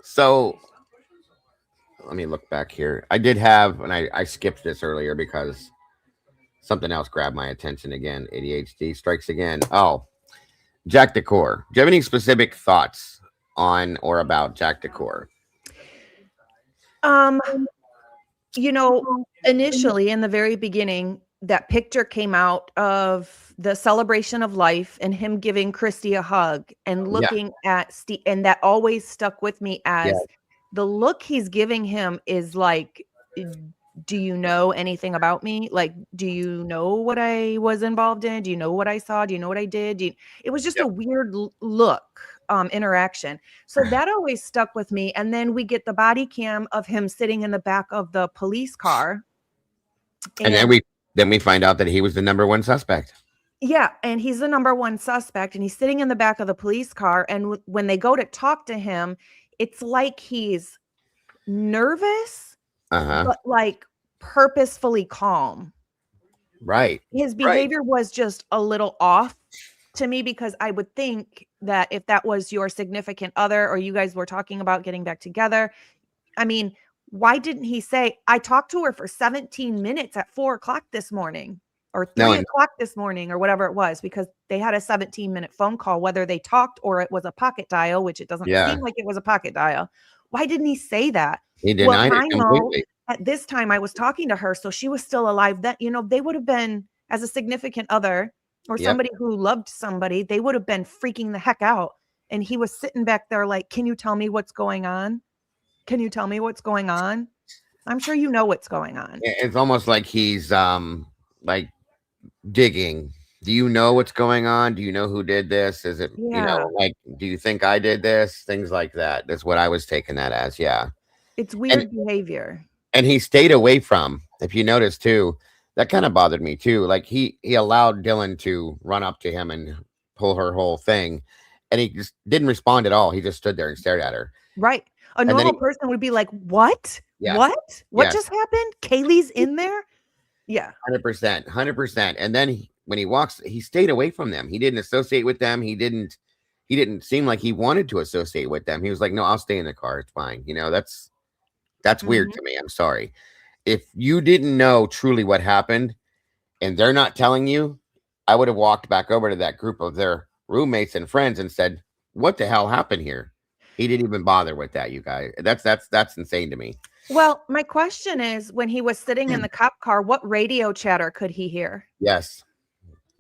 So let me look back here. I did have, and I skipped this earlier because something else grabbed my attention again. ADHD strikes again. Oh, Jack Decor. Do you have any specific thoughts on or about Jack Decor? Initially in the very beginning, that picture came out of the celebration of life and him giving Christy a hug and looking at Steve, and that always stuck with me as the look he's giving him is like, do you know anything about me? Like, do you know what I was involved in? Do you know what I saw? Do you know what I did? It was just a weird look, interaction. So that always stuck with me. And then we get the body cam of him sitting in the back of the police car. And then we find out that he was the number one suspect. Yeah, and he's the number one suspect, and he's sitting in the back of the police car. And when they go to talk to him, it's like he's nervous, but like purposefully calm. Right. His behavior was just a little off to me, because I would think that if that was your significant other or you guys were talking about getting back together, I mean, why didn't he say, I talked to her for 17 minutes at 4 o'clock this morning or 3 o'clock this morning or whatever it was, because they had a 17-minute phone call, whether they talked or it was a pocket dial, which it doesn't seem like it was a pocket dial. Why didn't he say that? He denied it completely. At this time I was talking to her, so she was still alive. That, you know, they would have been, as a significant other or somebody who loved somebody, they would have been freaking the heck out. And he was sitting back there like, can you tell me what's going on? Can you tell me what's going on? I'm sure you know what's going on. It's almost like he's like digging. Do you know what's going on? Do you know who did this? Is it, you know, like, do you think I did this? Things like that. That's what I was taking that as. Yeah. It's weird behavior. And he stayed away from, if you notice too, that kind of bothered me too. Like he allowed Dylan to run up to him and pull her whole thing. And he just didn't respond at all. He just stood there and stared at her. Right. A normal person would be like, what? Yeah. What just happened? Kaylee's in there? Yeah. 100%. 100%. And then when he walks, he stayed away from them. He didn't associate with them. He didn't seem like he wanted to associate with them. He was like, no, I'll stay in the car. It's fine. You know, that's weird to me. I'm sorry. If you didn't know truly what happened and they're not telling you, I would have walked back over to that group of their roommates and friends and said, what the hell happened here? He didn't even bother with that, you guys. That's insane to me. Well, my question is, when he was sitting in the cop car, what radio chatter could he hear? Yes.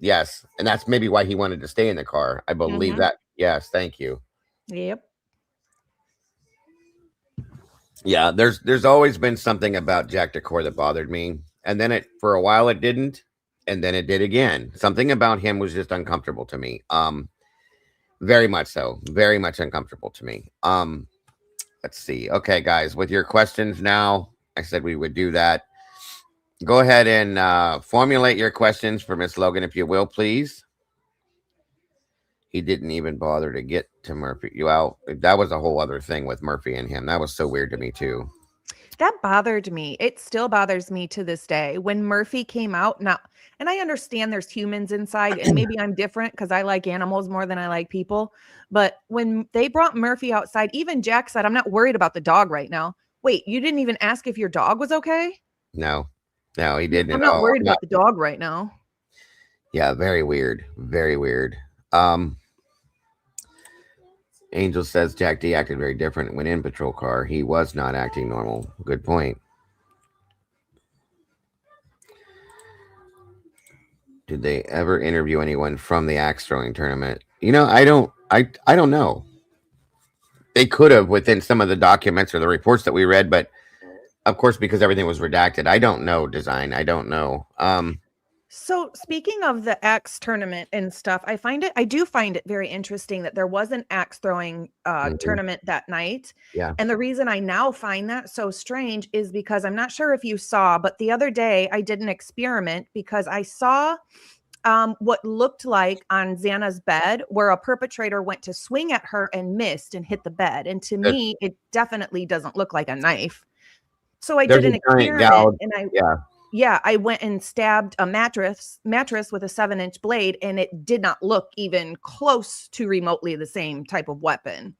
And that's maybe why he wanted to stay in the car. I believe that. Yes. Thank you. Yep. Yeah. There's always been something about Jack Decor that bothered me. And then for a while it didn't. And then it did again. Something about him was just uncomfortable to me. Very much so. Very much uncomfortable to me. Let's see. Okay, guys, with your questions now, I said we would do that. Go ahead and formulate your questions for Miss Logan, if you will, please. He didn't even bother to get to Murphy. Well, that was a whole other thing with Murphy and him. That was so weird to me, too. That bothered me. It still bothers me to this day. When Murphy came out, now, and I understand there's humans inside, and maybe I'm different because I like animals more than I like people. But when they brought Murphy outside, even Jack said, I'm not worried about the dog right now. Wait, you didn't even ask if your dog was okay? No, he didn't. I'm not worried about the dog right now. Yeah, very weird. Very weird. Angel says Jack D acted very different when in patrol car. He was not acting normal. Good point. Did they ever interview anyone from the axe throwing tournament? You know, I don't know. They could have within some of the documents or the reports that we read, but of course, because everything was redacted, I don't know design. I don't know. So speaking of the axe tournament and stuff, I do find it very interesting that there was an axe throwing tournament that night. Yeah. And the reason I now find that so strange is because I'm not sure if you saw, but the other day I did an experiment because I saw what looked like on Xana's bed where a perpetrator went to swing at her and missed and hit the bed. And to me, it definitely doesn't look like a knife. So I did an experiment and I went and stabbed a mattress with a 7-inch blade, and it did not look even close to remotely the same type of weapon.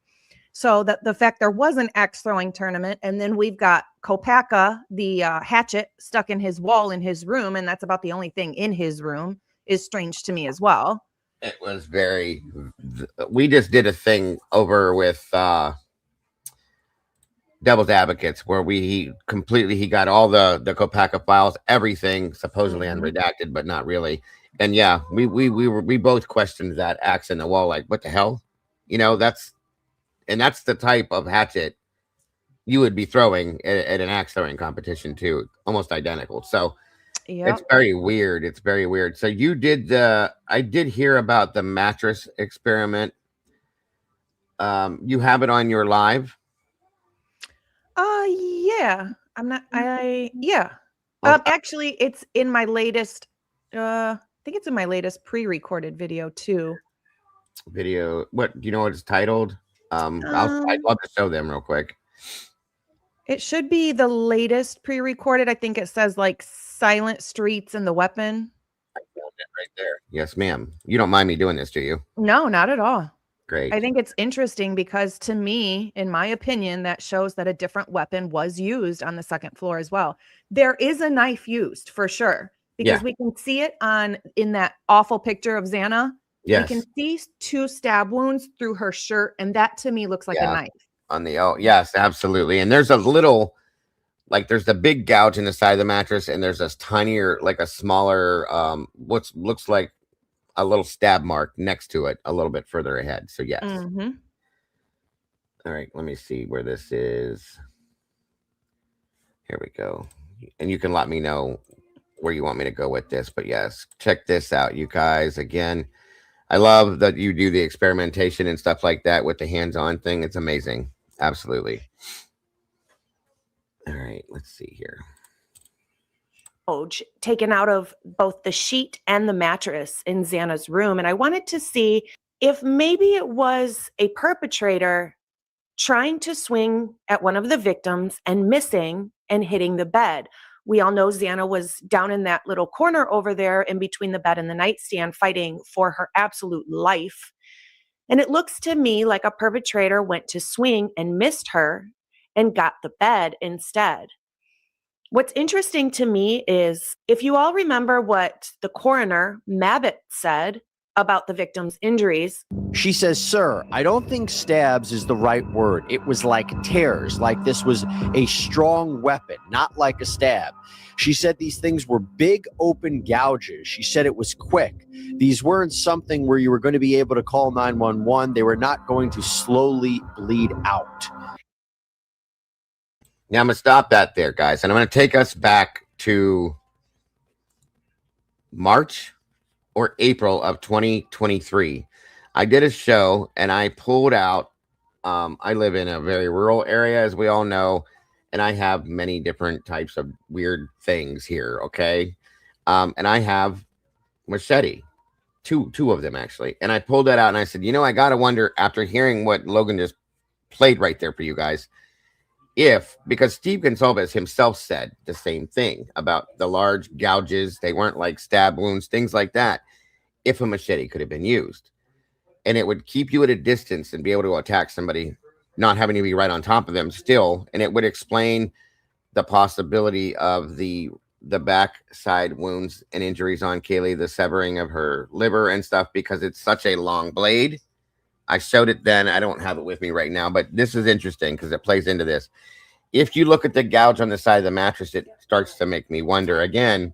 So that the fact there was an axe throwing tournament, and then we've got Kopaka, the hatchet stuck in his wall in his room, and that's about the only thing in his room, is strange to me as well. It was we just did a thing over with devil's advocates where he got all the Kopaka files, everything supposedly unredacted, but not really. And yeah, we both questioned that axe in the wall, like what the hell, that's the type of hatchet you would be throwing at an axe throwing competition too, almost identical. So it's Yep. very weird. It's very weird. So I did hear about the mattress experiment. You have it on your live. Yeah. Yeah. Okay. Actually, it's in my latest, I think it's in my latest pre-recorded video too. Video. What do you know what it's titled? I'd love to show them real quick. It should be the latest pre-recorded. I think it says like Silent Streets and the Weapon. I found it right there. Yes, ma'am. You don't mind me doing this, do you? No, not at all. Great. I think it's interesting because to me, in my opinion, that shows that a different weapon was used on the second floor as well. There is a knife used for sure, because we can see it in that awful picture of Xana. Yes. We can see 2 stab wounds through her shirt, and that to me looks like a knife. On the yes, absolutely. And there's a little, like there's the big gouge in the side of the mattress, and there's this tinier, like a smaller, what looks like a little stab mark next to it, a little bit further ahead. So yes. All right, let me see where this is. Here we go. And you can let me know where you want me to go with this. But yes, check this out, you guys. Again, I love that you do the experimentation and stuff like that with the hands-on thing. It's amazing. Absolutely. All right, let's see here. Taken out of both the sheet and the mattress in Xana's room. And I wanted to see if maybe it was a perpetrator trying to swing at one of the victims and missing and hitting the bed. We all know Xana was down in that little corner over there in between the bed and the nightstand fighting for her absolute life. And it looks to me like a perpetrator went to swing and missed her and got the bed instead. What's interesting to me is if you all remember what the coroner, Mabbitt, said about the victim's injuries. She says, "Sir, I don't think stabs is the right word. It was like tears, like this was a strong weapon, not like a stab." She said these things were big open gouges. She said it was quick. These weren't something where you were going to be able to call 911. They were not going to slowly bleed out. Now I'm going to stop that there, guys. And I'm going to take us back to March or April of 2023. I did a show and I pulled out, I live in a very rural area, as we all know, and I have many different types of weird things here, okay? And I have machete, two of them actually. And I pulled that out and I said, I got to wonder, after hearing what Logan just played right there for you guys, because Steve Goncalves himself said the same thing about the large gouges. They weren't like stab wounds, things like that. If a machete could have been used, and it would keep you at a distance and be able to attack somebody, not having to be right on top of them still. And it would explain the possibility of the backside wounds and injuries on Kaylee, the severing of her liver and stuff, because it's such a long blade. I showed it then. I don't have it with me right now, but this is interesting because it plays into this. If you look at the gouge on the side of the mattress, it starts to make me wonder again.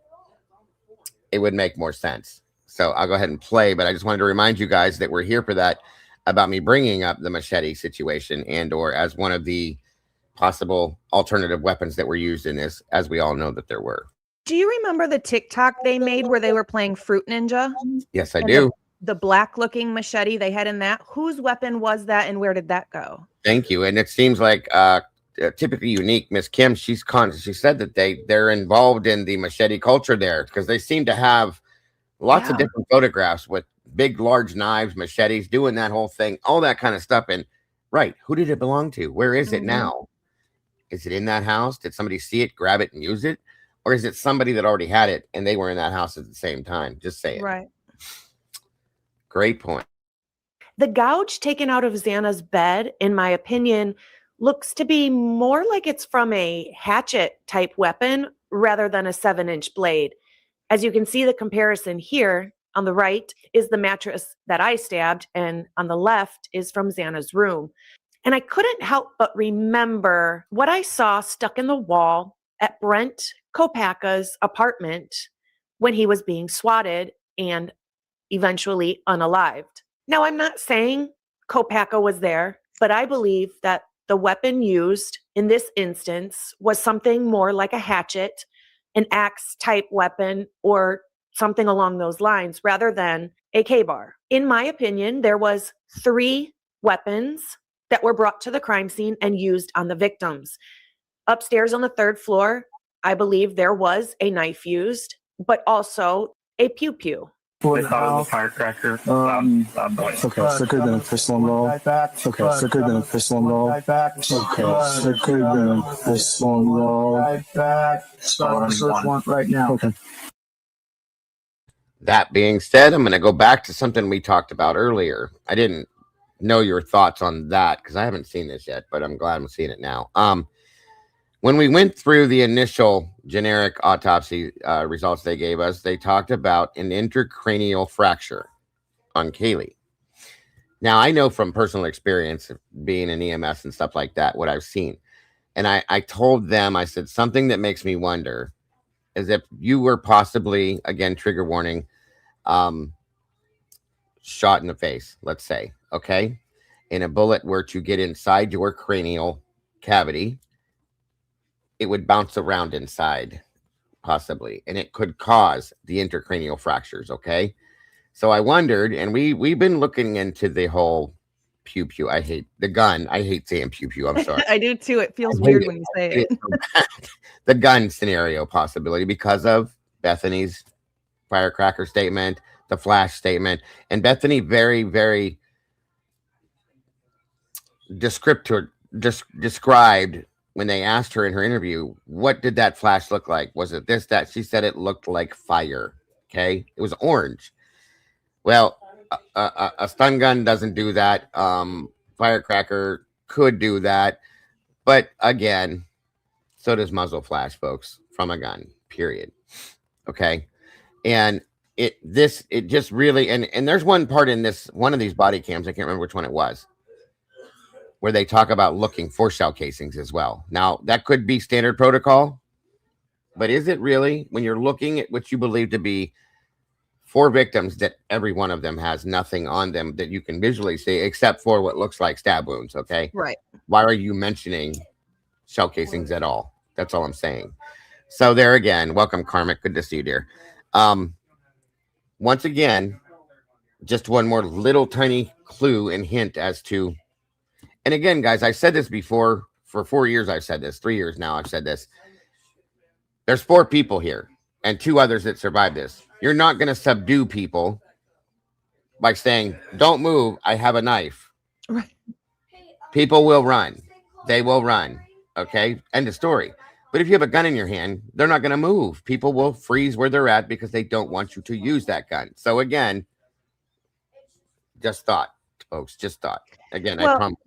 It would make more sense. So I'll go ahead and play, but I just wanted to remind you guys that we're here for that, about me bringing up the machete situation and or as one of the possible alternative weapons that were used in this, as we all know that there were. Do you remember the TikTok they made where they were playing Fruit Ninja? Yes, I do. The black looking machete they had in that. Whose weapon was that and where did that go? Thank you. And it seems like typically unique. Miss Kim, she said that they're involved in the machete culture there, because they seem to have lots of different photographs with big, large knives, machetes, doing that whole thing, all that kind of stuff. And right, who did it belong to? Where is it now? Is it in that house? Did somebody see it, grab it, and use it? Or is it somebody that already had it and they were in that house at the same time? Just say it. Right. Great point. The gouge taken out of Xana's bed, in my opinion, looks to be more like it's from a hatchet type weapon rather than a 7-inch blade. As you can see the comparison here, on the right is the mattress that I stabbed, and on the left is from Xana's room. And I couldn't help but remember what I saw stuck in the wall at Brent Kopacka's apartment when he was being swatted and eventually unalived. Now, I'm not saying Kopacka was there, but I believe that the weapon used in this instance was something more like a hatchet, an axe type weapon, or something along those lines rather than a K-bar. In my opinion, there was 3 weapons that were brought to the crime scene and used on the victims. Upstairs on the 3rd floor, I believe there was a knife used, but also a pew-pew. They thought it was a firecracker. Okay, sicker than a pistol involved. Okay, sicker than a pistol involved. Okay, sicker than a pistol involved. Start the search warrant right now. Okay. That being said, I'm going to go back to something we talked about earlier. I didn't know your thoughts on that because I haven't seen this yet, but I'm glad I'm seeing it now. When we went through the initial generic autopsy results they gave us, they talked about an intracranial fracture on Kaylee. Now, I know from personal experience of being in EMS and stuff like that, what I've seen. And I told them, I said, something that makes me wonder is if you were possibly, again, trigger warning, shot in the face, let's say, okay? And a bullet were to get inside your cranial cavity, it would bounce around inside, possibly, and it could cause the intracranial fractures, okay? So I wondered, and we've been looking into the whole pew-pew. I hate the gun. I hate saying pew-pew. I'm sorry. I do too. It feels weird when you say it. The gun scenario possibility because of Bethany's firecracker statement, the flash statement, and Bethany very, very described when they asked her in her interview, what did that flash look like? Was it this, that? She said it looked like fire. Okay. It was orange. Well, a stun gun doesn't do that. Firecracker could do that. But again, so does muzzle flash, folks, from a gun, period. Okay. And it just really, and there's one part in this, one of these body cams, I can't remember which one it was, where they talk about looking for shell casings as well. Now, that could be standard protocol, but is it really when you're looking at what you believe to be 4 victims that every one of them has nothing on them that you can visually see except for what looks like stab wounds, okay? Right. Why are you mentioning shell casings at all? That's all I'm saying. So there again, welcome, Karmic. Good to see you, dear. Once again, just one more little tiny clue and hint as to, and again, guys, I said this before. For 4 years, I've said this. 3 years now, I've said this. There's 4 people here and 2 others that survived this. You're not going to subdue people by saying, don't move, I have a knife. Right. People will run. They will run. Okay? End of story. But if you have a gun in your hand, they're not going to move. People will freeze where they're at because they don't want you to use that gun. So again, just thought, folks, just thought. Again, Well, I promise.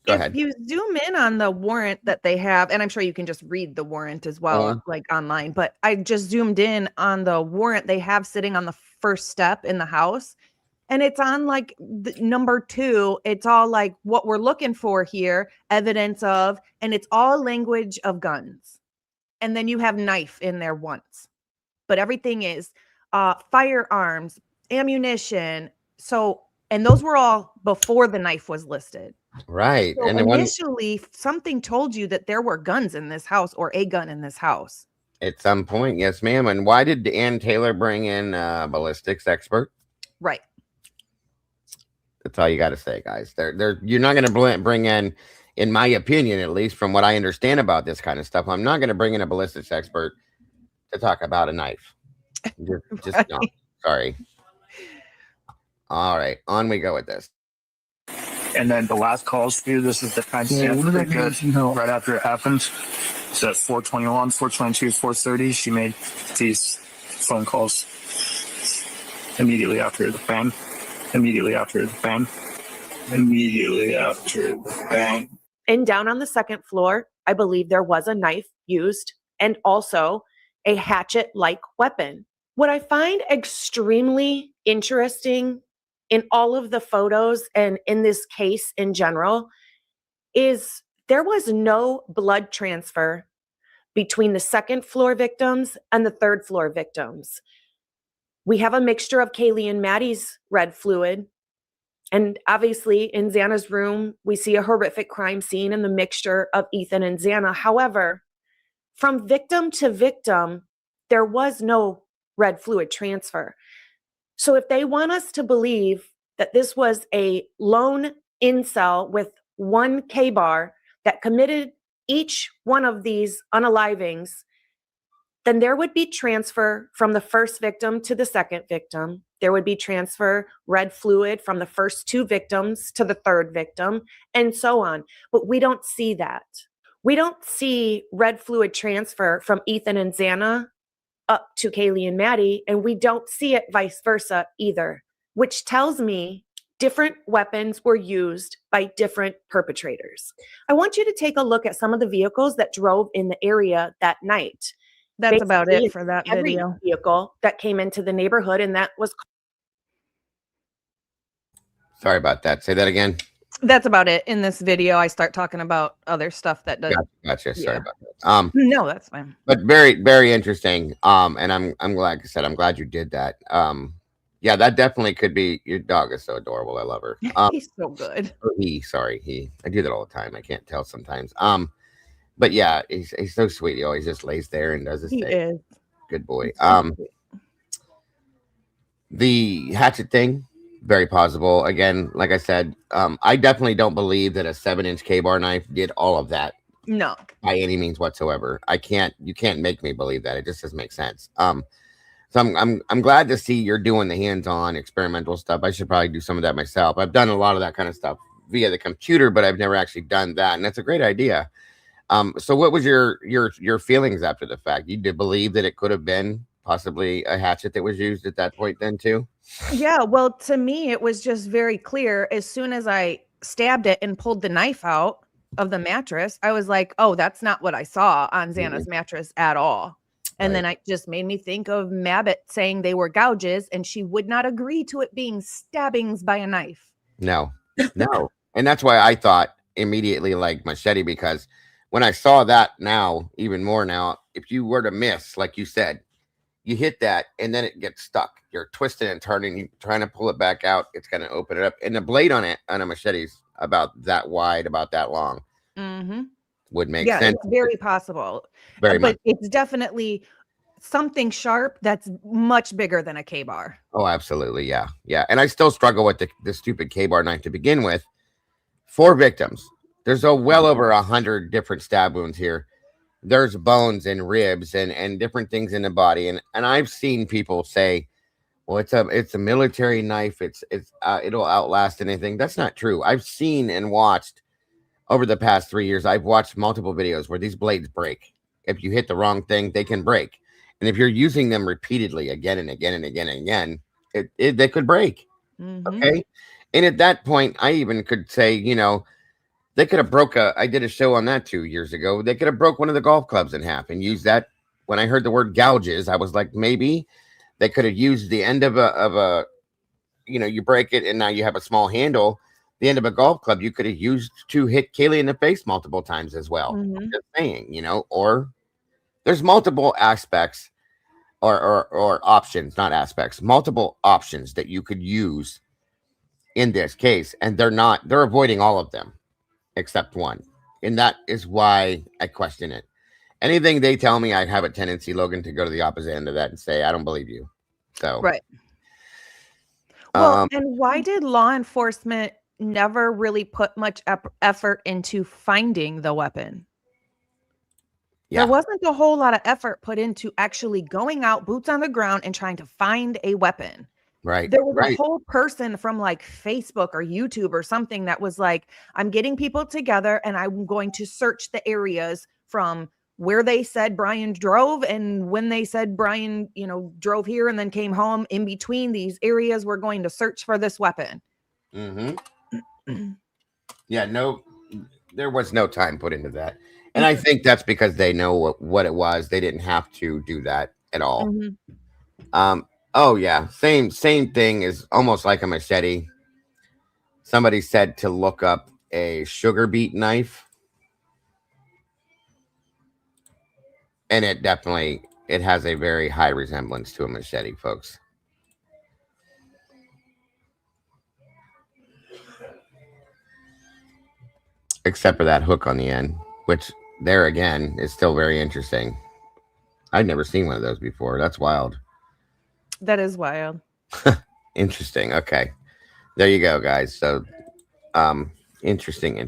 Go ahead. If you zoom in on the warrant that they have, and I'm sure you can just read the warrant as well, like online, but I just zoomed in on the warrant they have sitting on the first step in the house. And it's on like the number 2. It's all like what we're looking for here, evidence of, and it's all language of guns. And then you have knife in there once. But everything is firearms, ammunition. So, and those were all before the knife was listed. Right. So And initially, something told you that there were guns in this house or a gun in this house. at some point, yes, ma'am. And why did Ann Taylor bring in a ballistics expert? Right. That's all you got to say, guys. You're not going to bring in my opinion, at least from what I understand about this kind of stuff, I'm not going to bring in a ballistics expert to talk about a knife. Just Right. not. Sorry. All right, on we go with this. And then the last calls for you, this is the timestamp right after it happened. So at 4:21, 4:22, 4:30, she made these phone calls immediately after the bang. Immediately after the bang. Immediately after the bang. And down on the second floor, I believe there was a knife used and also a hatchet-like weapon. What I find extremely interesting in all of the photos and in this case in general is there was no blood transfer between the second floor victims and the third floor victims. We have a mixture of Kaylee and Maddie's red fluid. And obviously in Xana's room, we see a horrific crime scene and the mixture of Ethan and Xana. However, from victim to victim, there was no red fluid transfer. So if they want us to believe that this was a lone incel with one K-bar that committed each one of these unalivings, then there would be transfer from the first victim to the second victim. There would be transfer red fluid from the first two victims to the third victim, and so on. But we don't see that. We don't see red fluid transfer from Ethan and Xana up to Kaylee and Maddie, and we don't see it vice versa either, which tells me different weapons were used by different perpetrators. I want you to take a look at some of the vehicles that drove in the area that night. That's about Basically, it for that every video. vehicle that came into the neighborhood, and that was Sorry about that. Say that again. That's about it. In this video, I start talking about other stuff that does. Gotcha. Sorry Yeah. about that. No, that's fine. But very, very interesting. And I'm glad, like I said, I'm glad you did that. Yeah, that definitely could be. Your dog is so adorable. I love her. He's so good. He. I do that all the time. I can't tell sometimes. But yeah, he's so sweet. He always just lays there and does his He thing. is. Good boy. He's so sweet. The hatchet thing, very possible. Again, like I said, I definitely don't believe that a 7-inch K-bar knife did all of that No. by any means whatsoever. You can't make me believe that. It just doesn't make sense. So I'm glad to see you're doing the hands-on experimental stuff. I should probably do some of that myself. I've done a lot of that kind of stuff via the computer, but I've never actually done that, and that's a great idea. So what was your feelings after the fact? You did believe that it could have been possibly a hatchet that was used at that point then too? Yeah, well, to me, it was just very clear. As soon as I stabbed it and pulled the knife out of the mattress, I was like, oh, that's not what I saw on Xana's mattress at all. And then it just made me think of Mabbit saying they were gouges, and she would not agree to it being stabbings by a knife. No. And that's why I thought immediately like machete, because when I saw that even more now, if you were to miss, like you said, you hit that and then it gets stuck. You're twisting and turning, you're trying to pull it back out. It's going to open it up. And the blade on a machete is about that wide, about that long. Mm-hmm. Would make Yeah, sense. it's very possible. Very much. But it's definitely something sharp that's much bigger than a K-bar. Oh, absolutely. Yeah. And I still struggle with the stupid K-bar knife to begin with. 4 victims. There's well over 100 different stab wounds here. There's bones and ribs and different things in the body. And I've seen people say, well, it's a military knife. It'll outlast anything. That's not true. I've seen and watched over the past 3 years. I've watched multiple videos where these blades break. If you hit the wrong thing, they can break. And if you're using them repeatedly again and again and again and again, they could break. Mm-hmm. Okay. And at that point, I even could say, they could have I did a show on that 2 years ago. They could have broke one of the golf clubs in half and used that. When I heard the word gouges, I was like, maybe they could have used the end of a, you break it and now you have a small handle. The end of a golf club you could have used to hit Kaylee in the face multiple times as well. Mm-hmm. Just saying, or there's multiple aspects or options, not aspects, multiple options that you could use in this case. And they're avoiding all of them except one. And that is why I question it. Anything they tell me, I have a tendency, Logan, to go to the opposite end of that and say, I don't believe you. So, right. Well, and why did law enforcement never really put much effort into finding the weapon? Yeah. There wasn't a whole lot of effort put into actually going out, boots on the ground, and trying to find a weapon. Right. There was a whole person from like Facebook or YouTube or something that was like, I'm getting people together and I'm going to search the areas from where they said Brian drove and when they said Brian, drove here and then came home. In between these areas, we're going to search for this weapon. Mm-hmm. Yeah, there was no time put into that. And I think that's because they know what it was. They didn't have to do that at all. Mm-hmm. Oh yeah, same thing is almost like a machete. Somebody said to look up a sugar beet knife. And it has a very high resemblance to a machete, folks. Except for that hook on the end, which there again is still very interesting. I'd never seen one of those before. That's wild. That is wild. Interesting. Okay. There you go, guys. So interesting.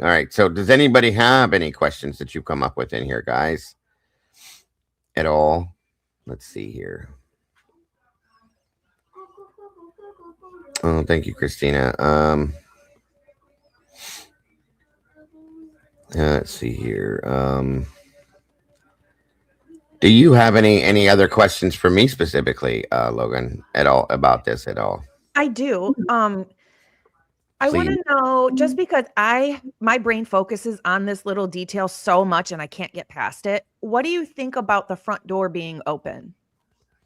All right. So does anybody have any questions that you come up with in here, guys? At all? Let's see here. Oh, thank you, Christina. Let's see here. Do you have any other questions for me specifically, Logan, at all about this at all? I do. I want to know, just because my brain focuses on this little detail so much and I can't get past it. What do you think about the front door being open?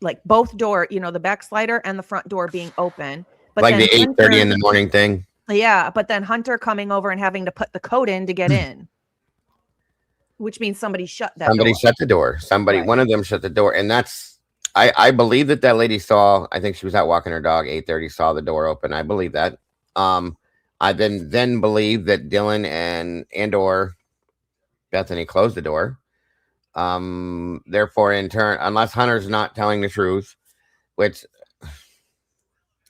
Like both door, the back slider and the front door being open. But like then the 8:30 in the morning thing? Yeah, but then Hunter coming over and having to put the code in to get in. Which means somebody shut that Somebody door. shut the door. One of them shut the door. And that's, I believe that lady saw, I think she was out walking her dog, 8:30, saw the door open. I believe that. I then believe that Dylan and or Bethany closed the door. Therefore, in turn, unless Hunter's not telling the truth, which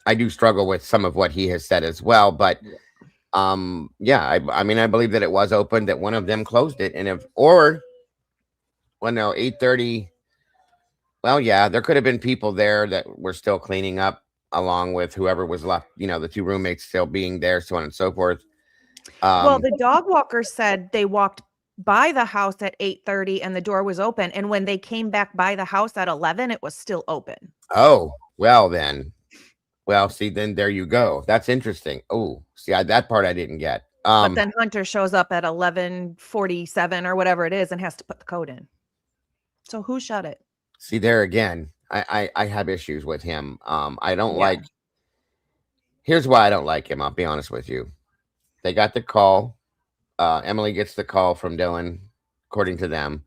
I do struggle with some of what he has said as well, but I mean, I believe that it was open, that one of them closed it, and 8:30. Well, yeah, there could have been people there that were still cleaning up, along with whoever was left, the two roommates still being there, so on and so forth. Well, the dog walker said they walked by the house at 8:30 and the door was open. And when they came back by the house at 11, it was still open. Oh, well then. Well, see, then there you go. That's interesting. Oh, see, that part I didn't get. But then Hunter shows up at 11:47 or whatever it is and has to put the code in. So who shut it? See, there again, I have issues with him. I don't like. Here's why I don't like him. I'll be honest with you. They got the call. Emily gets the call from Dylan, according to them.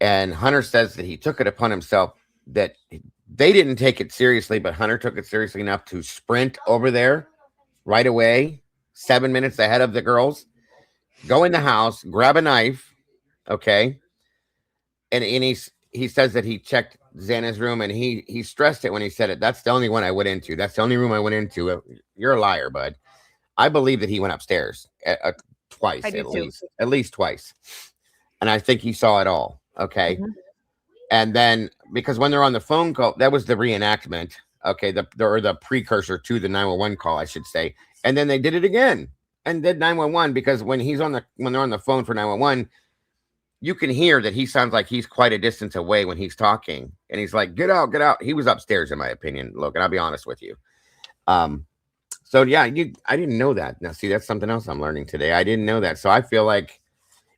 And Hunter says that he took it upon himself that they didn't take it seriously, but Hunter took it seriously enough to sprint over there right away, 7 minutes ahead of the girls, go in the house, grab a knife, okay? And he says that he checked Xana's room, and he stressed it when he said it. That's the only one I went into. That's the only room I went into. You're a liar, bud. I believe that he went upstairs twice, at least twice. And I think he saw it all, okay? Mm-hmm. And then, because when they're on the phone call, that was the reenactment, okay, the precursor to the 911 call, I should say. And then they did it again and did 911, because when they're on the phone for 911, you can hear that he sounds like he's quite a distance away when he's talking. And he's like, get out, get out. He was upstairs, in my opinion, Logan. I'll be honest with you. So yeah, I didn't know that. Now, see, that's something else I'm learning today. I didn't know that. So I feel like,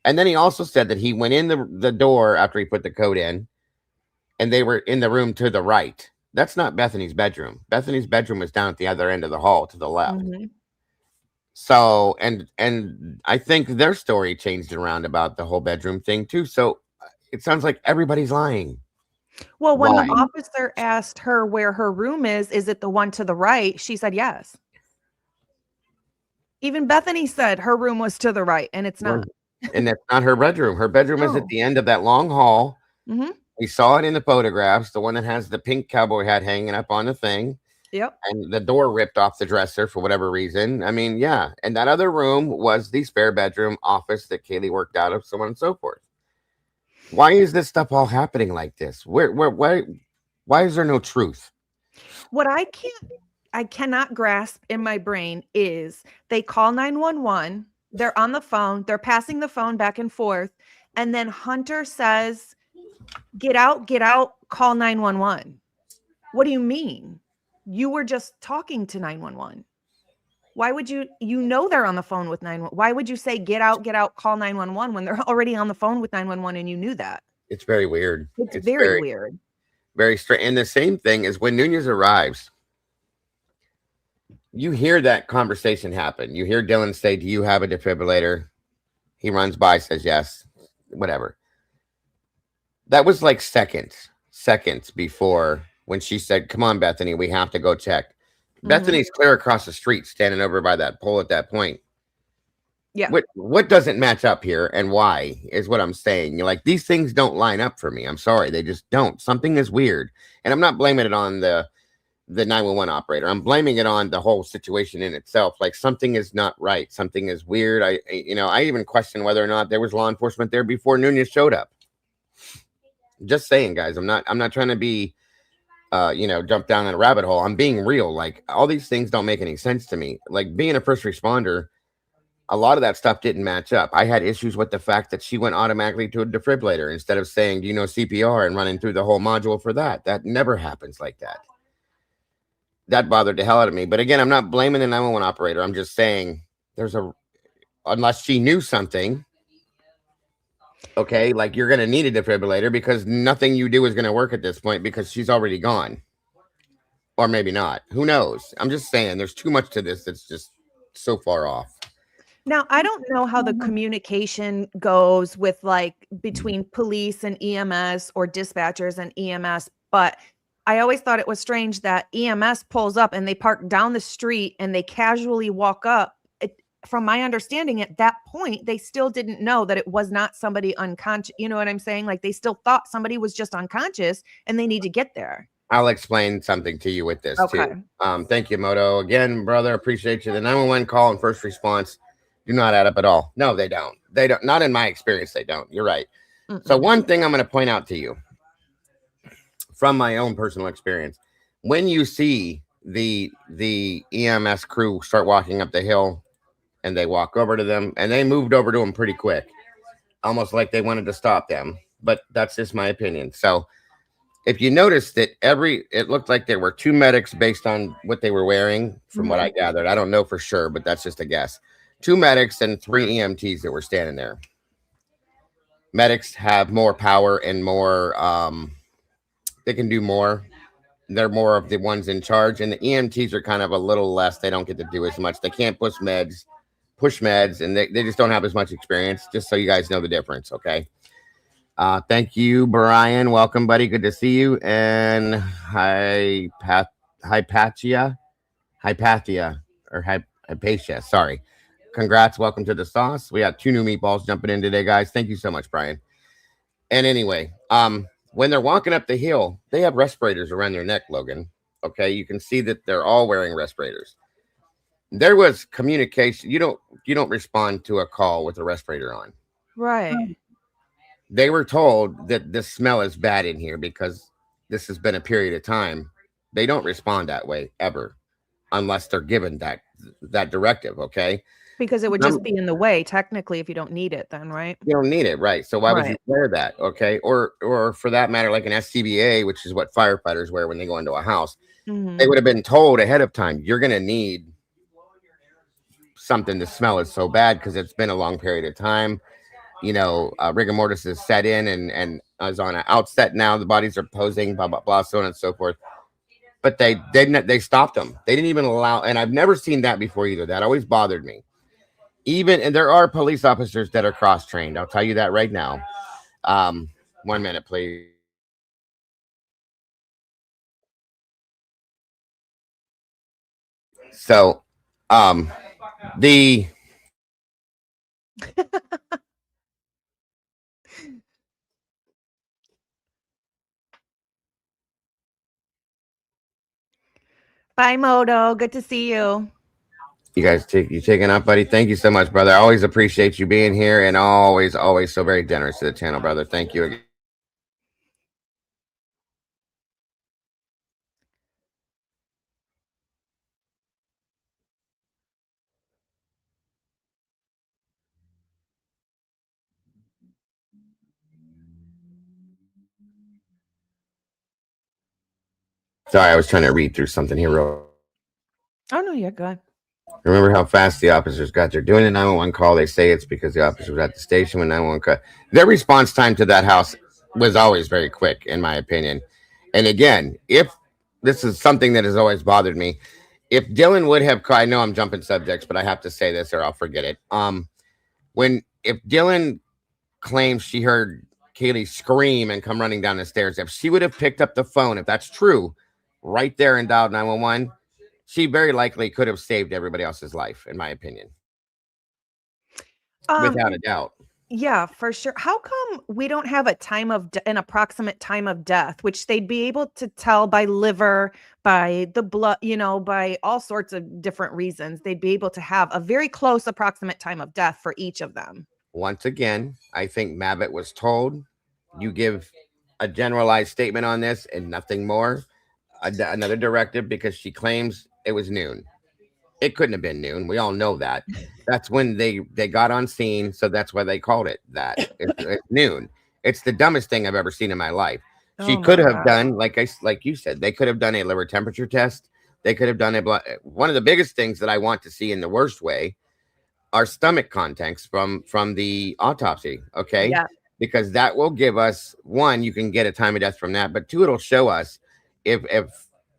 and then he also said that he went in the door after he put the code in, and they were in the room to the right. That's not Bethany's bedroom. Bethany's bedroom is down at the other end of the hall to the left. Mm-hmm. So, and I think their story changed around about the whole bedroom thing too. So it sounds like everybody's lying. Well, when the officer asked her where her room is it the one to the right? She said yes. Even Bethany said her room was to the right, and it's not. And that's not her bedroom. Her bedroom is at the end of that long hall. Mm-hmm. We saw it in the photographs, the one that has the pink cowboy hat hanging up on the thing. Yep. And the door ripped off the dresser for whatever reason. I mean, yeah. And that other room was the spare bedroom office that Kaylee worked out of, so on and so forth. Why is this stuff all happening like this? Why is there no truth? What I cannot grasp in my brain is they call 911, they're on the phone, they're passing the phone back and forth, and then Hunter says, get out, call 911. What do you mean? You were just talking to 911. Why would you they're on the phone with 911? Why would you say get out, call 911 when they're already on the phone with 911 and you knew that? It's very weird. It's very weird. Very strange. And the same thing is when Nunez arrives, you hear that conversation happen. You hear Dylan say, "Do you have a defibrillator?" He runs by, says yes, whatever. That was like seconds before when she said, "Come on, Bethany, we have to go check." Bethany's clear across the street, standing over by that pole at that point. Yeah. What doesn't match up here and why is what I'm saying. You're like, these things don't line up for me. I'm sorry, they just don't. Something is weird, and I'm not blaming it on the 911 operator. I'm blaming it on the whole situation in itself. Like, something is not right. Something is weird. I even question whether or not there was law enforcement there before Nunez showed up. Just saying, guys. I'm not trying to be, jump down in a rabbit hole. I'm being real. Like, all these things don't make any sense to me. Like, being a first responder, a lot of that stuff didn't match up. I had issues with the fact that she went automatically to a defibrillator instead of saying, "Do you know CPR?" and running through the whole module for that. That never happens like that. That bothered the hell out of me. But again, I'm not blaming the 911 operator. I'm just saying unless she knew something, okay, like, you're going to need a defibrillator because nothing you do is going to work at this point because she's already gone. Or maybe not. Who knows? I'm just saying there's too much to this that's just so far off. Now, I don't know how the communication goes with, like, between police and EMS or dispatchers and EMS, but I always thought it was strange that EMS pulls up and they park down the street and they casually walk up. From my understanding, at that point, they still didn't know that it was not somebody unconscious. You know what I'm saying? Like, they still thought somebody was just unconscious and they need to get there. I'll explain something to you with this, Okay. too. Thank you, Moto. Again, brother, appreciate you. The 911 call and first response do not add up at all. No, they don't. They don't. Not in my experience, they don't. You're right. So one thing I'm going to point out to you from my own personal experience, when you see the EMS crew start walking up the hill and they walk over to them, and they moved over to them pretty quick, almost like they wanted to stop them, but that's just my opinion. So if you notice that it looked like there were 2 medics based on what they were wearing, from what I gathered. I don't know for sure, but that's just a guess. 2 medics and 3 EMTs that were standing there. Medics have more power and more, they can do more. They're more of the ones in charge, and the EMTs are kind of a little less. They don't get to do as much. They can't push meds, and they just don't have as much experience, just so you guys know the difference, okay? Thank you, Brian. Welcome, buddy. Good to see you. And Hypatia, sorry. Congrats. Welcome to the sauce. We got 2 new meatballs jumping in today, guys. Thank you so much, Brian. And anyway, when they're walking up the hill, they have respirators around their neck, Logan. Okay, you can see that they're all wearing respirators. There was communication. You don't respond to a call with a respirator on. Right. They were told that the smell is bad in here because this has been a period of time. They don't respond that way ever unless they're given that directive, okay? Because it would just be in the way, technically, if you don't need it then, right? You don't need it, right? So why would you wear that, okay? Or for that matter, like an SCBA, which is what firefighters wear when they go into a house. They would have been told ahead of time, you're going to need something. The smell is so bad because it's been a long period of time. Rigor mortis is set in and is on an outset now. The bodies are posing, blah, blah, blah, so on and so forth. But they stopped them. They didn't even allow, and I've never seen that before either. That always bothered me. And there are police officers that are cross-trained. I'll tell you that right now. 1 minute, please. So, the Bye, Moto. Good to see you. You guys taking up, buddy. Thank you so much, brother. I always appreciate you being here, and always so very generous to the channel, brother. Thank you again. Sorry, I was trying to read through something here. Oh, no, you're good. Remember how fast the officers got there doing the 911 call? They say it's because the officer was at the station when 911 call. Their response time to that house was always very quick, in my opinion. And again, if this is something that has always bothered me, if Dylan would have, I know I'm jumping subjects, but I have to say this or I'll forget it. If Dylan claims she heard Kaylee scream and come running down the stairs, if she would have picked up the phone, if that's true, right there and dialed 911, she very likely could have saved everybody else's life, in my opinion, without a doubt. Yeah, for sure. How come we don't have a time of an approximate time of death, which they'd be able to tell by liver, by the blood, by all sorts of different reasons. They'd be able to have a very close approximate time of death for each of them. Once again, I think Mabbitt was told, you give a generalized statement on this and nothing more. Another directive, because she claims it was noon. It couldn't have been noon. We all know that. That's when they got on scene, so that's why they called it that. It's noon. It's the dumbest thing I've ever seen in my life. She could have done, like you said, they could have done a liver temperature test. They could have done a blood. One of the biggest things that I want to see in the worst way are stomach contents from the autopsy. Okay, Yeah. because that will give us, one, you can get a time of death from that, but two, it'll show us if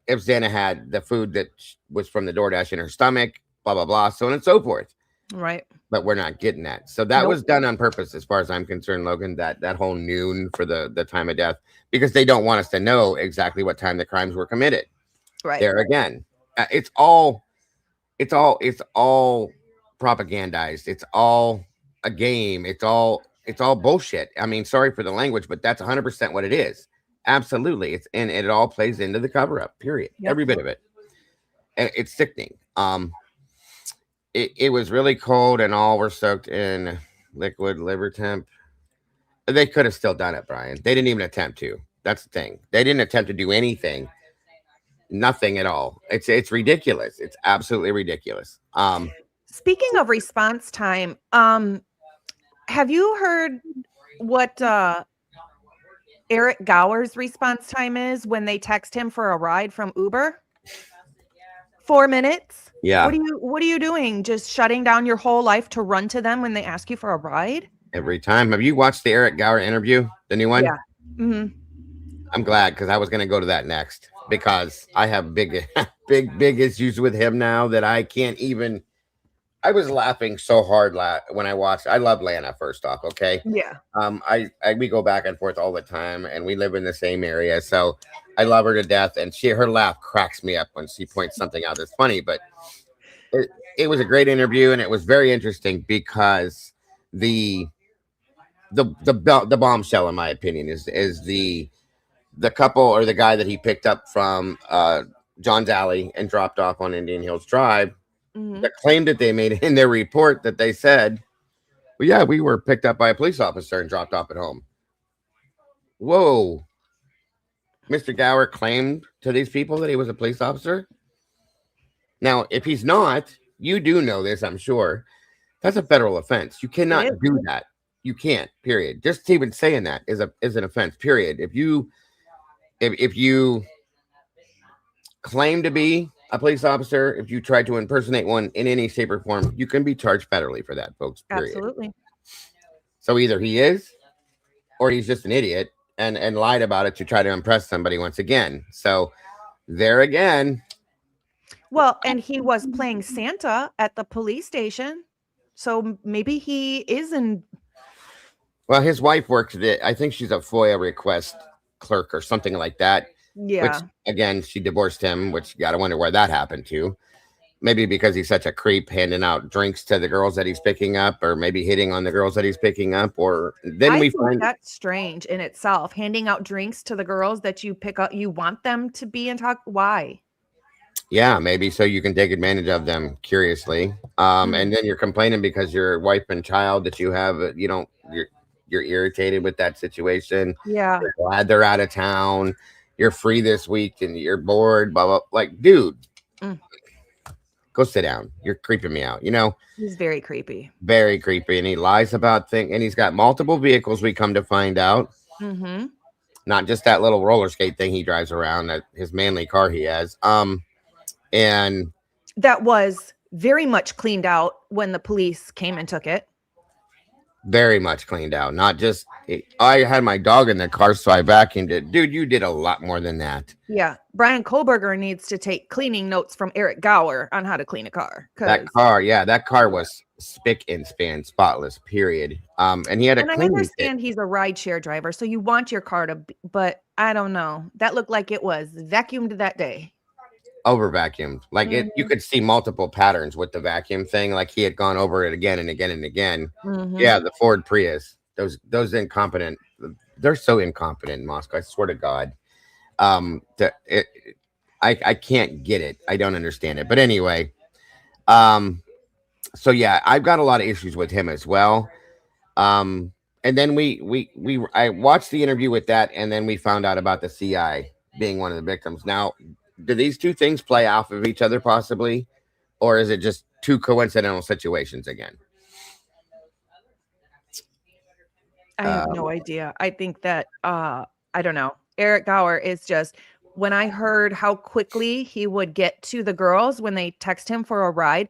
Xana had the food that was from the DoorDash in her stomach, blah, blah, blah, so on and so forth. Right. But we're not getting that. So that Nope. was done on purpose, as far as I'm concerned, Logan, that whole noon for the time of death, because they don't want us to know exactly what time the crimes were committed. Right. There again, it's all propagandized. It's all a game. It's all bullshit. I mean, sorry for the language, but that's 100% what it is. Absolutely. And it all plays into the cover up, period. Yep. Every bit of it. And it's sickening. It was really cold and all were soaked in liquid liver temp. They could have still done it, Brian. They didn't even attempt to. That's the thing. They didn't attempt to do anything. Nothing at all. It's ridiculous. It's absolutely ridiculous. Speaking of response time, have you heard what Eric Gower's response time is when they text him for a ride from Uber? 4 minutes. Yeah. What are you doing? Just shutting down your whole life to run to them when they ask you for a ride? Every time. Have you watched the Eric Gower interview, the new one? Yeah. Mm-hmm. I'm glad, because I was going to go to that next, because I have big issues with him now that I can't even. I was laughing so hard when I watched. I love Lana, first off. Okay. Yeah. We go back and forth all the time, and we live in the same area, so I love her to death. And her laugh cracks me up when she points something out that's funny. But it was a great interview, and it was very interesting, because the bombshell, in my opinion, is the couple, or the guy that he picked up from John's Alley and dropped off on Indian Hills Drive. Mm-hmm. The claim that they made in their report, that they said, well, yeah, we were picked up by a police officer and dropped off at home. Whoa. Mr. Gower claimed to these people that he was a police officer. Now, if he's not, you do know this, I'm sure. That's a federal offense. You cannot do that. You can't, period. Just even saying that is an offense, period. If you claim to be a police officer, if you try to impersonate one in any shape or form, you can be charged federally for that, folks, period. Absolutely. So either he is, or he's just an idiot and lied about it to try to impress somebody once again. So there again. Well, and he was playing Santa at the police station, so maybe he is in. Well, his wife works at, I think she's a FOIA request clerk or something like that. Yeah. Which, again, she divorced him, which you got to wonder where that happened to. Maybe because he's such a creep, handing out drinks to the girls that he's picking up, or maybe hitting on the girls that he's picking up. Or then I we think find that's strange in itself. Handing out drinks to the girls that you pick up, you want them to be in talk. Why? Yeah, maybe so you can take advantage of them, curiously. And then you're complaining because your wife and child that you have, you're irritated with that situation. Yeah. You're glad they're out of town. You're free this week and you're bored, blah, blah. Like, dude, go sit down. You're creeping me out. He's very creepy. Very creepy. And he lies about things. And he's got multiple vehicles, we come to find out. Mm-hmm. Not just that little roller skate thing he drives around, his manly car he has. And that was very much cleaned out when the police came and took it. Very much cleaned out. Not just I had my dog in the car, so I vacuumed it. Dude, you did a lot more than that. Yeah, Brian Kohlberger needs to take cleaning notes from Eric Gower on how to clean a car. That car, yeah, that car was spick and span, spotless. Period. And he had a And I cleaning kit. understand he's a rideshare driver, so you want your car to be, but I don't know. That looked like it was vacuumed that day. Over vacuumed. Like it, you could see multiple patterns with the vacuum thing. Like he had gone over it again and again and again. Yeah, the Ford Prius. Those incompetent. They're so incompetent in Moscow. I swear to God. I can't get it. I don't understand it. But anyway, so yeah, I've got a lot of issues with him as well. And then I watched the interview with that, and then we found out about the CI being one of the victims. Now, do these two things play off of each other possibly, or is it just two coincidental situations again? I have no idea. I think that I don't know. Eric Gower is just, when I heard how quickly he would get to the girls when they text him for a ride,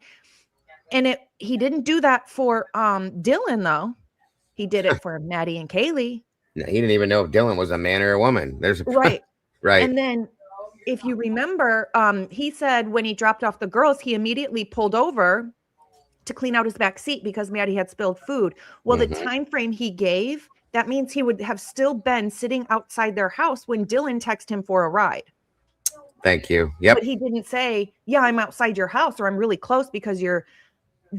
and he didn't do that for Dylan though. He did it for Maddie and Kaylee. No, he didn't even know if Dylan was a man or a woman. There's Right. Right. And then if you remember, he said when he dropped off the girls, he immediately pulled over to clean out his back seat because Maddie had spilled food. Well, the time frame he gave, that means he would have still been sitting outside their house when Dylan texted him for a ride. Thank you. Yep. But he didn't say, yeah, I'm outside your house, or I'm really close because your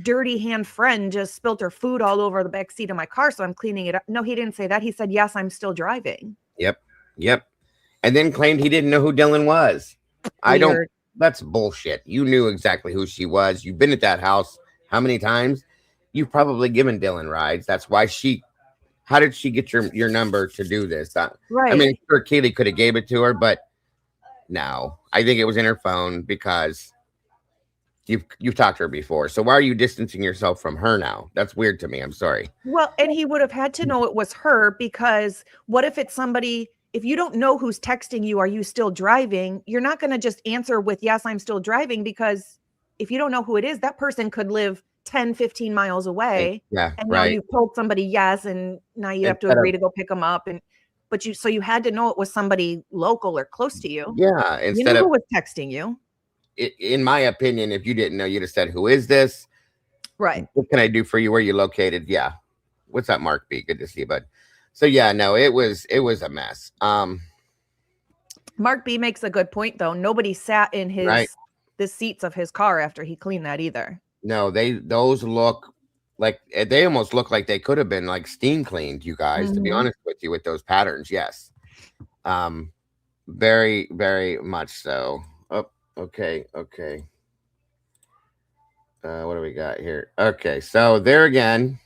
dirty hand friend just spilled her food all over the back seat of my car, so I'm cleaning it up. No, he didn't say that. He said, yes, I'm still driving. Yep. And then claimed he didn't know who Dylan was. That's bullshit. You knew exactly who she was. You've been at that house how many times? You've probably given Dylan rides. That's why how did she get your number to do this? Right. I mean, sure, Kaylee could have gave it to her, but no, I think it was in her phone because you've talked to her before. So why are you distancing yourself from her now? That's weird to me. I'm sorry. Well, and he would have had to know it was her, because what if it's somebody, if you don't know who's texting you, are you still driving? You're not going to just answer with, yes, I'm still driving, because if you don't know who it is, that person could live 10, 15 miles away. Yeah. And now you told somebody yes, and now you have to agree to go pick them up. So you had to know it was somebody local or close to you. Yeah. You knew who was texting you. In my opinion, if you didn't know, you'd have said, who is this? Right. What can I do for you? Where are you located? Yeah. What's up, Mark B? Good to see you, bud. So yeah, no, it was a mess. Mark B makes a good point though. Nobody sat in the seats of his car after he cleaned that either. No, those look like, they almost look like they could have been like steam cleaned, you guys, to be honest with you, with those patterns. Yes. Very, very much so. Oh, okay. What do we got here? Okay, so there again.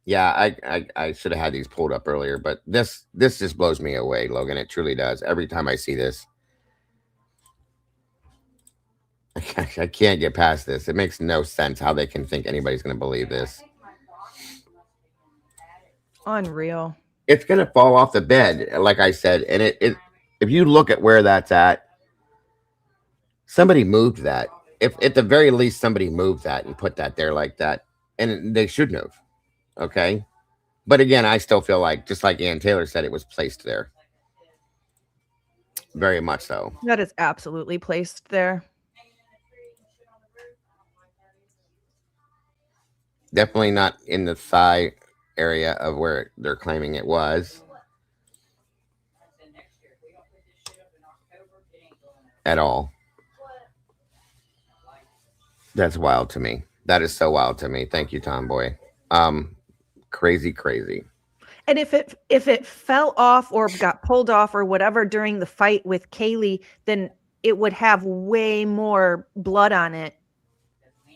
Yeah, I should have had these pulled up earlier, but this just blows me away, Logan. It truly does. Every time I see this, I can't get past this. It makes no sense how they can think anybody's going to believe this. Unreal. It's going to fall off the bed, like I said. And it if you look at where that's at, somebody moved that. If at the very least somebody moved that and put that there like that, and they shouldn't have. Okay. But again, I still feel like, just like Ann Taylor said, it was placed there. Very much so. That is absolutely placed there. Definitely not in the thigh area of where they're claiming it was. At all. That's wild to me. That is so wild to me. Thank you, Tomboy. Crazy. And if it fell off or got pulled off or whatever during the fight with Kaylee, then it would have way more blood on it.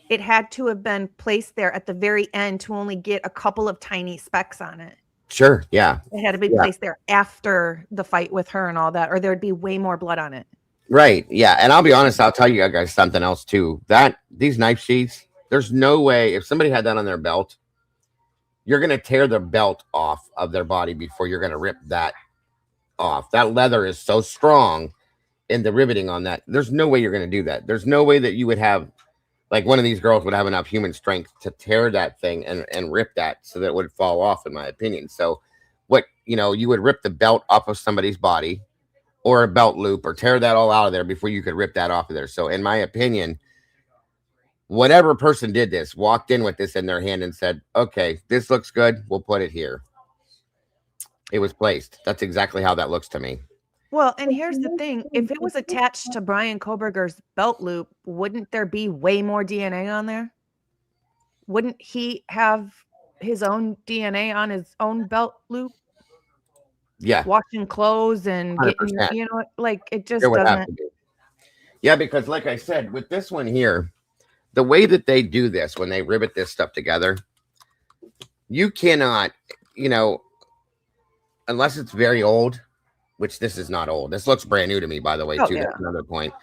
It had to have been placed there at the very end to only get a couple of tiny specks on it. Sure, yeah. It had to be placed there after the fight with her and all that, or there'd be way more blood on it. Right, yeah. And I'll be honest, I'll tell you guys something else too. These knife sheaths, there's no way, if somebody had that on their belt, you're going to tear the belt off of their body before you're going to rip that off. That leather is so strong in the riveting on that. There's no way you're going to do that. There's no way that you would have Like one of these girls would have enough human strength to tear that thing and rip that so that it would fall off, in my opinion. So what, you would rip the belt off of somebody's body or a belt loop or tear that all out of there before you could rip that off of there. So in my opinion, whatever person did this walked in with this in their hand and said, okay, this looks good. We'll put it here. It was placed. That's exactly how that looks to me. Well, and here's the thing. If it was attached to Brian Koberger's belt loop, wouldn't there be way more DNA on there? Wouldn't he have his own DNA on his own belt loop? Yeah. Washing clothes and 100%. getting, like it just There would have doesn't. to be. Yeah, because like I said, with this one here, the way that they do this, when they rivet this stuff together, you cannot, unless it's very old, which this is not old. This looks brand new to me, by the way, too. Yeah. That's another point.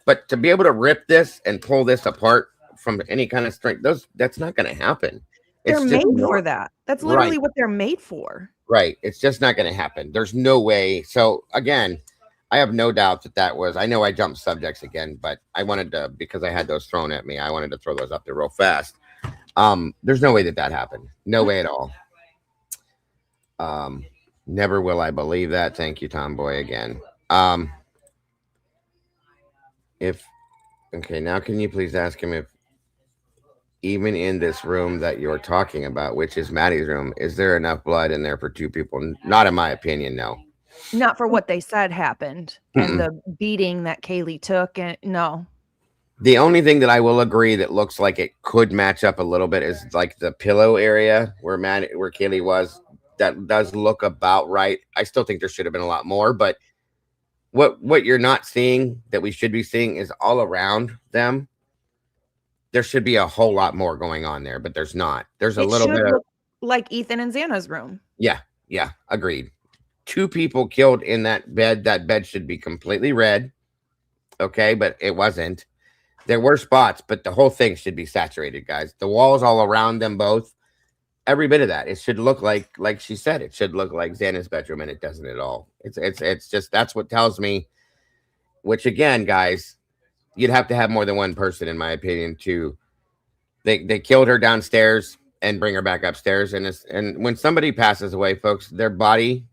But to be able to rip this and pull this apart from any kind of strength, that's not going to happen. They're It's made just for that. That's literally what they're made for. Right. It's just not going to happen. There's no way. So again, I have no doubt that was, I know I jumped subjects again, but I wanted to, because I had those thrown at me, I wanted to throw those up there real fast. There's no way that happened. No way at all. Never will I believe that. Thank you, Tomboy, again. Okay, now can you please ask him if even in this room that you're talking about, which is Maddie's room, is there enough blood in there for two people? Not in my opinion, no. Not for what they said happened and the beating that Kaylee took. And no. The only thing that I will agree that looks like it could match up a little bit is like the pillow area where Kaylee was. That does look about right. I still think there should have been a lot more, but what you're not seeing that we should be seeing is all around them. There should be a whole lot more going on there, but there's not. There's a little bit of, like Ethan and Xana's room. Yeah, agreed. Two people killed in that bed. That bed should be completely red. Okay, but it wasn't. There were spots, but the whole thing should be saturated, guys. The walls all around them both. Every bit of that. It should look like she said, it should look like Xana's bedroom, and it doesn't at all. It's just, that's what tells me, which again, guys, you'd have to have more than one person, in my opinion, to they killed her downstairs and bring her back upstairs. And when somebody passes away, folks, their body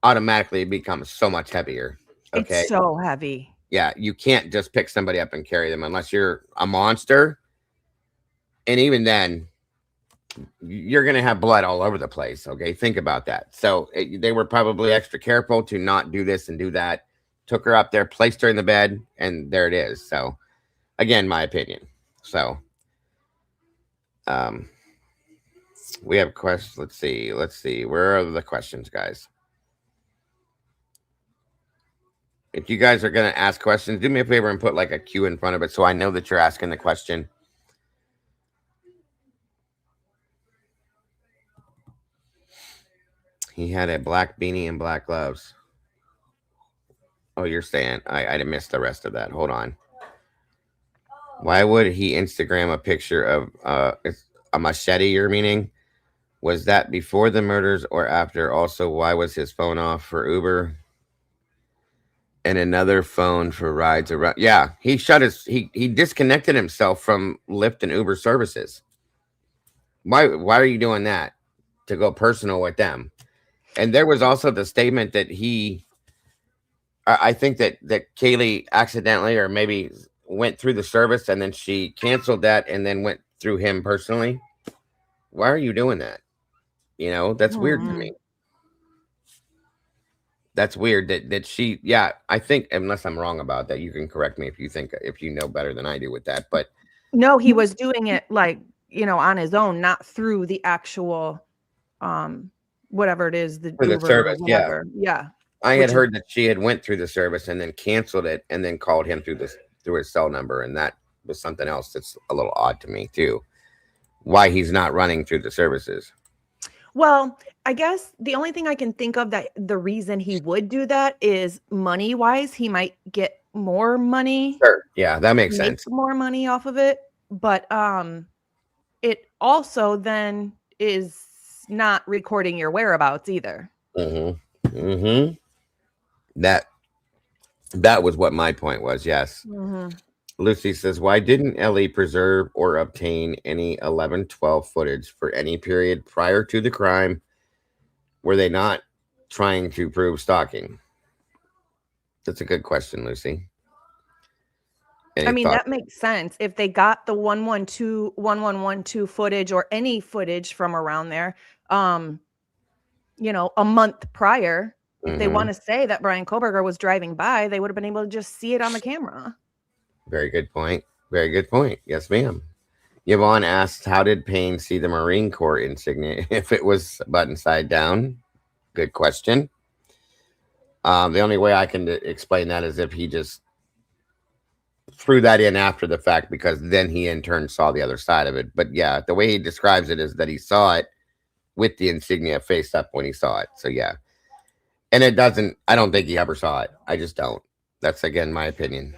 automatically becomes so much heavier. Okay. It's so heavy. Yeah, you can't just pick somebody up and carry them unless you're a monster. And even then, you're going to have blood all over the place. Okay, think about that. So they were probably extra careful to not do this and do that. Took her up there, placed her in the bed, and there it is. So again, my opinion. So we have questions. Let's see. Where are the questions, guys? If you guys are going to ask questions, do me a favor and put like a Q in front of it so I know that you're asking the question. He had a black beanie and black gloves. Oh, you're saying I missed the rest of that. Hold on. Why would he Instagram a picture of a machete? You're meaning? Was that before the murders or after? Also, why was his phone off for Uber and another phone for rides around? Yeah, he he disconnected himself from Lyft and Uber services. Why are you doing that? To go personal with them? And there was also the statement that I think that Kaylee accidentally or maybe went through the service and then she canceled that and then went through him personally. Why are you doing that? That's weird to me. That's weird that she, I think, unless I'm wrong about that, you can correct me if you know better than I do with that. But no, he was doing it like, on his own, not through the actual, whatever it is, the service. Yeah. I had heard that she had went through the service and then canceled it and then called him through his cell number. And that was something else that's a little odd to me too. Why he's not running through the services. Well, I guess the only thing I can think of that the reason he would do that is money wise, he might get more money. Sure. Yeah, that makes sense. More money off of it. But it also then is not recording your whereabouts either. That was what my point was. Yes. Lucy says, why didn't Ellie preserve or obtain any 11-12 footage for any period prior to the crime? Were they not trying to prove stalking? That's a good question, Lucy. I mean, that makes sense. If they got the 1112 footage or any footage from around there, you know, a month prior, if they want to say that Brian Koberger was driving by, they would have been able to just see it on the camera. Very good point. Very good point. Yes, ma'am. Yvonne asked, how did Payne see the Marine Corps insignia if it was button side down? Good question. The only way I can explain that is if he just threw that in after the fact, because then he in turn saw the other side of it. But yeah, the way he describes it is that he saw it with the insignia face up when he saw it. So yeah. And it doesn't, I don't think he ever saw it. I just don't. That's again my opinion.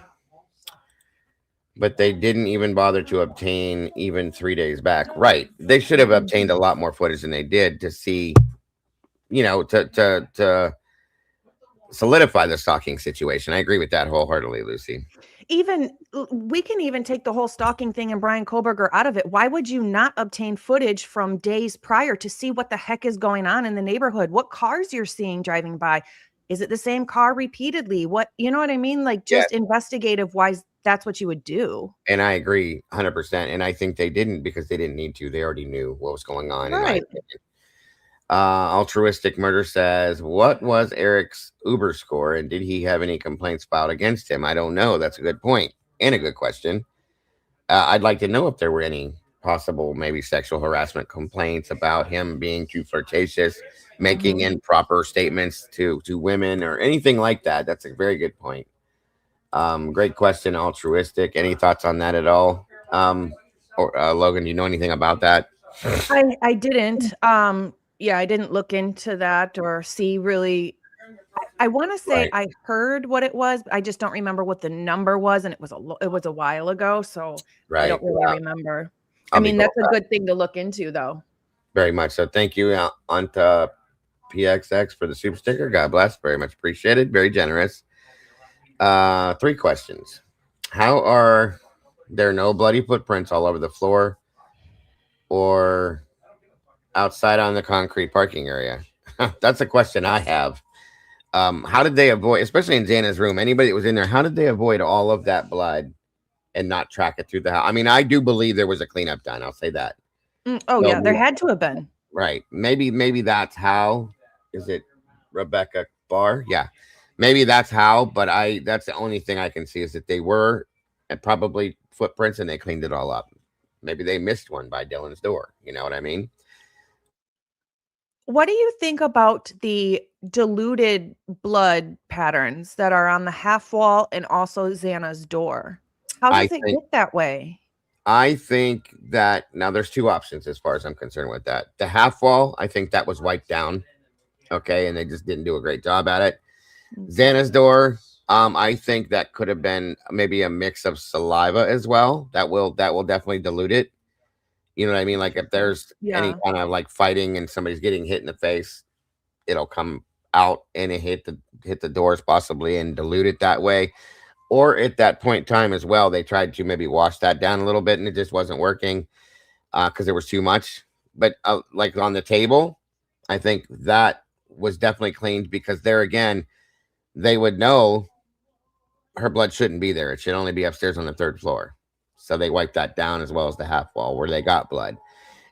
But they didn't even bother to obtain even 3 days back. Right. They should have obtained a lot more footage than they did to see, you know, to solidify the stalking situation. I agree with that wholeheartedly, Lucy. Even we can even take the whole stalking thing and Brian Koberger out of it. Why would you not obtain footage from days prior to see what the heck is going on in the neighborhood? What cars you're seeing driving by? Is it the same car repeatedly? What, you know what I mean? Like just investigative wise, that's what you would do. And I agree 100%. And I think they didn't because they didn't need to. They already knew what was going on. Right. Altruistic Murder says, what was Eric's Uber score and did he have any complaints filed against him? I don't know. That's a good point and a good question. I'd like to know if there were any possible maybe sexual harassment complaints about him being too flirtatious, making improper statements to women or anything like that. That's a very good point. Great question, Altruistic. Any thoughts on that at all? Logan, do you know anything about that? I didn't. Yeah, I didn't look into that or see really. I want to say I heard what it was, but I just don't remember what the number was, and it was a while ago, so I don't really remember. I mean, that's a good thing to look into, though. Very much so. Thank you, Anta PXX, for the super sticker. God bless. Very much appreciated. Very generous. 3 questions. How are there no bloody footprints all over the floor or outside on the concrete parking area? That's a question I have. How did they avoid, especially in Xana's room, anybody that was in there, how did they avoid all of that blood and not track it through the house? I mean, I do believe there was a cleanup done. I'll say that. Yeah, there had to have been. Right. Maybe that's how. Is it Rebecca Barr? Yeah. Maybe that's how, but that's the only thing I can see is that they were probably footprints and they cleaned it all up. Maybe they missed one by Dylan's door. You know what I mean? What do you think about the diluted blood patterns that are on the half wall and also Xana's door? How does it get that way? I think that now there's 2 options as far as I'm concerned with that. The half wall, I think that was wiped down. Okay. And they just didn't do a great job at it. Xana's door, I think that could have been maybe a mix of saliva as well. That will definitely dilute it. You know what I mean? Like if there's any kind of like fighting and somebody's getting hit in the face, it'll come out and it hit the doors possibly and dilute it that way. Or at that point in time as well, they tried to maybe wash that down a little bit and it just wasn't working because there was too much. But like on the table, I think that was definitely cleaned because there again, they would know her blood shouldn't be there. It should only be upstairs on the 3rd floor. So they wiped that down as well as the half wall where they got blood.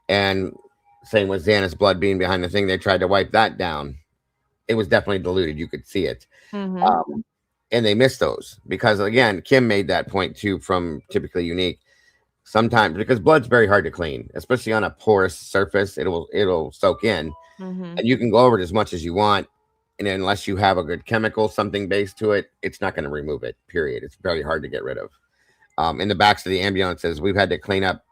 And same with Xana's blood being behind the thing. They tried to wipe that down. It was definitely diluted. You could see it. And they missed those because, again, Kim made that point too from Typically Unique. Sometimes because blood's very hard to clean, especially on a porous surface, it'll soak in. And you can go over it as much as you want. And unless you have a good chemical, something based to it, it's not going to remove it, period. It's very hard to get rid of. In the backs of the ambulances, we've had to clean up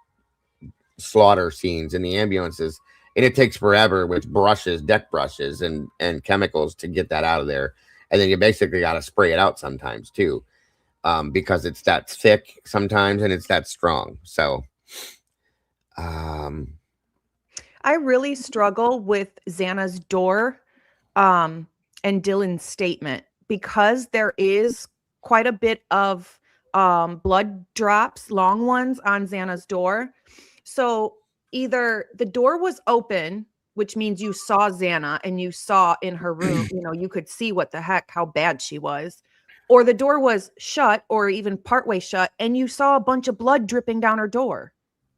slaughter scenes in the ambulances, and it takes forever with brushes, deck brushes, and chemicals to get that out of there. And then you basically got to spray it out sometimes too, because it's that thick sometimes and it's that strong. So, I really struggle with Xana's door, and Dylan's statement because there is quite a bit of blood drops, long ones on Xana's door. So either the door was open, which means you saw Xana and you saw in her room, you could see what the heck, how bad she was, or the door was shut or even partway shut and you saw a bunch of blood dripping down her door.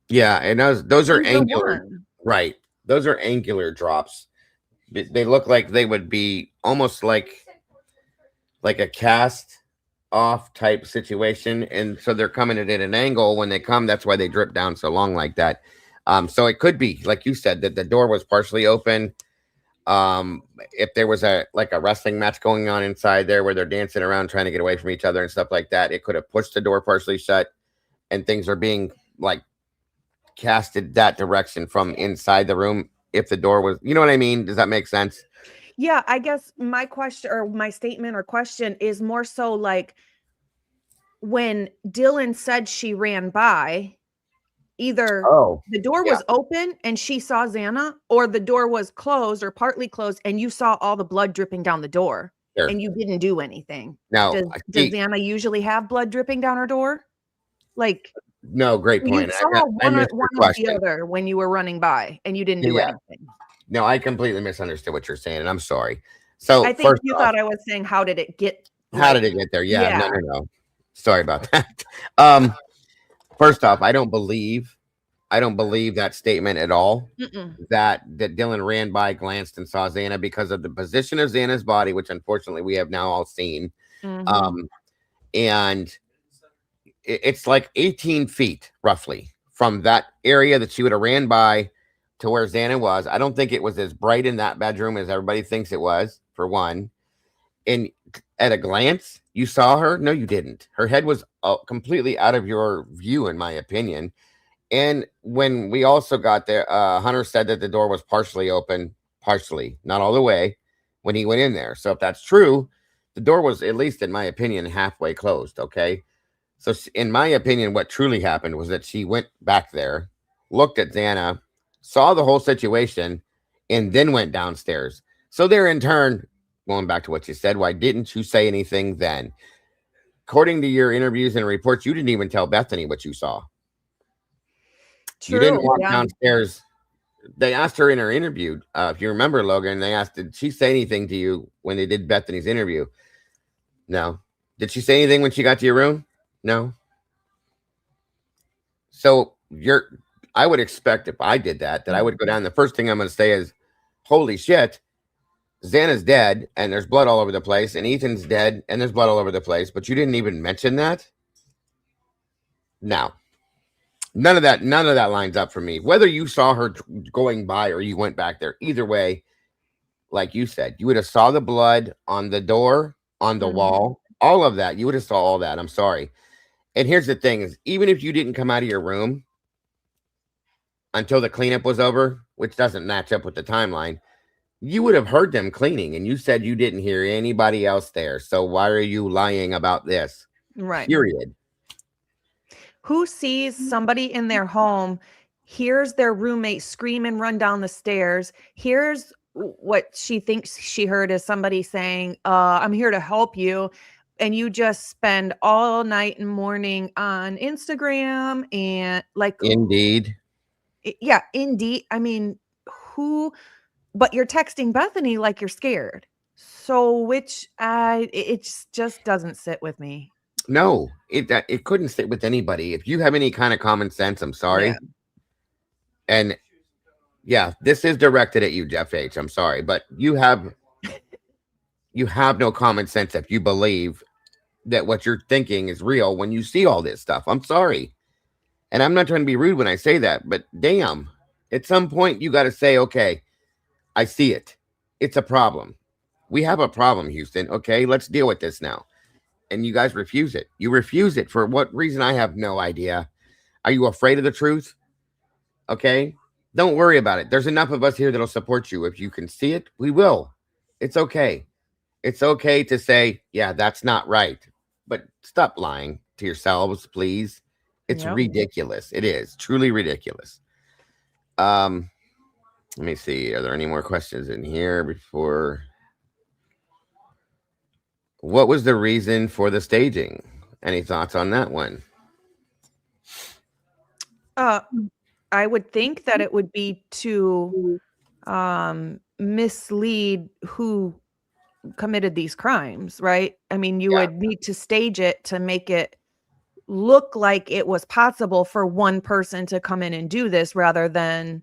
Yeah, and those are Either angular, one. right? Those are angular drops. They look like they would be almost like a cast off type situation, and so they're coming at an angle when they come. That's why they drip down so long like that. So it could be, like you said, that the door was partially open. If there was a wrestling match going on inside there where they're dancing around trying to get away from each other and stuff like that, it could have pushed the door partially shut, and things are being like casted that direction from inside the room. If the door was, you know what I mean? Does that make sense? Yeah, I guess my question or my statement or question is more so like when Dylan said she ran by, either the door was open and she saw Xana, or the door was closed or partly closed and you saw all the blood dripping down the door and you didn't do anything. Now, does Xana usually have blood dripping down her door? Like, no, great point. You saw one or the other when you were running by and you didn't do anything. No, I completely misunderstood what you're saying, and I'm sorry. So I think you thought I was saying, how did it get there? Yeah. No. Sorry about that. First off, I don't believe that statement at all. That Dylan ran by, glanced, and saw Xana because of the position of Xana's body, which unfortunately we have now all seen. And it's like 18 feet roughly from that area that she would have ran by to where Xana was. I don't think it was as bright in that bedroom as everybody thinks it was, for one. And at a glance, you saw her? No, you didn't. Her head was completely out of your view, in my opinion. And when we also got there, Hunter said that the door was partially open, not all the way, when he went in there. So if that's true, the door was, at least in my opinion, halfway closed, okay? So in my opinion, what truly happened was that she went back there, looked at Xana, saw the whole situation, and then went downstairs. So there, in turn, going back to what you said, why didn't you say anything then? According to your interviews and reports, you didn't even tell Bethany what you saw. True, you didn't walk downstairs. They asked her in her interview, if you remember, Logan, they asked, did she say anything to you when they did Bethany's interview? No. Did she say anything when she got to your room? No. So I would expect, if I did that I would go down. The first thing I'm going to say is, holy shit, Xana's dead and there's blood all over the place, and Ethan's dead and there's blood all over the place, but you didn't even mention that? No. None of that lines up for me. Whether you saw her going by or you went back there, either way, like you said, you would have saw the blood on the door, on the wall, all of that. You would have saw all that. I'm sorry. And here's the thing is, even if you didn't come out of your room until the cleanup was over, which doesn't match up with the timeline, you would have heard them cleaning, and you said you didn't hear anybody else there. So why are you lying about this? Right. Period. Who sees somebody in their home, hears their roommate scream and run down the stairs, hears what she thinks she heard is somebody saying, I'm here to help you, and you just spend all night and morning on Instagram and Indeed. Yeah, Indeed. I mean, but you're texting Bethany like you're scared. So it just doesn't sit with me. No, it couldn't sit with anybody. If you have any kind of common sense, I'm sorry. Yeah. And yeah, this is directed at you, Jeff H. I'm sorry, but you have no common sense if you believe that what you're thinking is real when you see all this stuff. I'm sorry. And I'm not trying to be rude when I say that, but damn, at some point you got to say, okay, I see it. It's a problem. We have a problem, Houston. Okay, let's deal with this now. And you guys refuse it. You refuse it for what reason? I have no idea. Are you afraid of the truth? Okay, don't worry about it. There's enough of us here that'll support you. If you can see it, we will. It's okay. It's okay to say, yeah, that's not right. But stop lying to yourselves, please. It's ridiculous. It is truly ridiculous. Let me see. Are there any more questions in here before? What was the reason for the staging? Any thoughts on that one? I would think that it would be to mislead who committed these crimes, right? I mean, you would need to stage it to make it look like it was possible for one person to come in and do this rather than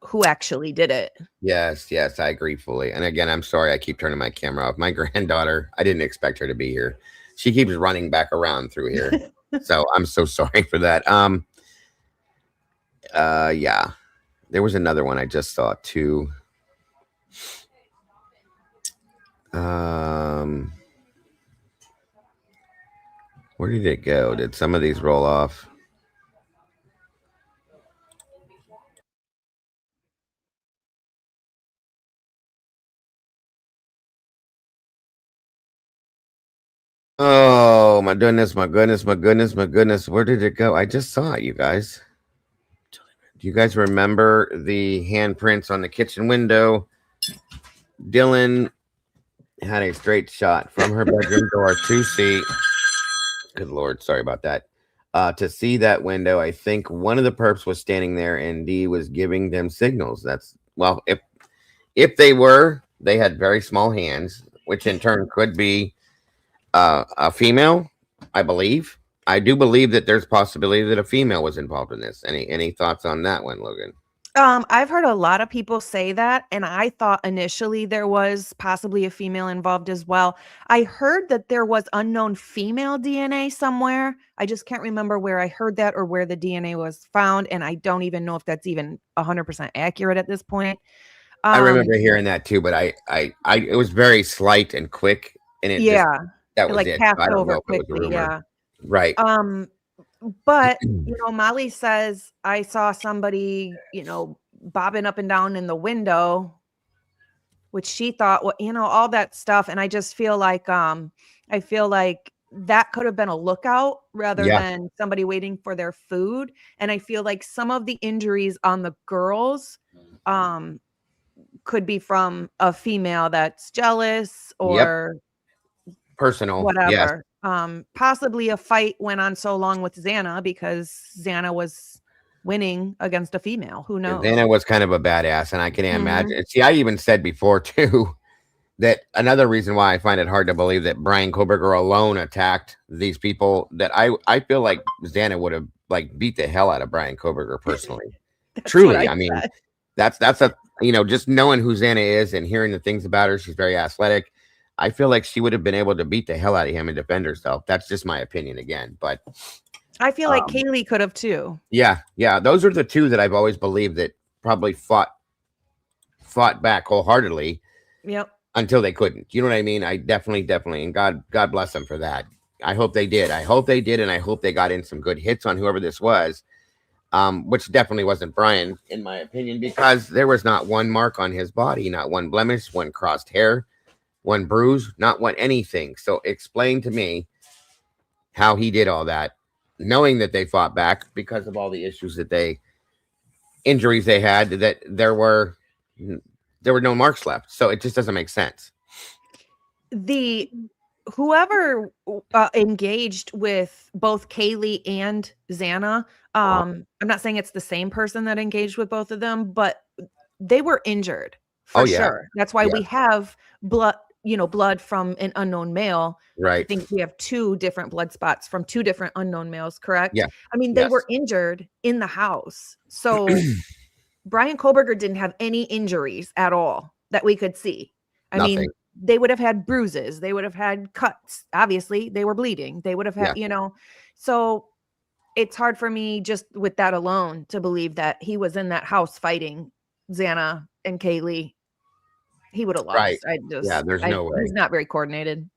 who actually did it. Yes, I agree fully. And again, I'm sorry I keep turning my camera off. My granddaughter, I didn't expect her to be here. She keeps running back around through here. So I'm so sorry for that. Yeah. There was another one I just saw too. Where did it go? Did some of these roll off? Oh my goodness, my goodness, my goodness, my goodness. Where did it go? I just saw it, you guys. Do you guys remember the handprints on the kitchen window? Dylan had a straight shot from her bedroom door to see. Good Lord, sorry about that. To see that window, I think one of the perps was standing there and he was giving them signals. That's, well, if they were, they had very small hands, which in turn could be a female, I believe. I do believe that there's possibility that a female was involved in this. Any thoughts on that one, Logan? I've heard a lot of people say that, and I thought initially there was possibly a female involved as well. I heard that there was unknown female DNA somewhere. I just can't remember where I heard that or where the DNA was found, and I don't even know if that's even 100% accurate at this point. I remember hearing that too, but I it was very slight and quick, and it yeah, just, that was like it. passed I don't over know if it was a quickly. rumor. Yeah. Right. But Molly says I saw somebody, bobbing up and down in the window, which she thought, well, all that stuff. And I just feel like that could have been a lookout rather than somebody waiting for their food. And I feel like some of the injuries on the girls could be from a female that's jealous or personal. whatever. Yes. Possibly a fight went on so long with Xana because Xana was winning against a female. Who knows? Xana was kind of a badass, and I can imagine. See, I even said before too that another reason why I find it hard to believe that Brian Koberger alone attacked these people, that I feel like Xana would have like beat the hell out of Brian Koberger personally. Truly, I mean, that's a just knowing who Xana is and hearing the things about her, she's very athletic. I feel like she would have been able to beat the hell out of him and defend herself. That's just my opinion again, but I feel like Kaylee could have too. Yeah. Those are the two that I've always believed that probably fought back wholeheartedly. Yep. Until they couldn't. You know what I mean? I definitely, and God bless them for that. I hope they did. And I hope they got in some good hits on whoever this was. Which definitely wasn't Brian, in my opinion, because there was not one mark on his body, not one blemish, one crossed hair, one bruise, not one anything. So explain to me how he did all that, knowing that they fought back because of all the injuries they had, that there were no marks left. So it just doesn't make sense. Whoever engaged with both Kaylee and Xana, I'm not saying it's the same person that engaged with both of them, but they were injured for sure. That's why we have blood from an unknown male. Right. I think we have 2 different blood spots from 2 different unknown males, correct? Yeah. I mean, they were injured in the house. So Brian Koberger didn't have any injuries at all that we could see. I mean, they would have had bruises. They would have had cuts. Obviously, they were bleeding. They would have had, so it's hard for me just with that alone to believe that he was in that house fighting Xana and Kaylee. He would have lost. Right. There's no way. He's not very coordinated.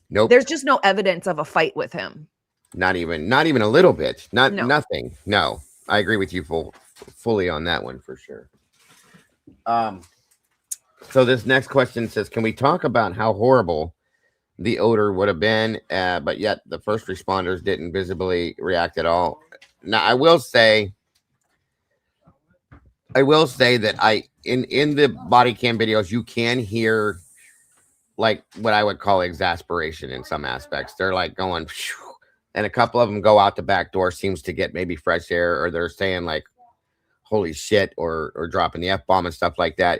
Nope. There's just no evidence of a fight with him. Not even a little bit. Nothing. No, I agree with you fully on that one for sure. So this next question says, can we talk about how horrible the odor would have been, but yet the first responders didn't visibly react at all? Now, I will say that in the body cam videos, you can hear like what I would call exasperation in some aspects. They're like going, phew, and a couple of them go out the back door, seems to get maybe fresh air, or they're saying like, holy shit, or dropping the F-bomb and stuff like that.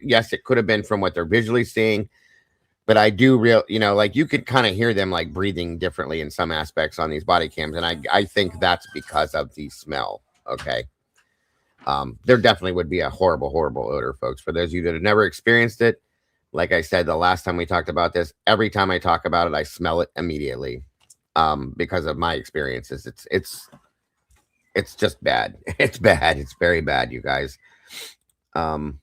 Yes, it could have been from what they're visually seeing, but I do like you could kind of hear them like breathing differently in some aspects on these body cams. And I think that's because of the smell. Okay. There definitely would be a horrible, horrible odor, folks. For those of you that have never experienced it, like I said, the last time we talked about this, every time I talk about it, I smell it immediately. Because of my experiences. It's just bad. It's bad. It's very bad, you guys. And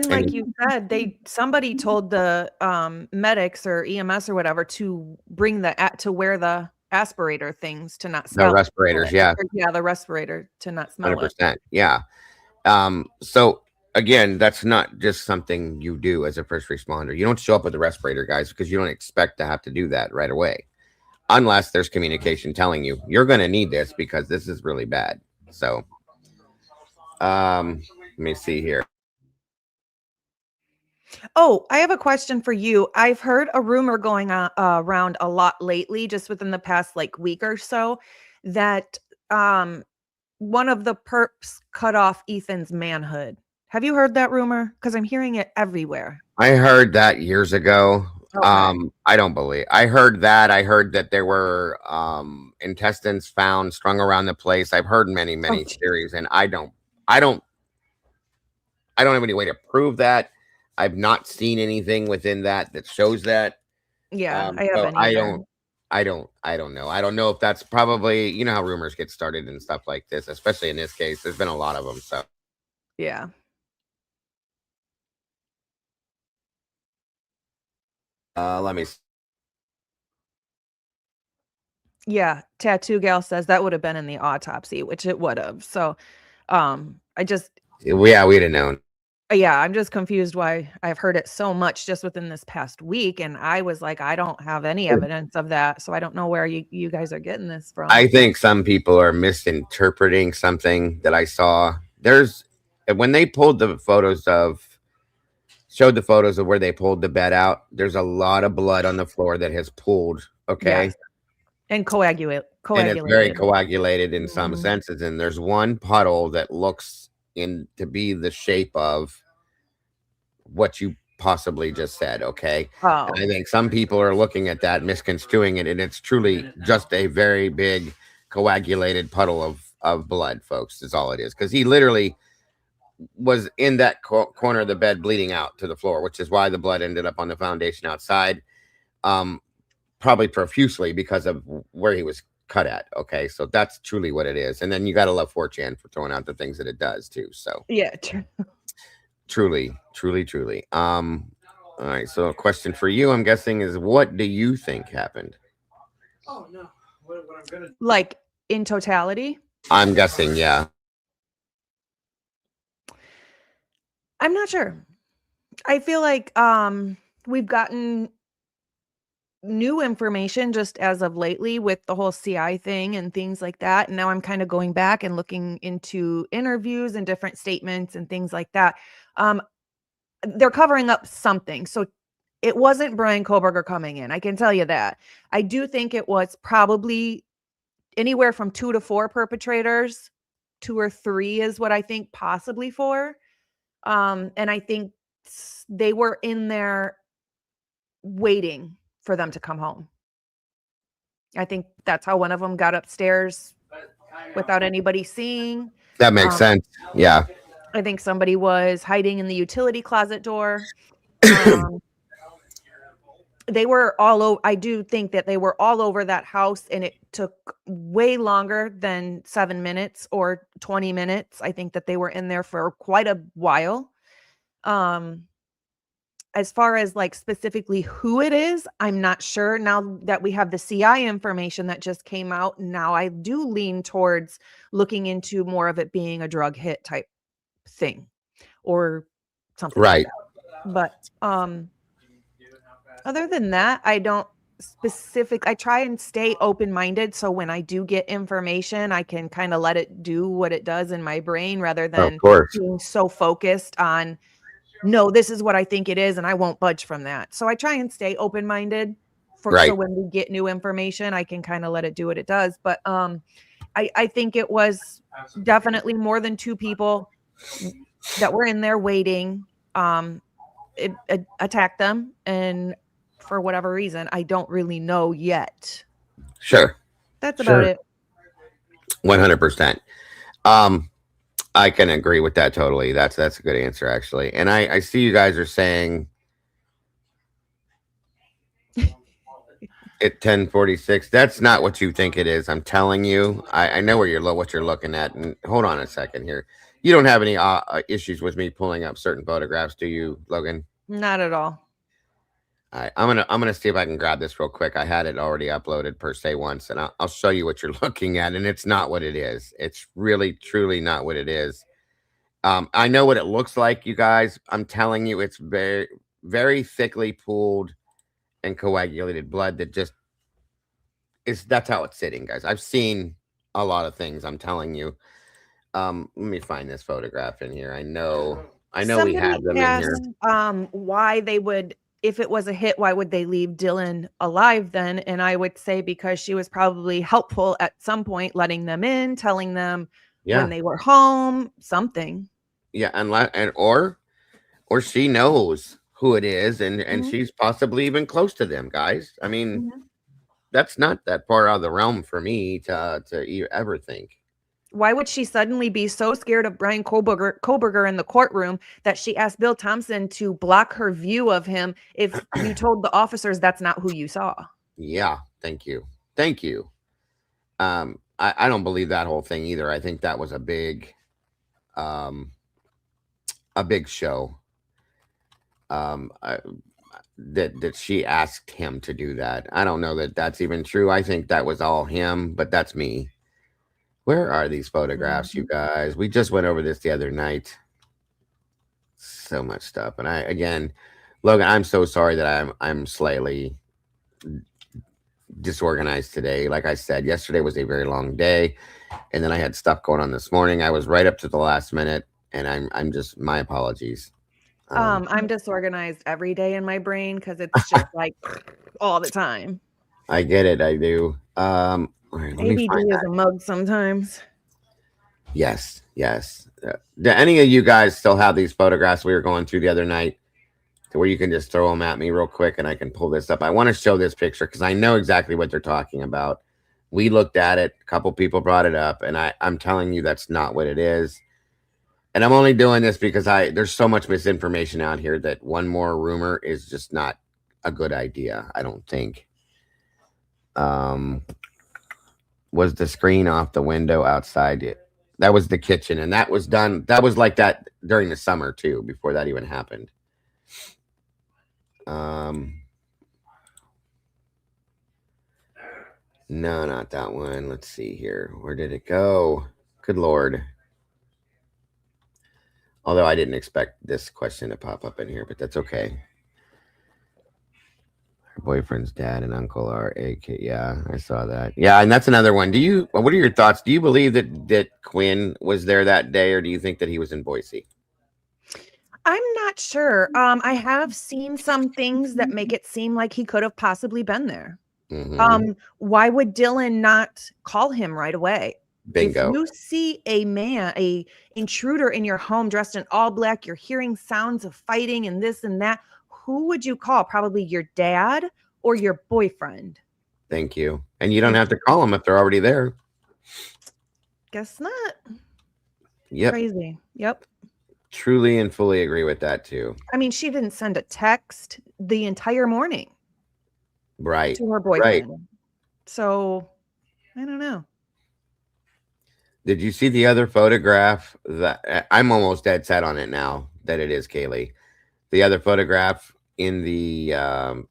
like you said, somebody told the medics or EMS or whatever to bring to wear the aspirator things to not smell the respirators, yeah. Yeah, the respirator to not smell 100%. it. Yeah. So again, that's not just something you do as a first responder. You don't show up with a respirator, guys, because you don't expect to have to do that right away. Unless there's communication telling you you're going to need this because this is really bad. So, let me see here. Oh, I have a question for you. I've heard a rumor going on, around a lot lately, just within the past like week or so, that one of the perps cut off Ethan's manhood. Have you heard that rumor? Because I'm hearing it everywhere. I heard that years ago. Okay. I don't believe. I heard that there were intestines found strung around the place. I've heard many theories, and I don't have any way to prove that. I've not seen anything within that shows that. Yeah, I So haven't. I either. don't know. I don't know if that's probably, how rumors get started and stuff like this, especially in this case. There's been a lot of them. So Yeah. let me. Yeah, Tattoo Gal says that would have been in the autopsy, which it would have. So, I just, We'd have known. yeah, I'm just confused why I've heard it so much just within this past week, and I was like, I don't have any evidence of that, so I don't know where you guys are getting this from. I think some people are misinterpreting something that I saw. When they showed the photos of where they pulled the bed out, there's a lot of blood on the floor that has pooled. Okay. Yes. And coagulated. And it's very coagulated in some Mhm. senses. And there's one puddle that looks to be the shape of what you possibly just said. Okay. Oh, And I think some people are looking at that, misconstruing it, and it's truly just a very big coagulated puddle of blood, folks, is all it is. Because he literally was in that corner of the bed bleeding out to the floor, which is why the blood ended up on the foundation outside, probably profusely because of where he was cut at. Okay, so that's truly what it is. And then you got to love 4chan for throwing out the things that it does too. So yeah. truly. All right, so a question for you, I'm guessing, is what do you think happened? Oh no! What I'm gonna Like in totality? I'm guessing, yeah. I'm not sure. I feel like we've gotten new information just as of lately with the whole CI thing and things like that. And now I'm kind of going back and looking into interviews and different statements and things like that. They're covering up something. So it wasn't Brian Koberger coming in. I can tell you that. I do think it was probably anywhere from 2 to 4 perpetrators. 2 or 3 is what I think, possibly 4. And I think they were in there waiting for them to come home. I think that's how one of them got upstairs without anybody seeing. That makes sense. Yeah. I think somebody was hiding in the utility closet door. They were all over. I do think that they were all over that house, and it took way longer than 7 minutes or 20 minutes. I think that they were in there for quite a while. As far as like specifically who it is, I'm not sure. Now that we have the CI information that just came out, now I do lean towards looking into more of it being a drug hit type thing or something. Right. Like that. But other than that, I don't I try and stay open-minded, so when I do get information, I can kind of let it do what it does in my brain rather than Of course. being so focused on no, this is what I think it is, and I won't budge from that. So I try and stay open-minded so Right. when we get new information, I can kind of let it do what it does. But I think it was definitely more than 2 people that were in there waiting. It attacked them, and for whatever reason, I don't really know yet. Sure. That's about it. 100%. I can agree with that totally. That's a good answer, actually. And I see you guys are saying at 10:46. That's not what you think it is. I'm telling you. I know what you're looking at. And hold on a second here. You don't have any issues with me pulling up certain photographs, do you, Logan? Not at all. All right, I'm gonna see if I can grab this real quick. I had it already uploaded per se once, and I'll show you what you're looking at, and it's not what it is. It's really truly not what it is. I know what it looks like, you guys. I'm telling you, it's very, very thickly pooled and coagulated blood that just is. That's how it's sitting, guys. I've seen a lot of things. I'm telling you. Let me find this photograph in here. I know we have them in here. Why they would, if it was a hit, why would they leave Dylan alive then? And I would say because she was probably helpful at some point, letting them in, telling them when they were home, something. Yeah, or she knows who it is, and she's possibly even close to them, guys. I mean, that's not that far out of the realm for me to ever think. Why would she suddenly be so scared of Brian Koberger in the courtroom that she asked Bill Thompson to block her view of him if you told the officers that's not who you saw? Yeah, thank you. I don't believe that whole thing either. I think that was a big show. That she asked him to do that. I don't know that that's even true. I think that was all him, but that's me. Where are these photographs, you guys? We just went over this the other night. So much stuff. And again, Logan, I'm so sorry that I'm slightly disorganized today. Like I said, yesterday was a very long day, and then I had stuff going on this morning. I was right up to the last minute, and I'm just, my apologies. I'm disorganized every day in my brain because it's just like all the time. I get it. I do. ABD is a mug sometimes. Yes. Do any of you guys still have these photographs we were going through the other night, to where you can just throw them at me real quick and I can pull this up? I want to show this picture because I know exactly what they're talking about. We looked at it. A couple people brought it up, and I'm telling you that's not what it is. And I'm only doing this because there's so much misinformation out here that one more rumor is just not a good idea, I don't think. Was the screen off the window outside? That was the kitchen, and that was done. That was like that during the summer too, before that even happened. No, not that one. Let's see here. Where did it go? Good Lord. Although I didn't expect this question to pop up in here, but that's okay. Her boyfriend's dad and uncle are AK. Yeah, I saw that. Yeah, and that's another one. What are your thoughts? Do you believe that Quinn was there that day, or do you think that he was in Boise? I'm not sure. I have seen some things that make it seem like he could have possibly been there. Why would Dylan not call him right away? Bingo. If you see a intruder in your home dressed in all black, you're hearing sounds of fighting and this and that, who would you call? Probably your dad or your boyfriend. Thank you. And you don't have to call them if they're already there. Guess not. Yep. Crazy. Yep. Truly and fully agree with that too. I mean, she didn't send a text the entire morning. Right. To her boyfriend. Right. So, I don't know. Did you see the other photograph? That I'm almost dead set on it now that it is Kaylee. The other photograph in the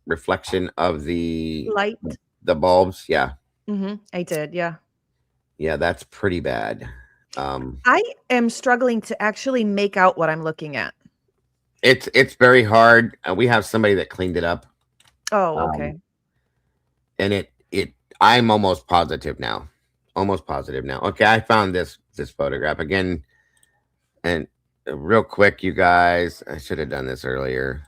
reflection of the light, the bulbs. Yeah. I did. Yeah. Yeah, that's pretty bad. I am struggling to actually make out what I'm looking at. It's very hard. We have somebody that cleaned it up. Oh, okay. And I'm almost positive now. Okay, I found this photograph again, and real quick, you guys, I should have done this earlier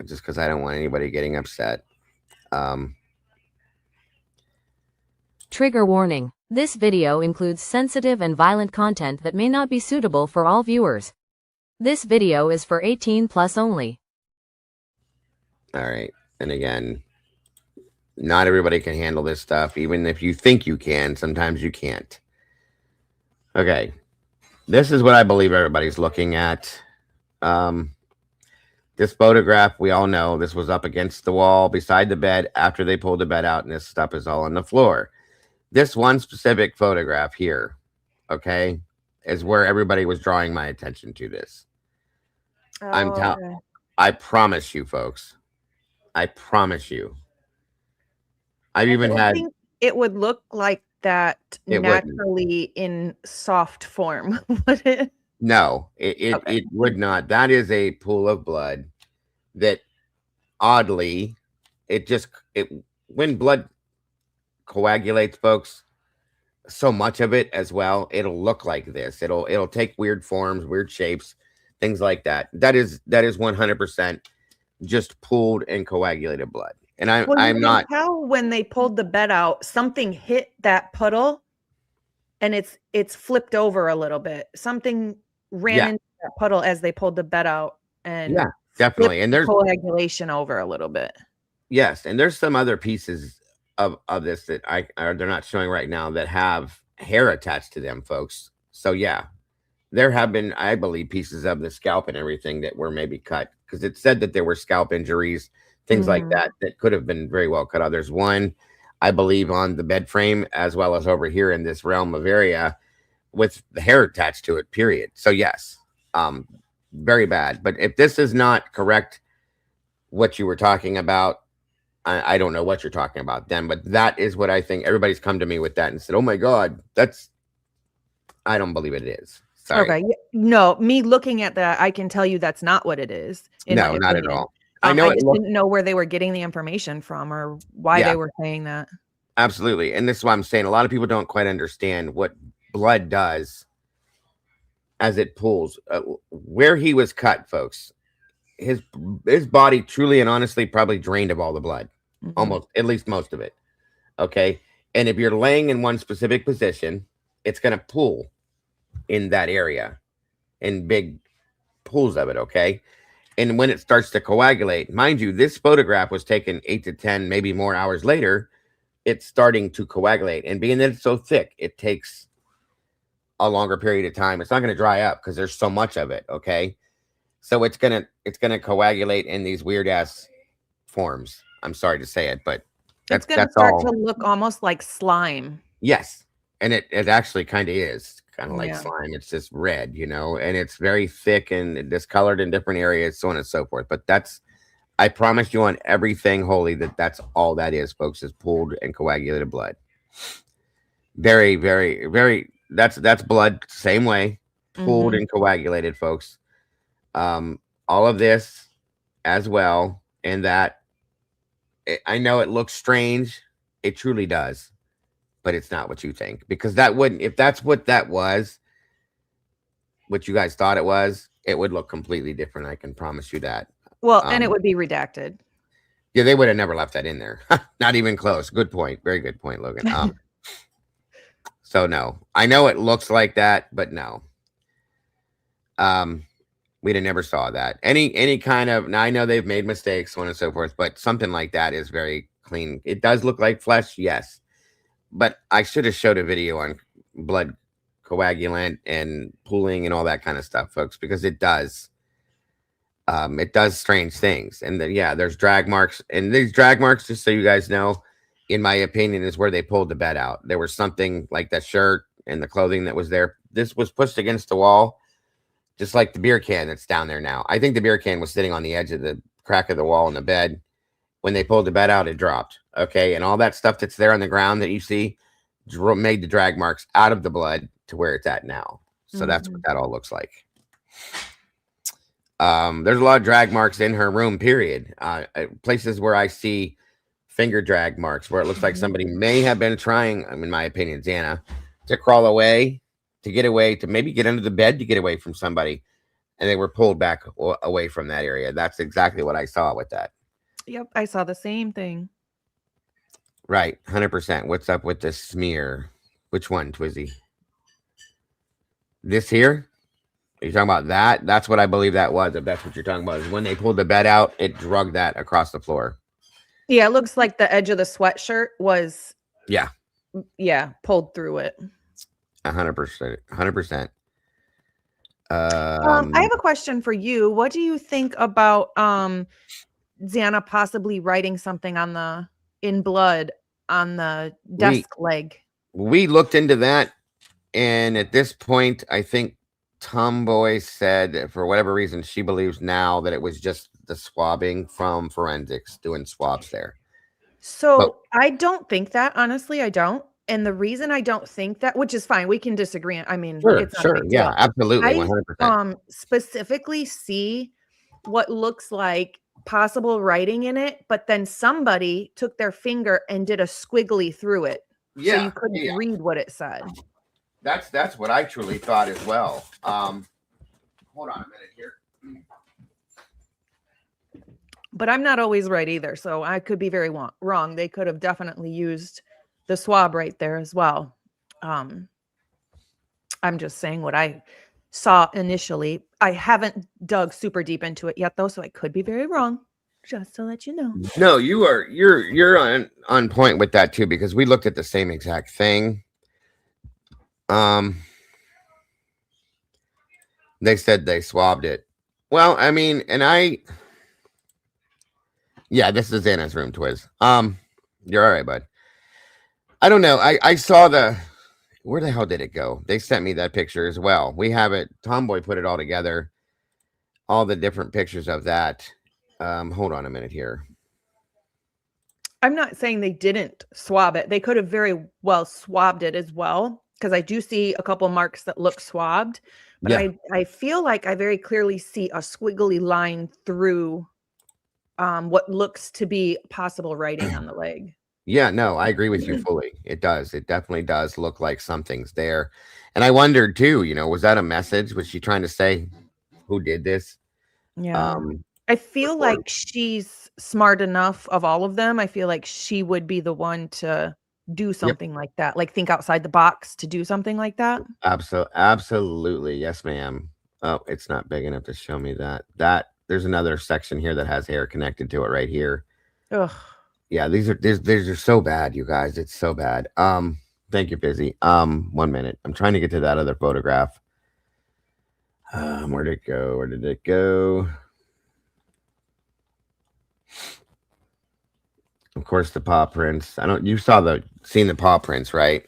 just because I don't want anybody getting upset. Trigger warning. This video includes sensitive and violent content that may not be suitable for all viewers. This video is for 18 plus only. All right. And again, not everybody can handle this stuff. Even if you think you can, sometimes you can't. Okay. This is what I believe everybody's looking at. This photograph, we all know this was up against the wall beside the bed after they pulled the bed out, and this stuff is all on the floor. This one specific photograph here, okay, is where everybody was drawing my attention to this. I promise you, folks. I promise you. I've even had. think it would look like that It naturally in soft form, would it? No, it Okay. would not. That is a pool of blood that oddly, when blood coagulates, folks, so much of it as well, it'll look like this. It'll take weird forms, weird shapes, things like that. That is 100% just pooled and coagulated blood. And Well, you I'm can not. tell when they pulled the bed out, something hit that puddle, and it's flipped over a little bit. Something ran Yeah. into that puddle as they pulled the bed out, and Yeah, definitely. flipped And the there's coagulation over a little bit. yes, and there's some other pieces of this that they're not showing right now that have hair attached to them, folks. So yeah, there have been, I believe, pieces of the scalp and everything that were maybe cut because it said that there were scalp injuries, things like that could have been very well cut out. There's one, I believe, on the bed frame as well as over here in this realm of area with the hair attached to it. Period. So yes, very bad. But if this is not correct, what you were talking about, I don't know what you're talking about then, but that is what I think. Everybody's come to me with that and said, "Oh my God, I don't believe it is." Sorry. Okay. No, me looking at that, I can tell you that's not what it is. In No, my not at opinion. all. I know I it just looks didn't know where they were getting the information from or why Yeah. they were saying that. absolutely, and this is why I'm saying a lot of people don't quite understand what blood does as it pulls. Where he was cut, folks, his body truly and honestly probably drained of all the blood, almost, at least most of it. Okay, and if you're laying in one specific position, it's going to pool in that area in big pools of it. Okay, and when it starts to coagulate, mind you, this photograph was taken 8 to 10, maybe more hours later. It's starting to coagulate, and being that it's so thick, it takes a longer period of time. It's not going to dry up because there's so much of it. Okay, so it's gonna coagulate in these weird ass forms. I'm sorry to say it, but It's going to that's start all. to look almost like slime. Yes, and it actually kind of is kind of like Yeah. slime. It's just red, and it's very thick and discolored in different areas, so on and so forth. But I promise you on everything holy that's all that is, folks, is pooled and coagulated blood. Very, very, very. That's blood, same way, pooled and coagulated, folks. All of this as well, and that I know it looks strange. It truly does, but it's not what you think, because that wouldn't, if that's what that was, what you guys thought it would look completely different. I can promise you that. Well, and it would be redacted. Yeah, they would have never left that in there. Not even close. Good point. Very good point, Logan. So no, I know it looks like that, but no. We'd have never saw that. Any kind of, now I know they've made mistakes, so on and so forth, but something like that is very clean. It does look like flesh, yes. But I should have showed a video on blood coagulant and pooling and all that kind of stuff, folks, because it does strange things. And there's drag marks, and these drag marks, just so you guys know, in my opinion, is where they pulled the bed out. There was something like that shirt and the clothing that was there. This was pushed against the wall, just like the beer can that's down there now. I think the beer can was sitting on the edge of the crack of the wall in the bed. When they pulled the bed out, it dropped. Okay. And all that stuff that's there on the ground that you see made the drag marks out of the blood to where it's at now. So that's what that all looks like. There's a lot of drag marks in her room, period. Places where I see finger drag marks, where it looks like somebody may have been trying, in my opinion, Xana, to crawl away, to get away, to maybe get under the bed to get away from somebody. and they were pulled back away from that area. That's exactly what I saw with that. Yep, I saw the same thing. Right, 100%. What's up with this smear? Which one, Twizzy? This here? Are you talking about that? That's what I believe that was. If that's what you're talking about, is when they pulled the bed out, it drug that across the floor. Yeah, it looks like the edge of the sweatshirt was Yeah, pulled through it. 100%. 100%. I have a question for you. What do you think about Xana possibly writing something in blood on the desk leg? We looked into that, and at this point, I think Tomboy said, for whatever reason, she believes now that it was just the swabbing from forensics, doing swabs there. So I don't think that, honestly, I don't. And the reason I don't think that, which is fine, we can disagree. I mean, it's not a big Yeah, deal. absolutely, I 100%. specifically see what looks like possible writing in it, but then somebody took their finger and did a squiggly through it. So you couldn't read what it said. That's what I truly thought as well. Hold on a minute here. But I'm not always right either, so I could be very wrong. They could have definitely used the swab right there as well. I'm just saying what I saw initially. I haven't dug super deep into it yet, though, so I could be very wrong. Just to let you know. No, you're on point with that too, because we looked at the same exact thing. They said they swabbed it. Well, I mean, yeah, this is Anna's room, Twiz. You're all right, bud. I don't know. I saw where the hell did it go? They sent me that picture as well. We have it. Tomboy put it all together. All the different pictures of that. Hold on a minute here. I'm not saying they didn't swab it. They could have very well swabbed it as well, because I do see a couple marks that look swabbed. But Yeah. I feel like I very clearly see a squiggly line through what looks to be possible writing on the leg. Yeah, no, I agree with you fully. It does. It definitely does look like something's there. And I wondered too, was that a message? Was she trying to say who did this? Yeah. I feel like she's smart enough of all of them. I feel like she would be the one to do something like that, like think outside the box to do something like that. Absolutely. Yes, ma'am. Oh, it's not big enough to show me that. There's another section here that has hair connected to it right here. Ugh. Yeah, these are so bad, you guys. It's so bad. Thank you, Busy. 1 minute. I'm trying to get to that other photograph. Where'd it go? Where did it go? Of course, the paw prints. You seen the paw prints, right?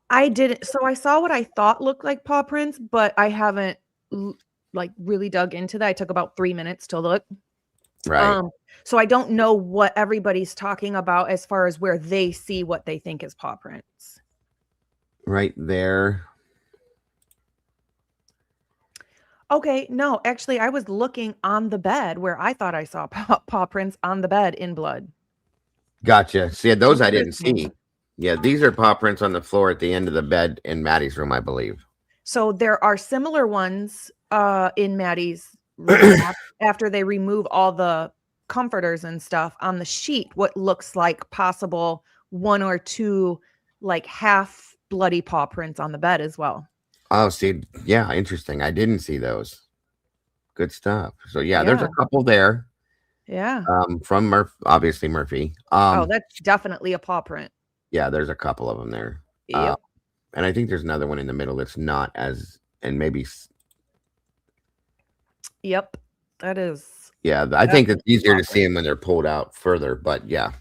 I didn't. So I saw what I thought looked like paw prints, but I haven't really dug into that. I took about 3 minutes to look. Right. So I don't know what everybody's talking about as far as where they see what they think is paw prints. Right there. Okay, no, actually, I was looking on the bed where I thought I saw paw prints on the bed in blood. Gotcha. See, those I didn't see. Yeah, these are paw prints on the floor at the end of the bed in Maddie's room, I believe. So there are similar ones in Maddie's room after they remove all the comforters and stuff on the sheet. What looks like possible 1 or 2 half bloody paw prints on the bed as well. Oh, see, yeah, interesting. I didn't see those. Good stuff. So yeah, there's a couple there. Yeah. From obviously Murphy. That's definitely a paw print. Yeah, there's a couple of them there. Yep. And I think there's another one in the middle that's not as, and maybe. Yep, that is. Yeah, I think it's easier to see them when they're pulled out further, but yeah.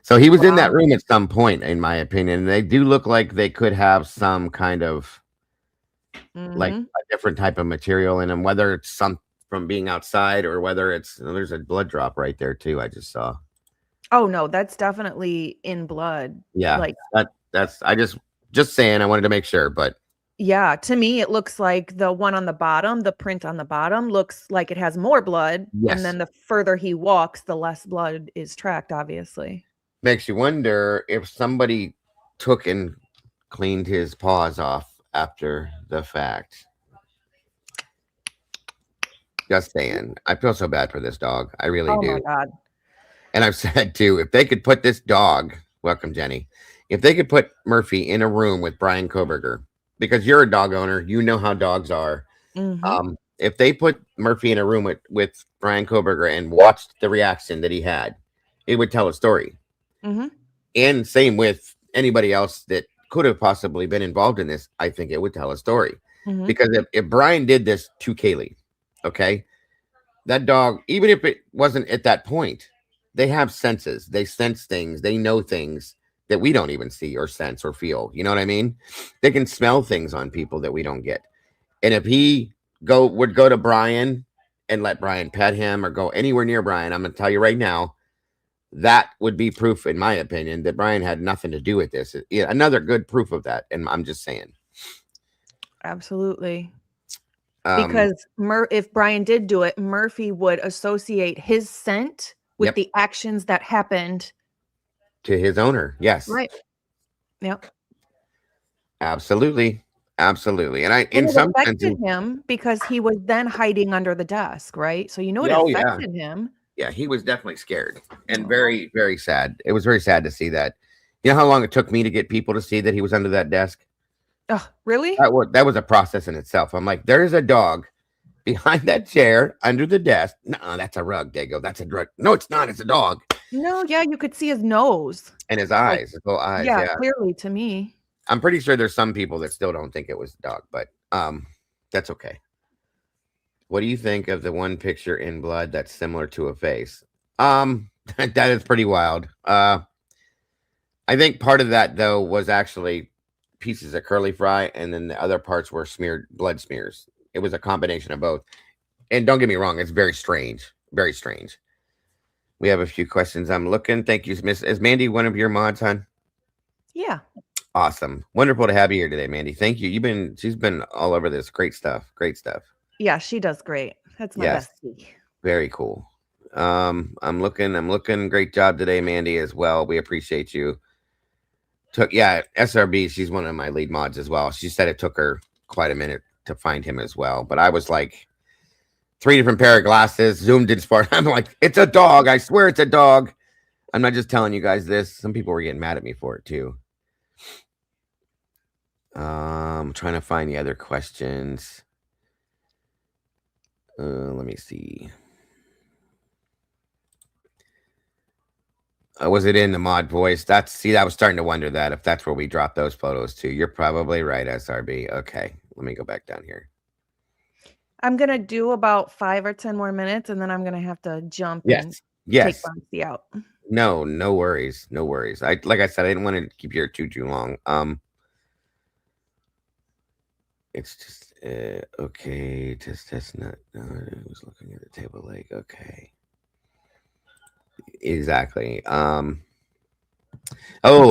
So he was in that room at some point, in my opinion. They do look like they could have some kind of like a different type of material in them, whether it's some from being outside or whether it's, there's a blood drop right there too. I just saw. Oh no, that's definitely in blood. Yeah, that's I just saying. I wanted to make sure, but yeah, to me it looks like the one on the bottom, the print on the bottom looks like it has more blood, and then the further he walks, the less blood is tracked. Obviously, makes you wonder if somebody took and cleaned his paws off after the fact. Just saying. I feel so bad for this dog. I really Oh do. my God. And I've said too, if they could put this dog, welcome Jenny, if they could put Murphy in a room with Brian Koberger, because you're a dog owner, you know how dogs are. Mhm. If they put Murphy in a room with Brian Koberger and watched the reaction that he had, it would tell a story. Mhm. And same with anybody else that could have possibly been involved in this. I think it would tell a story. Mhm. Because if Brian did this to Kaylee, okay, that dog, even if it wasn't at that point, they have senses. They sense things. They know things that we don't even see or sense or feel. You know what I mean? They can smell things on people that we don't get. And if he would go to Brian and let Brian pet him or go anywhere near Brian, I'm going to tell you right now, that would be proof, in my opinion, that Brian had nothing to do with this. Yeah, another good proof of that. And I'm just saying. Absolutely. Um, Because if Brian did do it, Murphy would associate his scent with Yep. the actions that happened. to his owner. Yes. Right. Yep. Absolutely. Absolutely. And And in it some affected senses, him because he was then hiding under the desk, right? So you know it oh, yeah. affected him. Yeah, he was definitely scared and Aw. very, very sad. It was very sad to see that. You know how long it took me to get people to see that he was under that desk? Oh, really? That was a process in itself. I'm like, there's a dog behind that chair under the desk. No, that's a rug. They go, that's a drug. No, it's not. It's a dog. No, yeah, you could see his nose. And his eyes, his little eyes. Yeah, Yeah. clearly to me. I'm pretty sure there's some people that still don't think it was a dog, but that's okay. What do you think of the one picture in blood that's similar to a face? That is pretty wild. I think part of that though was actually pieces of curly fry, and then the other parts were smeared blood smears. It was a combination of both. And don't get me wrong, it's very strange. Very strange. We have a few questions. I'm looking. Thank you, Miss. Is Mandy one of your mods, hon? Yeah. Awesome. Wonderful to have you here today, Mandy. Thank you. She's been all over this. Great stuff. Great stuff. Yeah, she does great. That's my Yes. bestie. Very cool. I'm looking. Great job today, Mandy, as well. We appreciate you. SRB, she's one of my lead mods as well. She said it took her quite a minute to find him as well. But I was like 3 different pair of glasses, zoomed in far. I'm like, it's a dog. I swear it's a dog. I'm not just telling you guys this. Some people were getting mad at me for it too. I'm trying to find the other questions. Let me see. Was it in the mod voice? I was starting to wonder that if that's where we dropped those photos to. You're probably right, SRB. Okay, let me go back down here. I'm gonna do about 5 or 10 more minutes, and then I'm gonna have to jump and Yes. take Bumpy out. No worries. No worries. Like I said, I didn't want to keep you here too long. It's just okay. Just not. I was looking at the table leg. Okay. Exactly. Oh,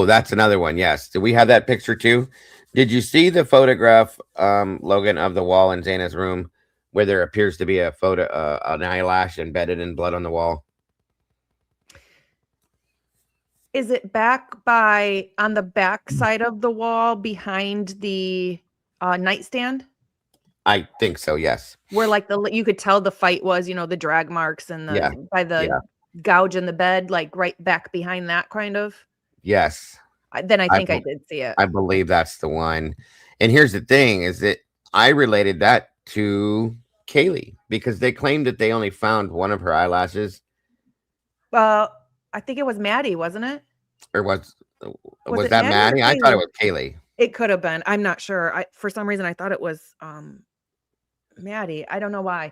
that's another one. Yes. Did we have that picture too? Did you see the photograph, Logan, of the wall in Xana's room where there appears to be a photo, an eyelash embedded in blood on the wall? Is it back on the back side of the wall behind the nightstand? I think so. Yes. Where like you could tell the fight was, the drag marks and by the gouge in the bed, like right back behind that kind of. Yes. Then I think I did see it. I believe that's the one. And here's the thing is that I related that to Kaylee because they claimed that they only found one of her eyelashes. Well, I think it was Maddie, wasn't it? Or was it that Maddie? I thought it was Kaylee. It could have been. I'm not sure. For some reason I thought it was Maddie. I don't know why.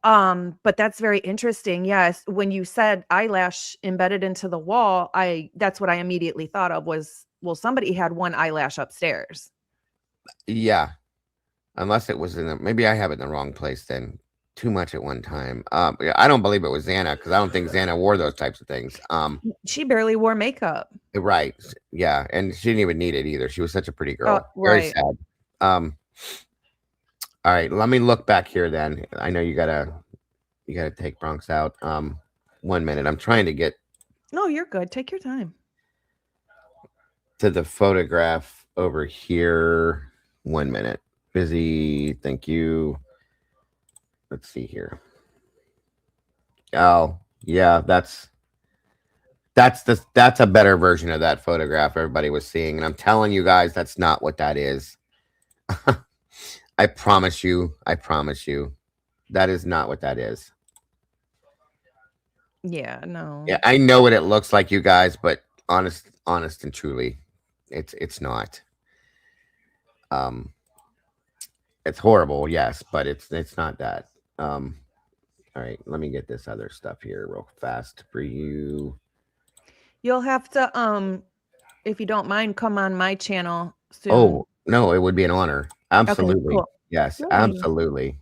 But that's very interesting. Yes, when you said eyelash embedded into the wall, that's what I immediately thought of was, well, somebody had one eyelash upstairs. Yeah. Unless it was maybe I have it in the wrong place then. Too much at one time. I don't believe it was Xana because I don't think Xana wore those types of things. She barely wore makeup. Right. Yeah. And she didn't even need it either. She was such a pretty girl. Right. Very sad. All right, let me look back here then. I know you gotta take Bronx out. 1 minute. I'm trying to get. No, you're good. Take your time. To the photograph over here. 1 minute. Busy. Thank you. Let's see here. Oh, yeah, that's a better version of that photograph everybody was seeing, and I'm telling you guys, that's not what that is. I promise you, that is not what that is. Yeah, no. Yeah, I know what it looks like, you guys, but honest and truly, it's not. Um, it's horrible, yes, but it's not that. All right, let me get this other stuff here real fast for you. You'll have to if you don't mind, come on my channel soon. Oh, no, it would be an honor. Absolutely. cool. Yes, Yay. absolutely.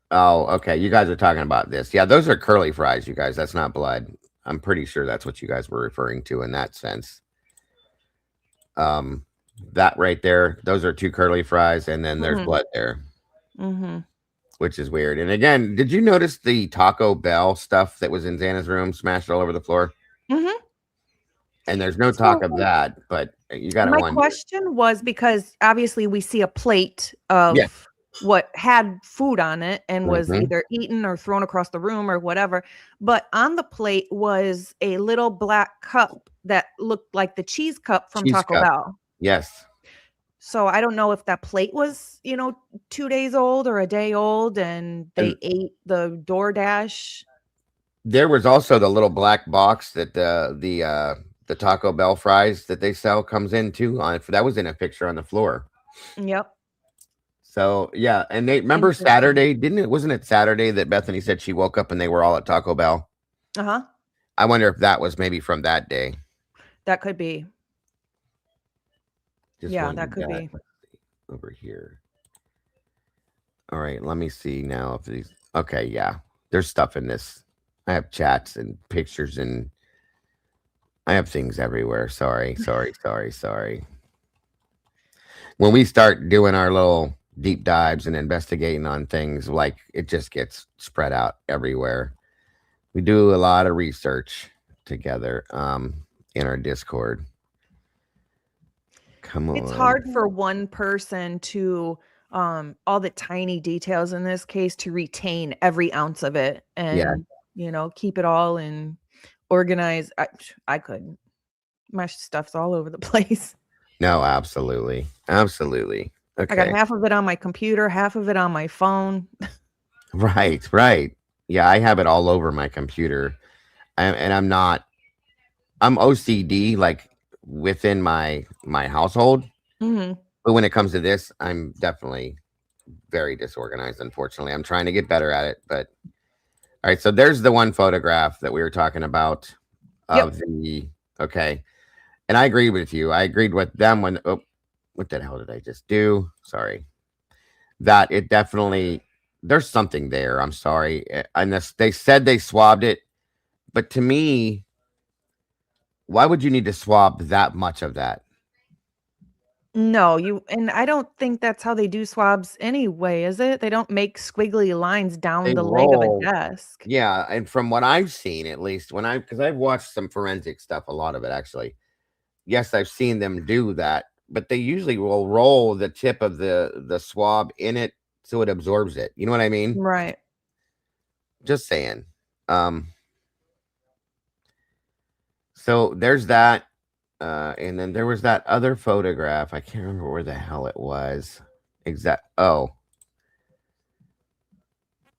Oh, okay. You guys are talking about this. Yeah, those are curly fries, you guys. That's not blood. I'm pretty sure that's what you guys were referring to in that sense. That right there, those are 2 curly fries, and then there's blood there. Which is weird. And again, did you notice the Taco Bell stuff that was in Xana's room smashed all over the floor? And there's no talk of that, but you got to My wonder. question was because obviously we see a plate of what had food on it and was either eaten or thrown across the room or whatever. But on the plate was a little black cup that looked like the cheese cup from Taco Bell. Yes. So I don't know if that plate was, 2 days old or a day old and they ate the DoorDash. There was also the little black box that the Taco Bell fries that they sell comes into on it. That was in a picture on the floor. Yep. So yeah, and they remember Saturday, wasn't it Saturday that Bethany said she woke up and they were all at Taco Bell? I wonder if that was maybe from that day. That could be. That could be. Over here. All right, let me see now if these. Okay, yeah, there's stuff in this. I have chats and pictures and I have things everywhere. Sorry. When we start doing our little deep dives and investigating on things, like it just gets spread out everywhere. We do a lot of research together in our Discord. Come on. It's hard for one person to all the tiny details in this case to retain every ounce of it and keep it all and organize. I couldn't. My stuff's all over the place. No, absolutely. Okay. I got half of it on my computer, half of it on my phone. Right. Yeah, I have it all over my computer. I'm OCD, like within my household. But when it comes to this, I'm definitely very disorganized, unfortunately. I'm trying to get better at it, but all right, so there's the one photograph that we were talking about of okay. And I agreed with you. I agreed with them when what the hell did I just do? Sorry. That it definitely there's something there. I'm sorry. And they said they swabbed it, but to me, why would you need to swab that much of that? No, and I don't think that's how they do swabs anyway, is it? They don't make squiggly lines down the leg of a desk. Yeah, and from what I've seen, at least because I've watched some forensic stuff, a lot of it actually. Yes, I've seen them do that, but they usually will roll the tip of the swab in it so it absorbs it. You know what I mean? Right. Just saying. So there's that. And then there was that other photograph. I can't remember where the hell it was. Oh,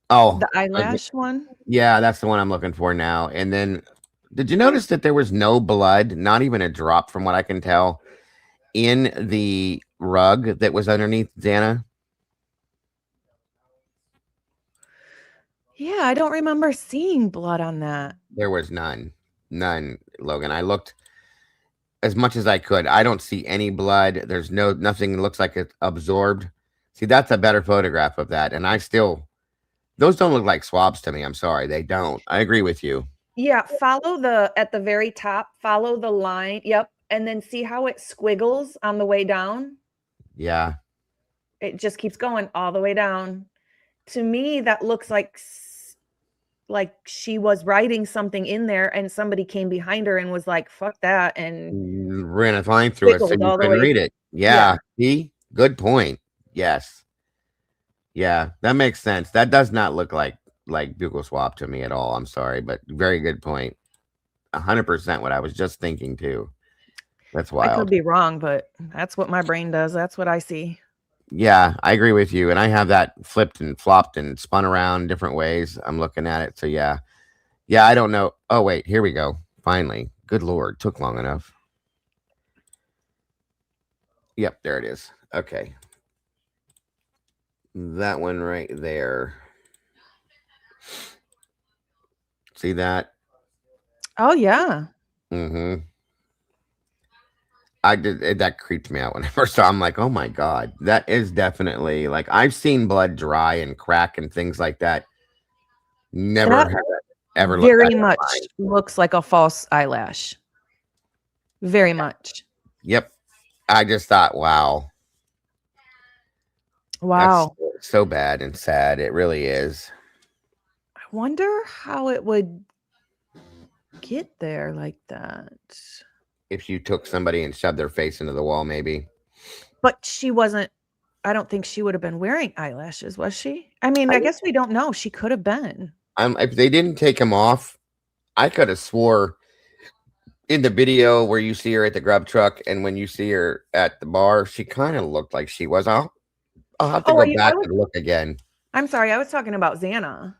the eyelash one. Yeah, that's the one I'm looking for now. And then, did you notice that there was no blood, not even a drop, from what I can tell, in the rug that was underneath Xana? Yeah, I don't remember seeing blood on that. There was none, Logan. I looked as much as I could. I don't see any blood. There's nothing looks like it's absorbed. See, that's a better photograph of that. And those don't look like swabs to me. I'm sorry. They don't. I agree with you. Yeah. At the very top, follow the line. Yep. And then see how it squiggles on the way down. Yeah. It just keeps going all the way down. To me, that looks like she was writing something in there and somebody came behind her and was like, fuck that. And ran a line through it so you couldn't read it. Yeah. See? Good point. Yes. Yeah, that makes sense. That does not look like like bugle swap to me at all. I'm sorry, but very good point. 100% what I was just thinking too. That's I could wild. be wrong, but that's what my brain does. That's what I see. Yeah, I agree with you. And I have that flipped and flopped and spun around different ways. I'm looking at it. So yeah. Yeah, I don't know. Oh, wait, here we go. Finally. Good Lord. Took long enough. Yep, there it is. Okay. That one right there. See that? Oh yeah. Mm-hmm. That creeped me out when I first saw. I'm like, oh my God, that is definitely like I've seen blood dry and crack and things like that. Never That have ever looked very at it much online. looks like a false eyelash. Very much. Yep. I just thought, wow, Wow. that's so bad and sad. It really is. I wonder how it would get there like that. If you took somebody and shoved their face into the wall, maybe. But she wasn't, I don't think she would have been wearing eyelashes, was she? I mean, I guess we don't know. She could have been. If they didn't take them off, I could have swore in the video where you see her at the grub truck and when you see her at the bar, she kind of looked like she was. I'll have to go back and look again. I'm sorry, I was talking about Xana.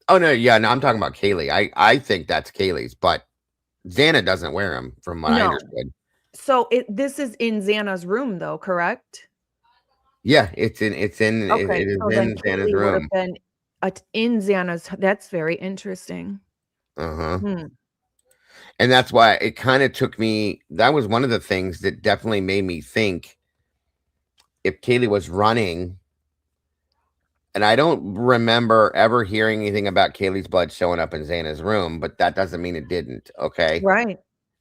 Oh no, yeah, no, I'm talking about Kaylee. I think that's Kaylee's, but Xana doesn't wear them, from what I understood. So this is in Xana's room, though, correct? Yeah, it is Okay, in so then Xana's Kaylee would room. have been in Xana's. That's very interesting. Uh-huh. Hmm. And that's why it kind of took me. That was one of the things that definitely made me think if Kaylee was running. And I don't remember ever hearing anything about Kaylee's blood showing up in Xana's room, but that doesn't mean it didn't. Okay. Right.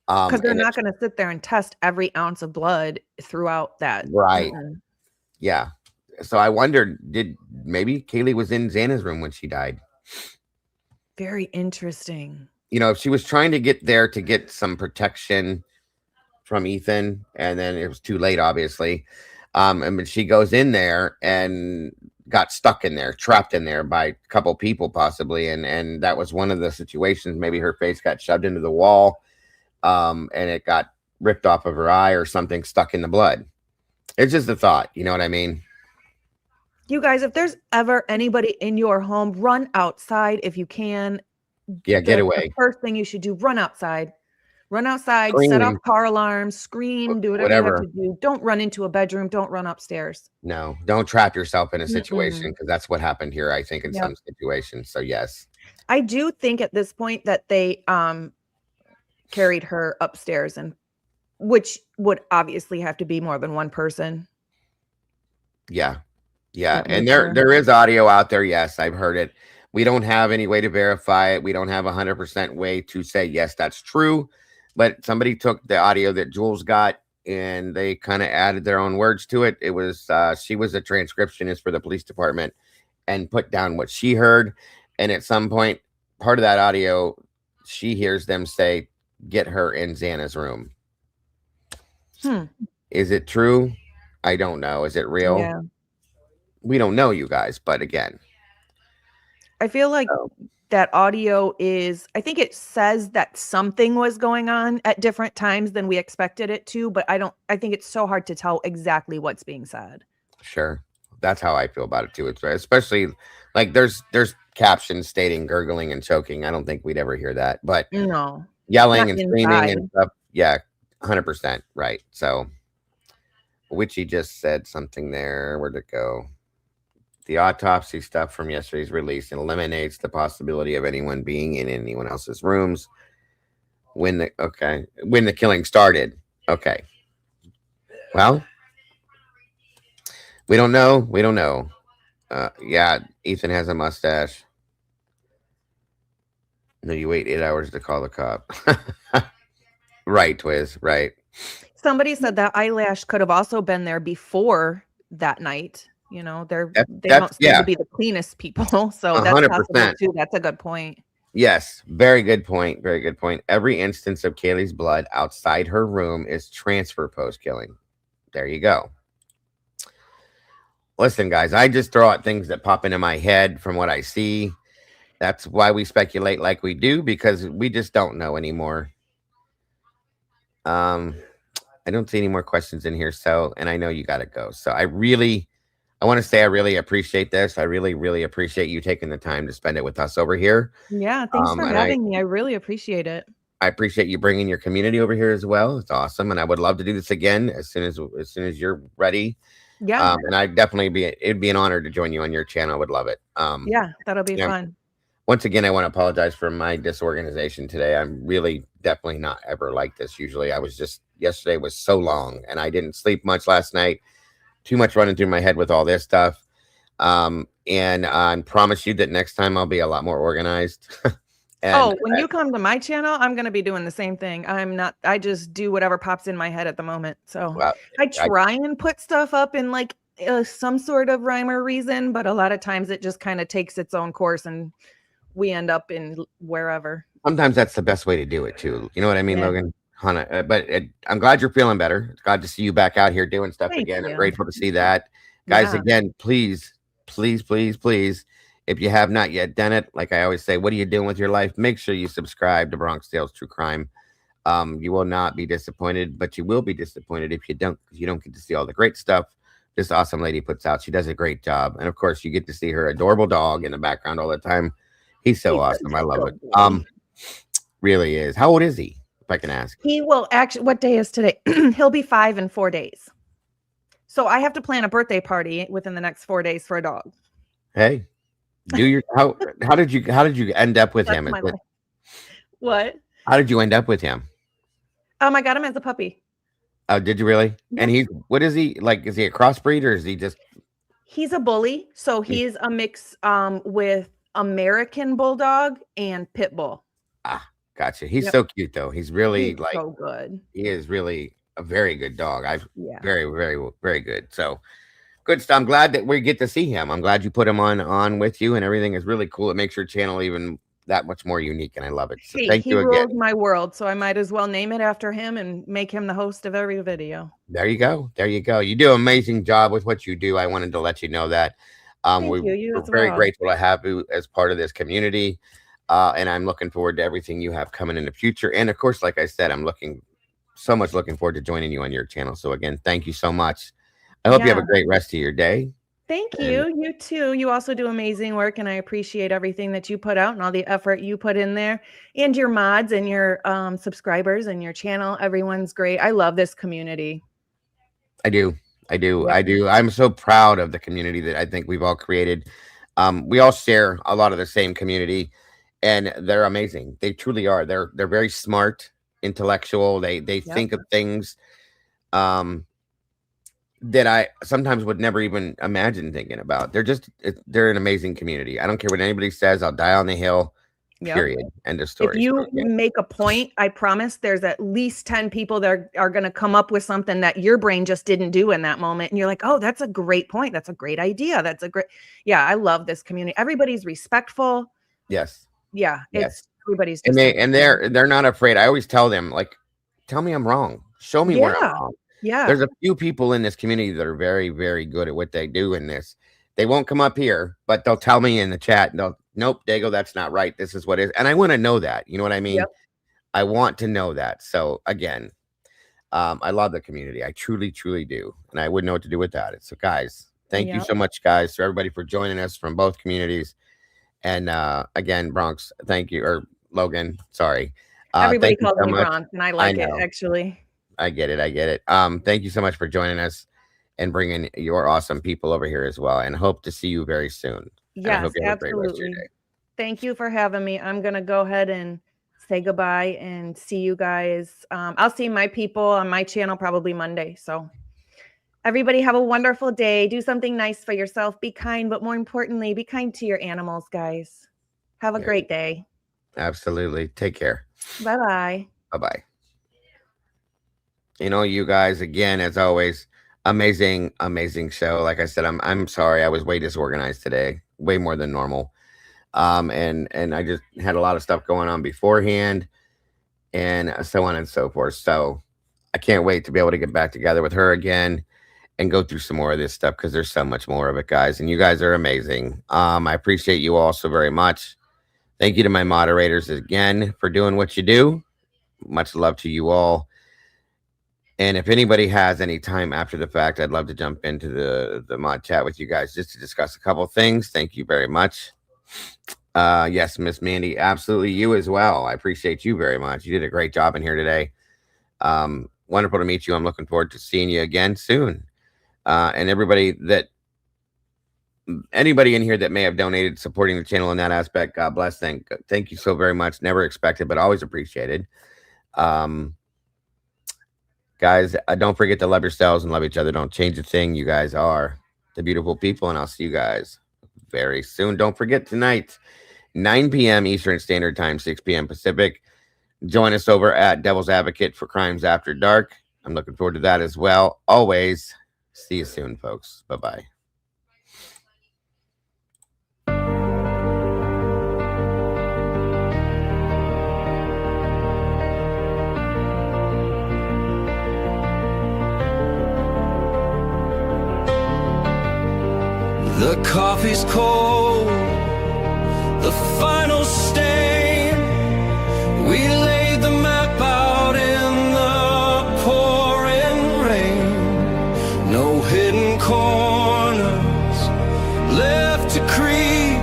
Because they're and not going to sit there and test every ounce of blood throughout that. Right. Mm-mm. Yeah. So I wondered, did maybe Kaylee was in Xana's room when she died? Very interesting. You know, if she was trying to get there to get some protection from Ethan, and then it was too late, obviously. And she goes in there and got stuck in there, trapped in there by a couple people possibly. And that was one of the situations. Maybe her face got shoved into the wall, and it got ripped off of her eye or something stuck in the blood. It's just a thought. You know what I mean? You guys, if there's ever anybody in your home, run outside if you can. Yeah, get away. The first thing you should do, run outside. Run outside, Scream. set off car alarms, scream, do whatever you have Whatever. to do. Don't run into a bedroom. Don't run upstairs. No, don't trap yourself in a situation, Mm-mm. because that's what happened here, I think, in Yep. some situations. So yes. I do think at this point that they carried her upstairs, and which would obviously have to be more than one person. Yeah. Yeah. That And was her. there is audio out there. Yes, I've heard it. We don't have any way to verify it. We don't have 100% way to say, yes, that's true. But somebody took the audio that Jules got and they kind of added their own words to it. It was, she was a transcriptionist for the police department and put down what she heard. And at some point, part of that audio, she hears them say, get her in Xana's room. Is it true? I don't know. Is it real? Yeah. We don't know, you guys, but again, I feel like that audio is, I think it says that something was going on at different times than we expected it to, but I think it's so hard to tell exactly what's being said. sure. That's how I feel about it too. It's especially like there's captions stating gurgling and choking. I don't think we'd ever hear that, but No. yelling Not and screaming inside. and stuff. Yeah, 100% right. So, Witchy just said something there. Where'd it go? The autopsy stuff from yesterday's release eliminates the possibility of anyone being in anyone else's rooms when the killing started. Okay. Well, we don't know. We don't know. Yeah, Ethan has a mustache. No, you wait 8 hours to call the cop. Right, Twiz. Right. Somebody said that eyelash could have also been there before that night. You know, they that's- don't seem to be the cleanest people. So that's 100%. possible too. That's a good point. Yes, very good point. Very good point. Every instance of Kaylee's blood outside her room is transfer post killing. There you go. Listen, guys, I just throw out things that pop into my head from what I see. That's why we speculate like we do, because we just don't know anymore. I don't see any more questions in here. So, and I know you got to go. So I want to say I really appreciate this. I really, really appreciate you taking the time to spend it with us over here. Yeah, thanks for having me. I really appreciate it. I appreciate you bringing your community over here as well. It's awesome, and I would love to do this again as soon as you're ready. Yeah, And I'd definitely it'd be an honor to join you on your channel. I would love it. yeah, that'll be fun. Once again, I want to apologize for my disorganization today. I'm really definitely not ever like this. Usually yesterday was so long and I didn't sleep much last night. Too much running through my head with all this stuff. And I promise you that next time I'll be a lot more organized. When you come to my channel, I'm going to be doing the same thing. I just do whatever pops in my head at the moment. So I try and put stuff up in like some sort of rhyme or reason, but a lot of times it just kind of takes its own course and we end up in wherever. Sometimes that's the best way to do it too. You know what I mean, Yeah. Logan? But I'm glad you're feeling better. It's glad to see you back out here doing stuff Thank again. you. I'm grateful to see that. Guys, Yeah. again, please, please, please, please, if you have not yet done it, like I always say, what are you doing with your life? Make sure you subscribe to Bronx Tales True Crime. You will not be disappointed, but you will be disappointed if you don't, because you don't get to see all the great stuff this awesome lady puts out. She does a great job. And of course, you get to see her adorable dog in the background all the time. He's so awesome. I love it. Really is. How old is he, if I can ask? He will actually, what day is today? He'll be 5 in 4 days. So I have to plan a birthday party within the next 4 days for a dog. Hey, how did you end up with him? What? How did you end up with him? I got him as a puppy. Oh, did you really? Yeah. And what is he like? Is he a crossbreed or is he just? He's a bully. So he's a mix with American Bulldog and Pit Bull. Ah, gotcha. He's so cute though. He's really so good. He is really a very good dog. Yeah. Very, very, very good. So good stuff. I'm glad that we get to see him. I'm glad you put him on with you, and everything is really cool. It makes your channel even that much more unique, and I love it. So thank you again. He rules my world, so I might as well name it after him and make him the host of every video. There you go. There you go. You do an amazing job with what you do. I wanted to let you know that. We're very grateful to have you as part of this community. And I'm looking forward to everything you have coming in the future. And of course, like I said, I'm looking forward to joining you on your channel. So again, thank you so much. I hope you have a great rest of your day. Thank you. You too. You also do amazing work, and I appreciate everything that you put out and all the effort you put in there, and your mods and your subscribers and your channel. Everyone's great. I love this community. I do. I'm so proud of the community that I think we've all created. We all share a lot of the same community, and they're amazing. They truly are. They're very smart, intellectual. They think of things that I sometimes would never even imagine thinking about. They're an amazing community. I don't care what anybody says. I'll die on the hill. Period. End of story. If you make a point, I promise there's at least 10 people that are going to come up with something that your brain just didn't do in that moment. And you're like, oh, that's a great point. That's a great idea. I love this community. Everybody's respectful. Yes. Yeah. Everybody's. And they're not afraid. I always tell them, like, tell me I'm wrong. Show me where I'm wrong. Yeah. There's a few people in this community that are very, very good at what they do in this. They won't come up here, but they'll tell me in the chat, nope, Dago, that's not right. This is what is. And I want to know that. You know what I mean? Yep. I want to know that. So again, I love the community. I truly, truly do. And I wouldn't know what to do without it. So guys, thank you so much, guys, to everybody for joining us from both communities. And again, Bronx, thank you. Or Logan, sorry. Everybody calls me Bronx, and I like it, actually. I get it. Thank you so much for joining us and bringing your awesome people over here as well. And hope to see you very soon. Yes, absolutely. Thank you for having me. I'm going to go ahead and say goodbye and see you guys. I'll see my people on my channel probably Monday. So everybody have a wonderful day. Do something nice for yourself. Be kind, but more importantly, be kind to your animals, guys. Have a great day. Absolutely. Take care. Bye-bye. Bye-bye. You know, you guys, again, as always, amazing show. Like I said, I'm sorry I was way disorganized today, way more than normal. And I just had a lot of stuff going on beforehand and so on and so forth. So I can't wait to be able to get back together with her again and go through some more of this stuff, because there's so much more of it, guys. And you guys are amazing. I appreciate you all so very much. Thank you to my moderators again for doing what you do. Much love to you all. And if anybody has any time after the fact, I'd love to jump into the mod chat with you guys just to discuss a couple things. Thank you very much. Yes, Miss Mandy, absolutely. You as well. I appreciate you very much. You did a great job in here today. Wonderful to meet you. I'm looking forward to seeing you again soon. And anybody in here that may have donated supporting the channel in that aspect, God bless. Thank you so very much. Never expected, but always appreciated. Guys, don't forget to love yourselves and love each other. Don't change a thing. You guys are the beautiful people, and I'll see you guys very soon. Don't forget tonight, 9 p.m. Eastern Standard Time, 6 p.m. Pacific. Join us over at Devil's Advocate for Crimes After Dark. I'm looking forward to that as well. Always. See you soon, folks. Bye-bye. The coffee's cold, the final stain. We laid the map out in the pouring rain. No hidden corners left to creep.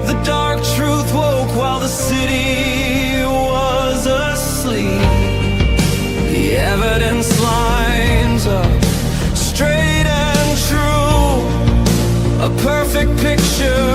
The dark truth woke while the city was asleep. The evidence lines up straight and true. A perfect picture